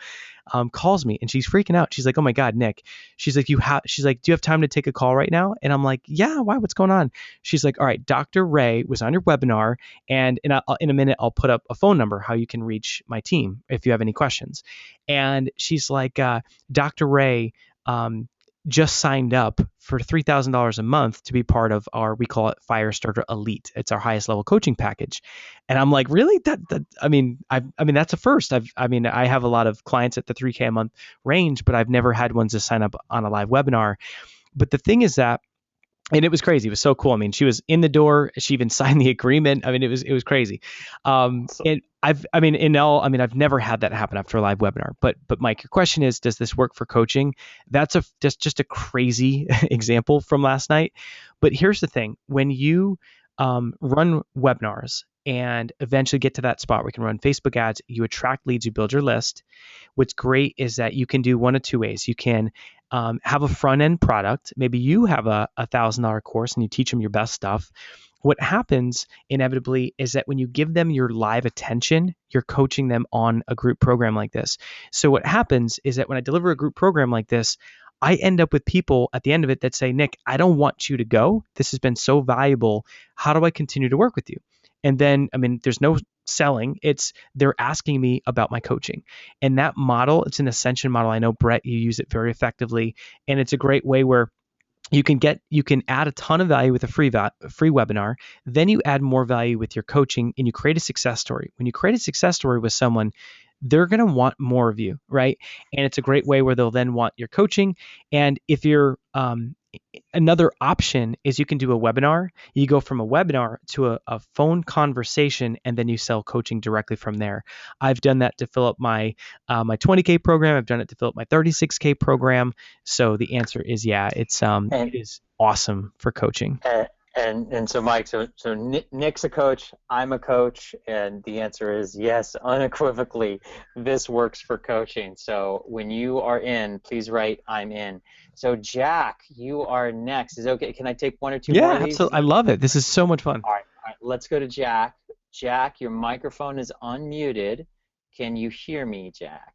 calls me and she's freaking out. She's like, "Oh my God, Nick." She's like, she's like, "Do you have time to take a call right now?" And I'm like, "Yeah, why? What's going on?" She's like, "All right, Dr. Ray was on your webinar, and in a minute, I'll put up a phone number how you can reach my team if you have any questions." And she's like, "Dr. Ray, um, just signed up for $3,000 a month to be part of we call it Firestarter Elite. It's our highest level coaching package." And I'm like, "Really? I mean, that's a first. I have a lot of clients at the 3K a month range, but I've never had ones to sign up on a live webinar." But the thing is that, and it was crazy. It was so cool. I mean, she was in the door. She even signed the agreement. I mean, it was crazy. Awesome. And I've never had that happen after a live webinar. But Mike, your question is, does this work for coaching? That's just a crazy example from last night. But here's the thing: when you run webinars and eventually get to that spot where you can run Facebook ads, you attract leads, you build your list. What's great is that you can do one of two ways. You can have a front end product. Maybe you have a $1,000 course and you teach them your best stuff. What happens inevitably is that when you give them your live attention, you're coaching them on a group program like this. So what happens is that when I deliver a group program like this, I end up with people at the end of it that say, "Nick, I don't want you to go. This has been so valuable. How do I continue to work with you?" And then, there's no selling. It's they're asking me about my coaching. And that model, it's an ascension model. I know, Bret, you use it very effectively. And it's a great way where you can add a ton of value with a free webinar. Then you add more value with your coaching and you create a success story. When you create a success story with someone, they're going to want more of you, right? And it's a great way where they'll then want your coaching. And if you're another option is you can do a webinar. You go from a webinar to a phone conversation, and then you sell coaching directly from there. I've done that to fill up my 20K program. I've done it to fill up my 36K program. So the answer is yeah, it is awesome for coaching. And so Mike, so Nick's a coach, I'm a coach, and the answer is yes, unequivocally, this works for coaching. So when you are in, please write "I'm in." So Jack, you are next. Is it okay? Can I take one or two more Yeah, of these? absolutely. I love it. This is so much fun. All right, let's go to Jack. Jack, your microphone is unmuted. Can you hear me, Jack?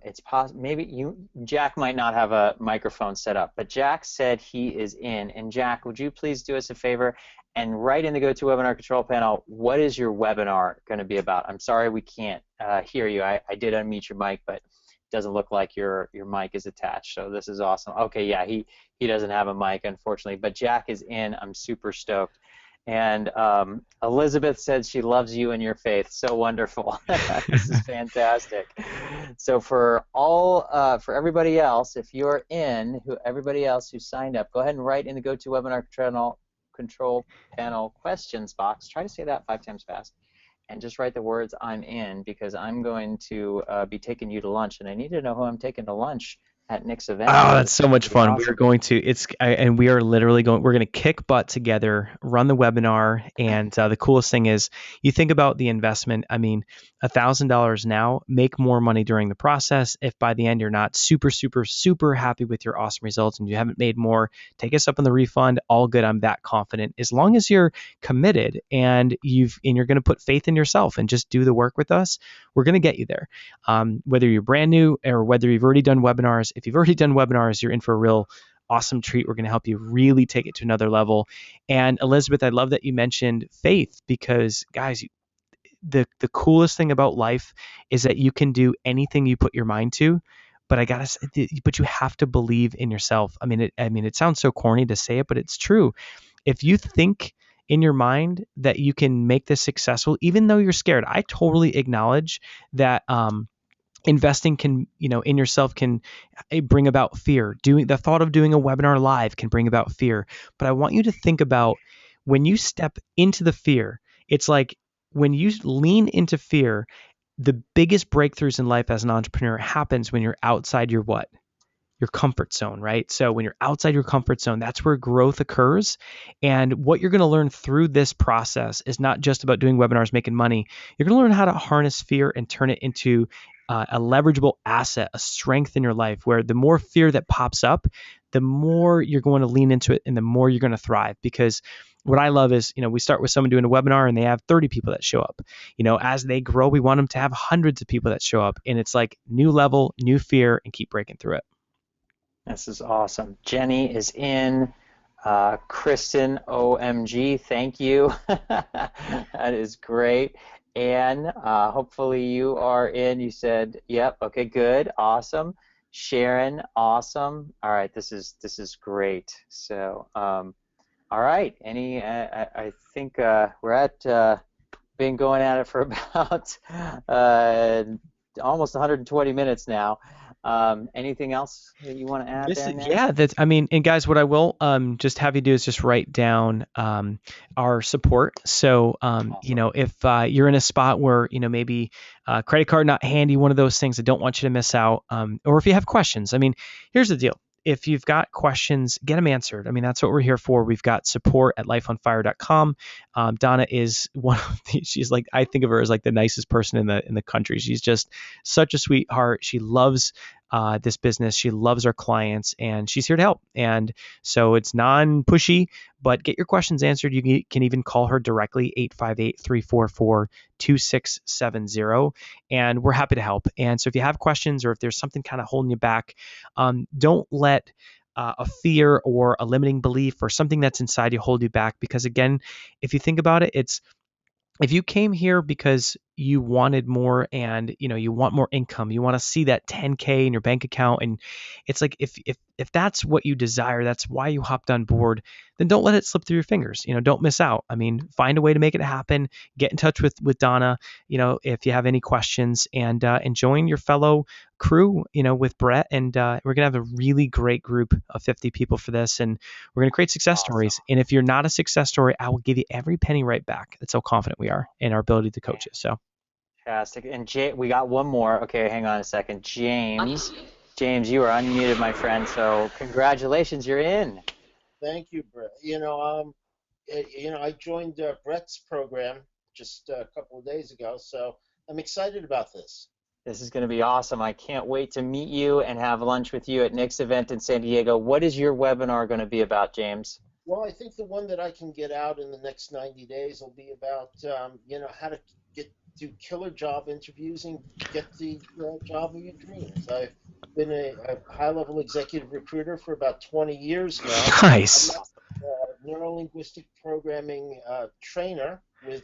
It's possible. Maybe Jack might not have a microphone set up, but Jack said he is in. And Jack, would you please do us a favor and write in the GoToWebinar control panel, what is your webinar going to be about? I'm sorry we can't hear you. I did unmute your mic, but it doesn't look like your mic is attached. So this is awesome. Okay, yeah, he doesn't have a mic, unfortunately, but Jack is in. I'm super stoked. And Elizabeth said she loves you and your faith. So wonderful. This is fantastic. So for everybody else, if you're in, everybody else who signed up, go ahead and write in the GoToWebinar control panel questions box. Try to say that 5 times fast. And just write the words "I'm in," because I'm going to be taking you to lunch, and I need to know who I'm taking to lunch at Nick's event. Oh, that's so much fun. Awesome. We're going to and we are literally we're going to kick butt together, run the webinar, and the coolest thing is you think about the investment. $1,000 now, make more money during the process. If by the end you're not super, super, super happy with your awesome results and you haven't made more, take us up on the refund. All good. I'm that confident. As long as you're committed and you're going to put faith in yourself and just do the work with us, we're going to get you there. Whether you're brand new or whether you've already done webinars, if you've already done webinars, you're in for a real awesome treat. We're going to help you really take it to another level. And Elizabeth, I love that you mentioned faith because, guys, the coolest thing about life is that you can do anything you put your mind to. But but you have to believe in yourself. It sounds so corny to say it, but it's true. If you think in your mind that you can make this successful, even though you're scared, I totally acknowledge that. Investing can, in yourself can bring about fear. The thought of doing a webinar live can bring about fear. But I want you to think about when you step into the fear, it's like when you lean into fear, the biggest breakthroughs in life as an entrepreneur happens when you're outside your what? Your comfort zone, right? So when you're outside your comfort zone, that's where growth occurs. And what you're going to learn through this process is not just about doing webinars, making money. You're going to learn how to harness fear and turn it into a leverageable asset, a strength in your life, where the more fear that pops up, the more you're going to lean into it and the more you're going to thrive. Because what I love is, we start with someone doing a webinar and they have 30 people that show up. As they grow, we want them to have hundreds of people that show up. And it's like new level, new fear, and keep breaking through it. This is awesome. Jenny is in. Kristen, OMG, thank you. That is great. Anne, hopefully you are in. You said, yep, okay, good, awesome. Sharon, awesome. All right, this is great. So, all right, I think we're at been going at it for about almost 120 minutes now. Anything else that you want to add there, Nat? Yeah, that's, I mean, and guys, what I will just have you do is just write down our support. So, Awesome. if you're in a spot where, maybe credit card not handy, one of those things, I don't want you to miss out. Or if you have questions, I mean, here's the deal. If you've got questions, get them answered. I mean, that's what we're here for. We've got support at lifeonfire.com. Donna is one of she's like, I think of her as like the nicest person in the country. She's just such a sweetheart. She loves this business. She loves our clients and she's here to help. And so it's non-pushy, but get your questions answered. You can even call her directly, 858-344-2670. And we're happy to help. And so if you have questions or if there's something kind of holding you back, don't let a fear or a limiting belief or something that's inside you hold you back. Because again, if you think about it, if you came here because you wanted more and you want more income, you want to see that 10K in your bank account, and it's like if that's what you desire, that's why you hopped on board, then don't let it slip through your fingers. Don't miss out. I mean, find a way to make it happen. Get in touch with Donna, if you have any questions, and join your fellow crew, with Bret, and we're gonna have a really great group of 50 people for this, and we're gonna create success Awesome. stories. And if you're not a success story, I will give you every penny right back. That's how confident we are in our ability to coach you. So. Fantastic. And we got one more. Okay, hang on a second. James. James, you are unmuted, my friend. So congratulations, you're in. Thank you, Bret. I joined Bret's program just a couple of days ago, so I'm excited about this. This is going to be awesome. I can't wait to meet you and have lunch with you at Nick's event in San Diego. What is your webinar going to be about, James? Well, I think the one that I can get out in the next 90 days will be about, how to do killer job interviews and get the job of your dreams. I've been a high-level executive recruiter for about 20 years now. Nice. I'm a neuro-linguistic programming trainer under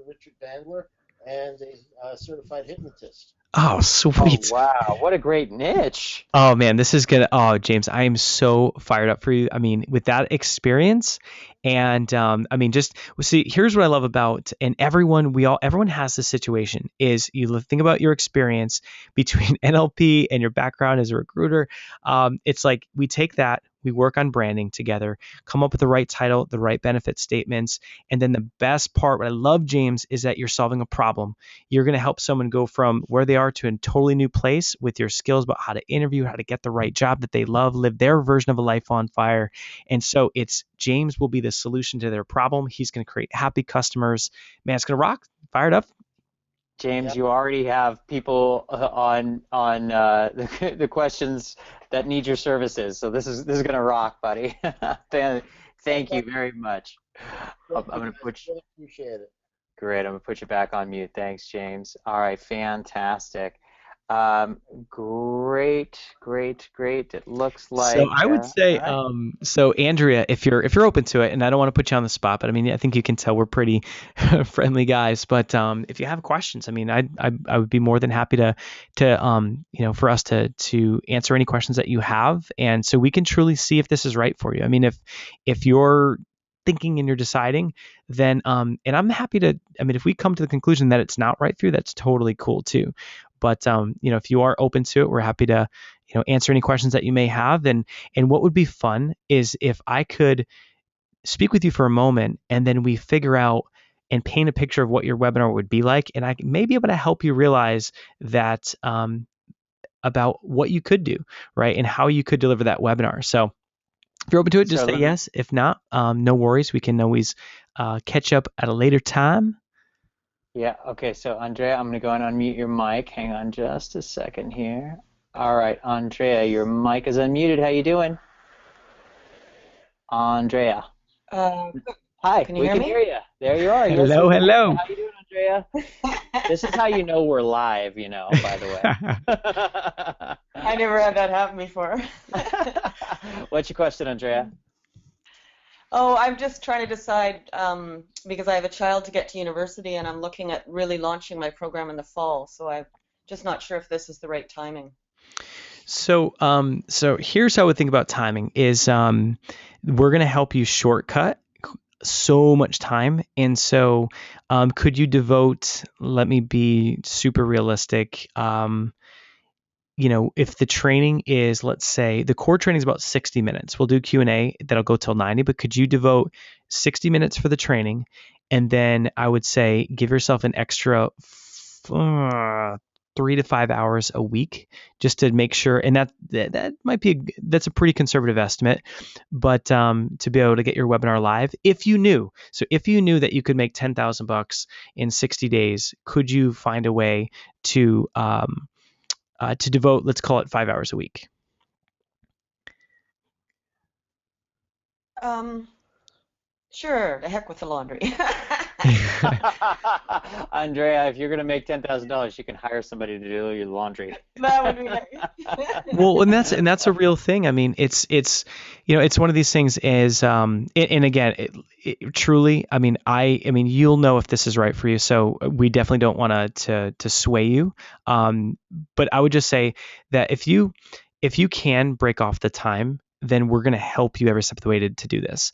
Richard Bandler and a certified hypnotist. Oh, sweet. Oh, wow. What a great niche. Oh man, this is gonna. Oh, James, I am so fired up for you. I mean, with that experience, and I mean, just see. Here's what I love about, and everyone has this situation. Is you think about your experience between NLP and your background as a recruiter. It's like we take that, we work on branding together, come up with the right title, the right benefit statements, and then the best part, what I love, James, is that you're solving a problem. You're going to help someone go from where they are to a totally new place with your skills about how to interview, how to get the right job that they love, live their version of a life on fire. And so James will be the solution to their problem. He's going to create happy customers. Man, it's going to rock. Fired up. James, Yep. you already have people on the questions that need your services. So this is going to rock, buddy. Thank you very much. I'm going to put you. Really appreciate it. Great. I'm going to put you back on mute. Thanks, James. All right, fantastic. Great. It looks like. So I would say, all right. so Andrea, if you're open to it, and I don't want to put you on the spot, but I mean, I think you can tell we're pretty friendly guys. But if you have questions, I mean, I would be more than happy to for us to answer any questions that you have, and so we can truly see if this is right for you. I mean, if you're thinking and you're deciding, then and I'm happy to. I mean, if we come to the conclusion that it's not right for you, that's totally cool too. But if you are open to it, we're happy to answer any questions that you may have. And what would be fun is if I could speak with you for a moment, and then we figure out and paint a picture of what your webinar would be like, and I may be able to help you realize that about what you could do, right, and how you could deliver that webinar. So if you're open to it, just say yes. If not, no worries. We can always catch up at a later time. Yeah, okay, so Andrea, I'm going to go and unmute your mic. Hang on just a second here. All right, Andrea, your mic is unmuted. How you doing? Andrea. Hi, Can you we hear can me? hear you. There you are. Yes, we Hello, can hear you. hello. How you doing, Andrea? This is how you know we're live, by the way. I never had that happen before. What's your question, Andrea? Oh, I'm just trying to decide because I have a child to get to university and I'm looking at really launching my program in the fall. So I'm just not sure if this is the right timing. So here's how I would think about timing is we're going to help you shortcut so much time. And so could you devote, let me be super realistic, if the training is, let's say, the core training is about 60 minutes, we'll do Q&A that'll go till 90, but could you devote 60 minutes for the training? And then I would say give yourself an extra 3 to 5 hours a week just to make sure, and that might be, that's a pretty conservative estimate, but to be able to get your webinar live, if you knew, that you could make $10,000 in 60 days, could you find a way to devote, let's call it 5 hours a week? Um, sure, the heck with the laundry. Andrea, if you're going to make $10,000, you can hire somebody to do your laundry. That would be nice. Well, and that's a real thing. I mean, it's one of these things is and again, truly, I mean, you'll know if this is right for you. So we definitely don't want to sway you. But I would just say that if you can break off the time, then we're going to help you every step of the way to do this.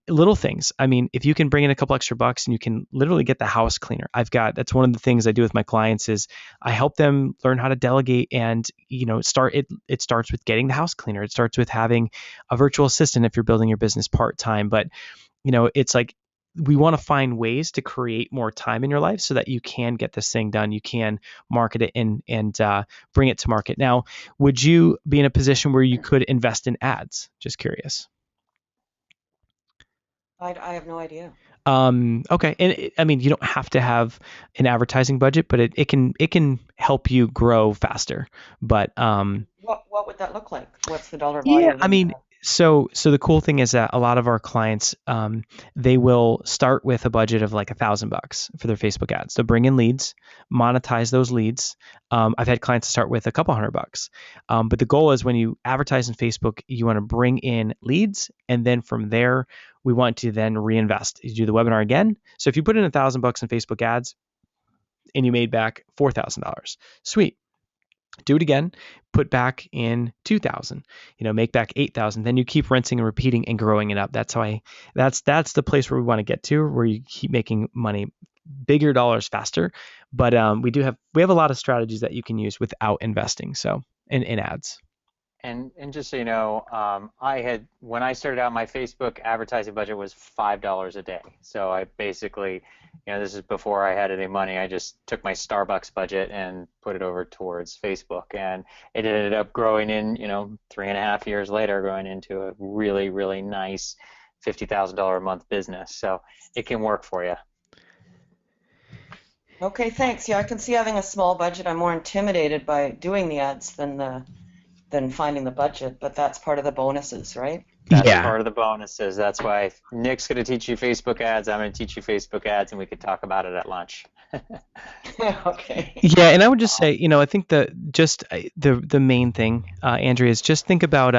Little things. I mean, if you can bring in a couple extra bucks and you can literally get the house cleaner. That's one of the things I do with my clients is I help them learn how to delegate and, it starts with getting the house cleaner. It starts with having a virtual assistant if you're building your business part-time. But, it's like, we want to find ways to create more time in your life so that you can get this thing done. You can market it and bring it to market. Now, would you be in a position where you could invest in ads? Just curious. I have no idea. Okay, and I mean, you don't have to have an advertising budget, but it can help you grow faster. But What would that look like? What's the dollar yeah, value? I mean, so the cool thing is that a lot of our clients, they will start with a budget of like $1,000 for their Facebook ads. So bring in leads, monetize those leads. I've had clients start with a couple $100. But the goal is when you advertise in Facebook, you want to bring in leads, and then from there, we want to then reinvest. You do the webinar again. So if you put in $1,000 in Facebook ads and you made back $4,000, sweet. Do it again, put back in 2,000, make back 8,000. Then you keep rinsing and repeating and growing it up. That's the place where we want to get to, where you keep making money, bigger dollars faster. But we have a lot of strategies that you can use without investing. So in ads. And just so you know, when I started out, my Facebook advertising budget was $5 a day. So I basically, this is before I had any money. I just took my Starbucks budget and put it over towards Facebook, and it ended up growing in, 3.5 years later, growing into a really, really nice $50,000 a month business. So it can work for you. Okay, thanks. Yeah, I can see having a small budget. I'm more intimidated by doing the ads than finding the budget, but that's part of the bonuses, right? That's Yeah. part of the bonuses. That's why Nick's going to teach you Facebook ads. I'm going to teach you Facebook ads, and we could talk about it at lunch. Okay. Yeah, and I would just say, I think the main thing, Andrea, is just think about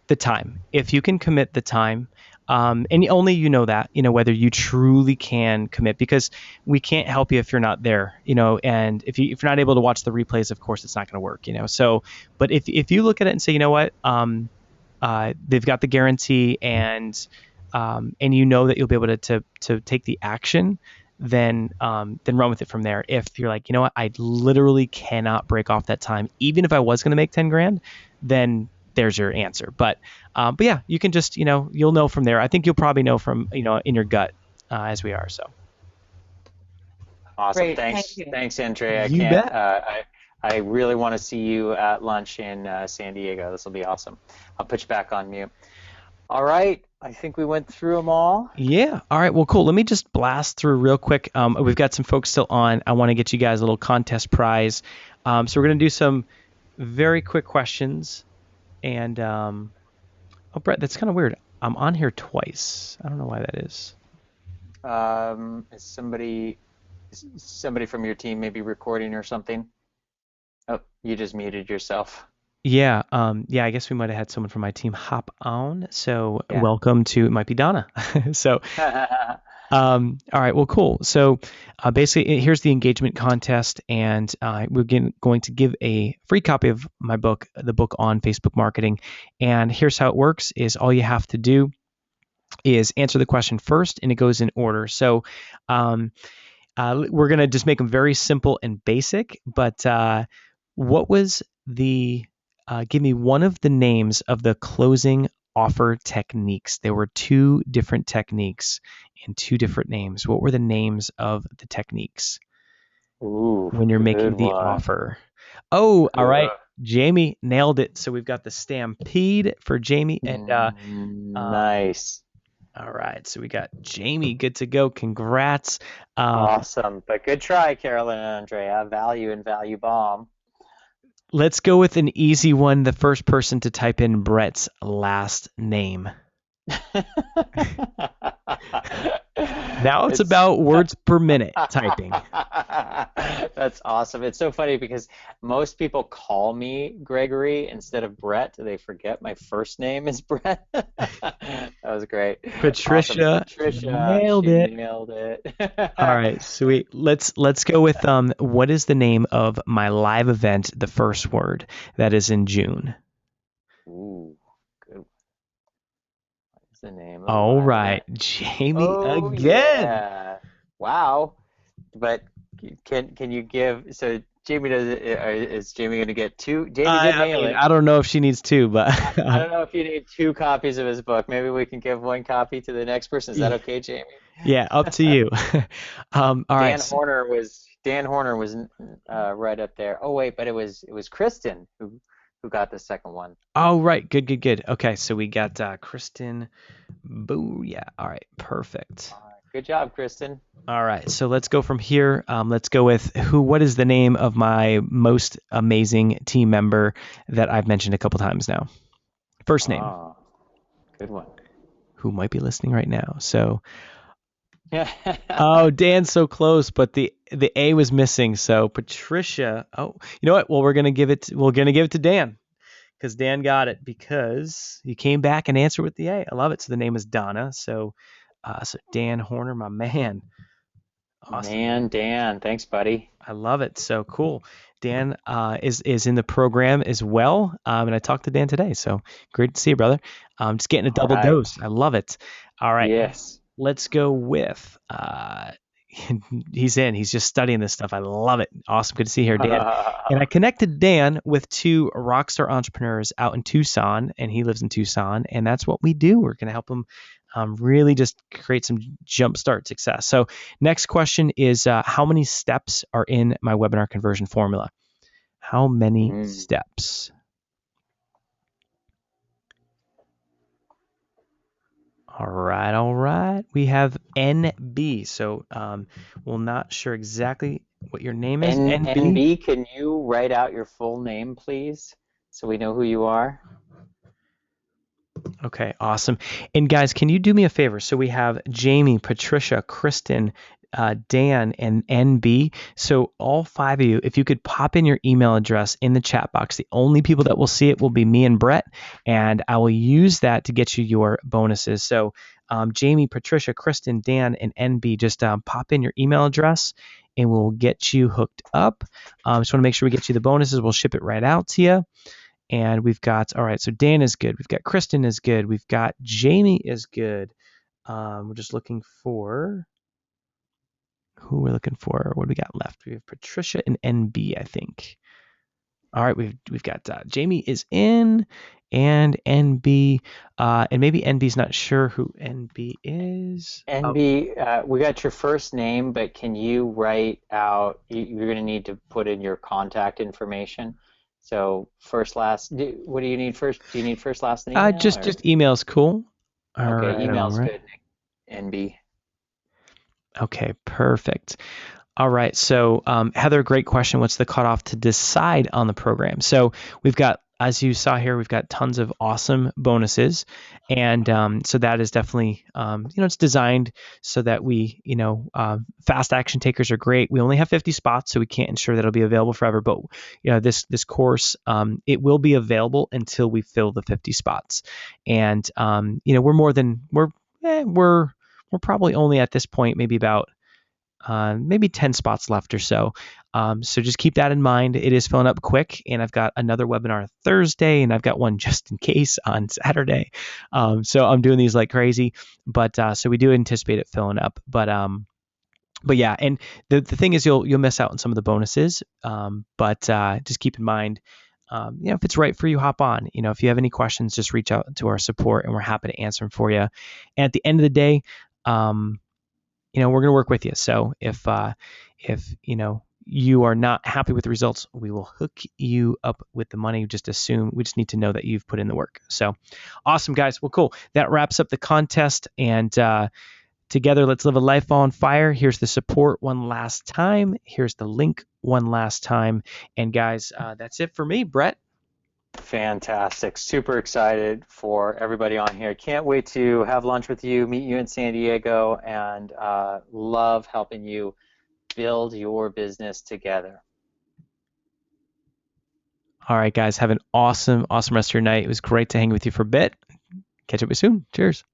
the time. If you can commit the time, and only that, whether you truly can commit, because we can't help you if you're not there, and if you're not able to watch the replays, of course, it's not going to work, So, but if you look at it and say, you know what, they've got the guarantee, and that you'll be able to take the action, then run with it from there. If you're like, what, I literally cannot break off that time, even if I was going to make 10 grand, then there's your answer. But yeah, you can just, you'll know from there. I think you'll probably know from, in your gut, as we are. So Awesome. Great, Thanks. thank you. Thanks, Andrea. I You can't. bet. I really want to see you at lunch in San Diego. This will be awesome. I'll put you back on mute. All right. I think we went through them all. Yeah. All right. Well, cool. Let me just blast through real quick. We've got some folks still on. I want to get you guys a little contest prize. So we're going to do some very quick questions. And, oh, Brett, that's kind of weird. I'm on here twice. I don't know why that is. Is somebody from your team maybe recording or something? Oh, you just muted yourself. Yeah, yeah, I guess we might have had someone from my team hop on. So Yeah. welcome to, it might be Donna. So, all right, well, cool. So basically, here's the engagement contest, and we're going to give a free copy of my book, the book on Facebook marketing. And here's how it works: is all you have to do is answer the question first, and it goes in order. So um, we're going to just make them very simple and basic. But what was give me one of the names of the closing offer techniques. There were two different techniques and two different names. What were the names of the techniques Ooh, when you're good making the one. offer? Oh, all right. Good. Jamie nailed it. So we've got the Stampede for Jamie, and um, Nice. all right. So we got Jamie good to go. Congrats. Awesome. But good try, Carolyn and Andrea. Value and value bomb. Let's go with an easy one. The first person to type in Bret's last name. Now it's It's about words per minute typing. That's awesome. It's so funny because most people call me Gregory instead of Brett. They forget my first name is Brett. That was great. Awesome. Patricia Patricia, nailed she it. nailed it. All right, sweet. Let's go with what is the name of my live event, the first word, that is in June? Ooh, good. What is the name of the All live right, event? Jamie Oh again. yeah. Wow. But can you give so Jamie does it is Jamie gonna get two? Jamie did I nail mean, it. I don't know if she needs to, but I don't know if you need two copies of his book. Maybe we can give one copy to the next person. Is that okay, Jamie? yeah, up to you. All right. Dan Horner was right up there. Oh wait, but it was Kristen who got the second one. Oh, right. Good, good, good. Okay, so we got Kristen. Boo. Yeah. All right. Perfect. All right, good job, Kristen. All right. So let's go from here. Let's go with what is the name of my most amazing team member that I've mentioned a couple times now? First name, Oh, good one. who might be listening right now. So, Yeah. oh, Dan's so close, but the A was missing. So Patricia. Oh, you know what? Well, we're gonna give it to Dan, because Dan got it because he came back and answered with the A. I love it. So the name is Donna. So Dan Horner, my man. Awesome. Man, Dan, thanks, buddy. I love it. So cool. Dan is in the program as well. And I talked to Dan today. So great to see you, brother. Just getting a All double right. dose. I love it. All right. Yes. Let's go with he's in. He's just studying this stuff. I love it. Awesome. Good to see you here, Dan. And I connected Dan with two rockstar entrepreneurs out in Tucson, and he lives in Tucson, and that's what we do. We're going to help him really just create some jumpstart success. So next question is, how many steps are in my webinar conversion formula? How many Mm. steps? All right, all right. We have NB. So we're not sure exactly what your name is. NB. NB, can you write out your full name, please, so we know who you are? Okay, awesome. And guys, can you do me a favor? So we have Jamie, Patricia, Kristen, Dan, and NB. So all five of you, if you could pop in your email address in the chat box, the only people that will see it will be me and Bret, and I will use that to get you your bonuses. So Jamie, Patricia, Kristen, Dan, and NB, just pop in your email address and we'll get you hooked up. Just want to make sure we get you the bonuses. We'll ship it right out to you. And we've got, all right, so Dan is good. We've got Kristen is good. We've got Jamie is good. We're just looking for who we're looking for. What do we got left? We have Patricia and NB, I think. All right, we've got Jamie is in, and NB, and maybe NB's not sure who NB is. NB, we got your first name, but can you write out, you're going to need to put in your contact information. So first, last, what do you need first? Do you need first, last, and email? Just email's cool. All Okay, right, all email's right. good, NB. Okay, perfect. All right. So, Heather, great question. What's the cutoff to decide on the program? So we've got as you saw here, we've got tons of awesome bonuses. And so that is definitely, it's designed so that we, fast action takers are great. We only have 50 spots, so we can't ensure that it'll be available forever. But, this course, it will be available until we fill the 50 spots. And, we're probably only at this point, maybe about maybe 10 spots left or so. So just keep that in mind. It is filling up quick, and I've got another webinar Thursday, and I've got one just in case on Saturday. So I'm doing these like crazy, but so we do anticipate it filling up. But yeah, and the thing is, you'll miss out on some of the bonuses. But just keep in mind, if it's right for you, hop on. If you have any questions, just reach out to our support, and we're happy to answer them for you. And at the end of the day, we're going to work with you. So if you are not happy with the results, we will hook you up with the money. We just need to know that you've put in the work. So awesome, guys. Well, cool. That wraps up the contest. And together, let's live a life on fire. Here's the support one last time. Here's the link one last time. And guys, that's it for me, Bret. Fantastic. Super excited for everybody on here. Can't wait to have lunch with you, meet you in San Diego, and love helping you build your business together. All right, guys. Have an awesome rest of your night. It was great to hang with you for a bit. Catch up with you soon. Cheers.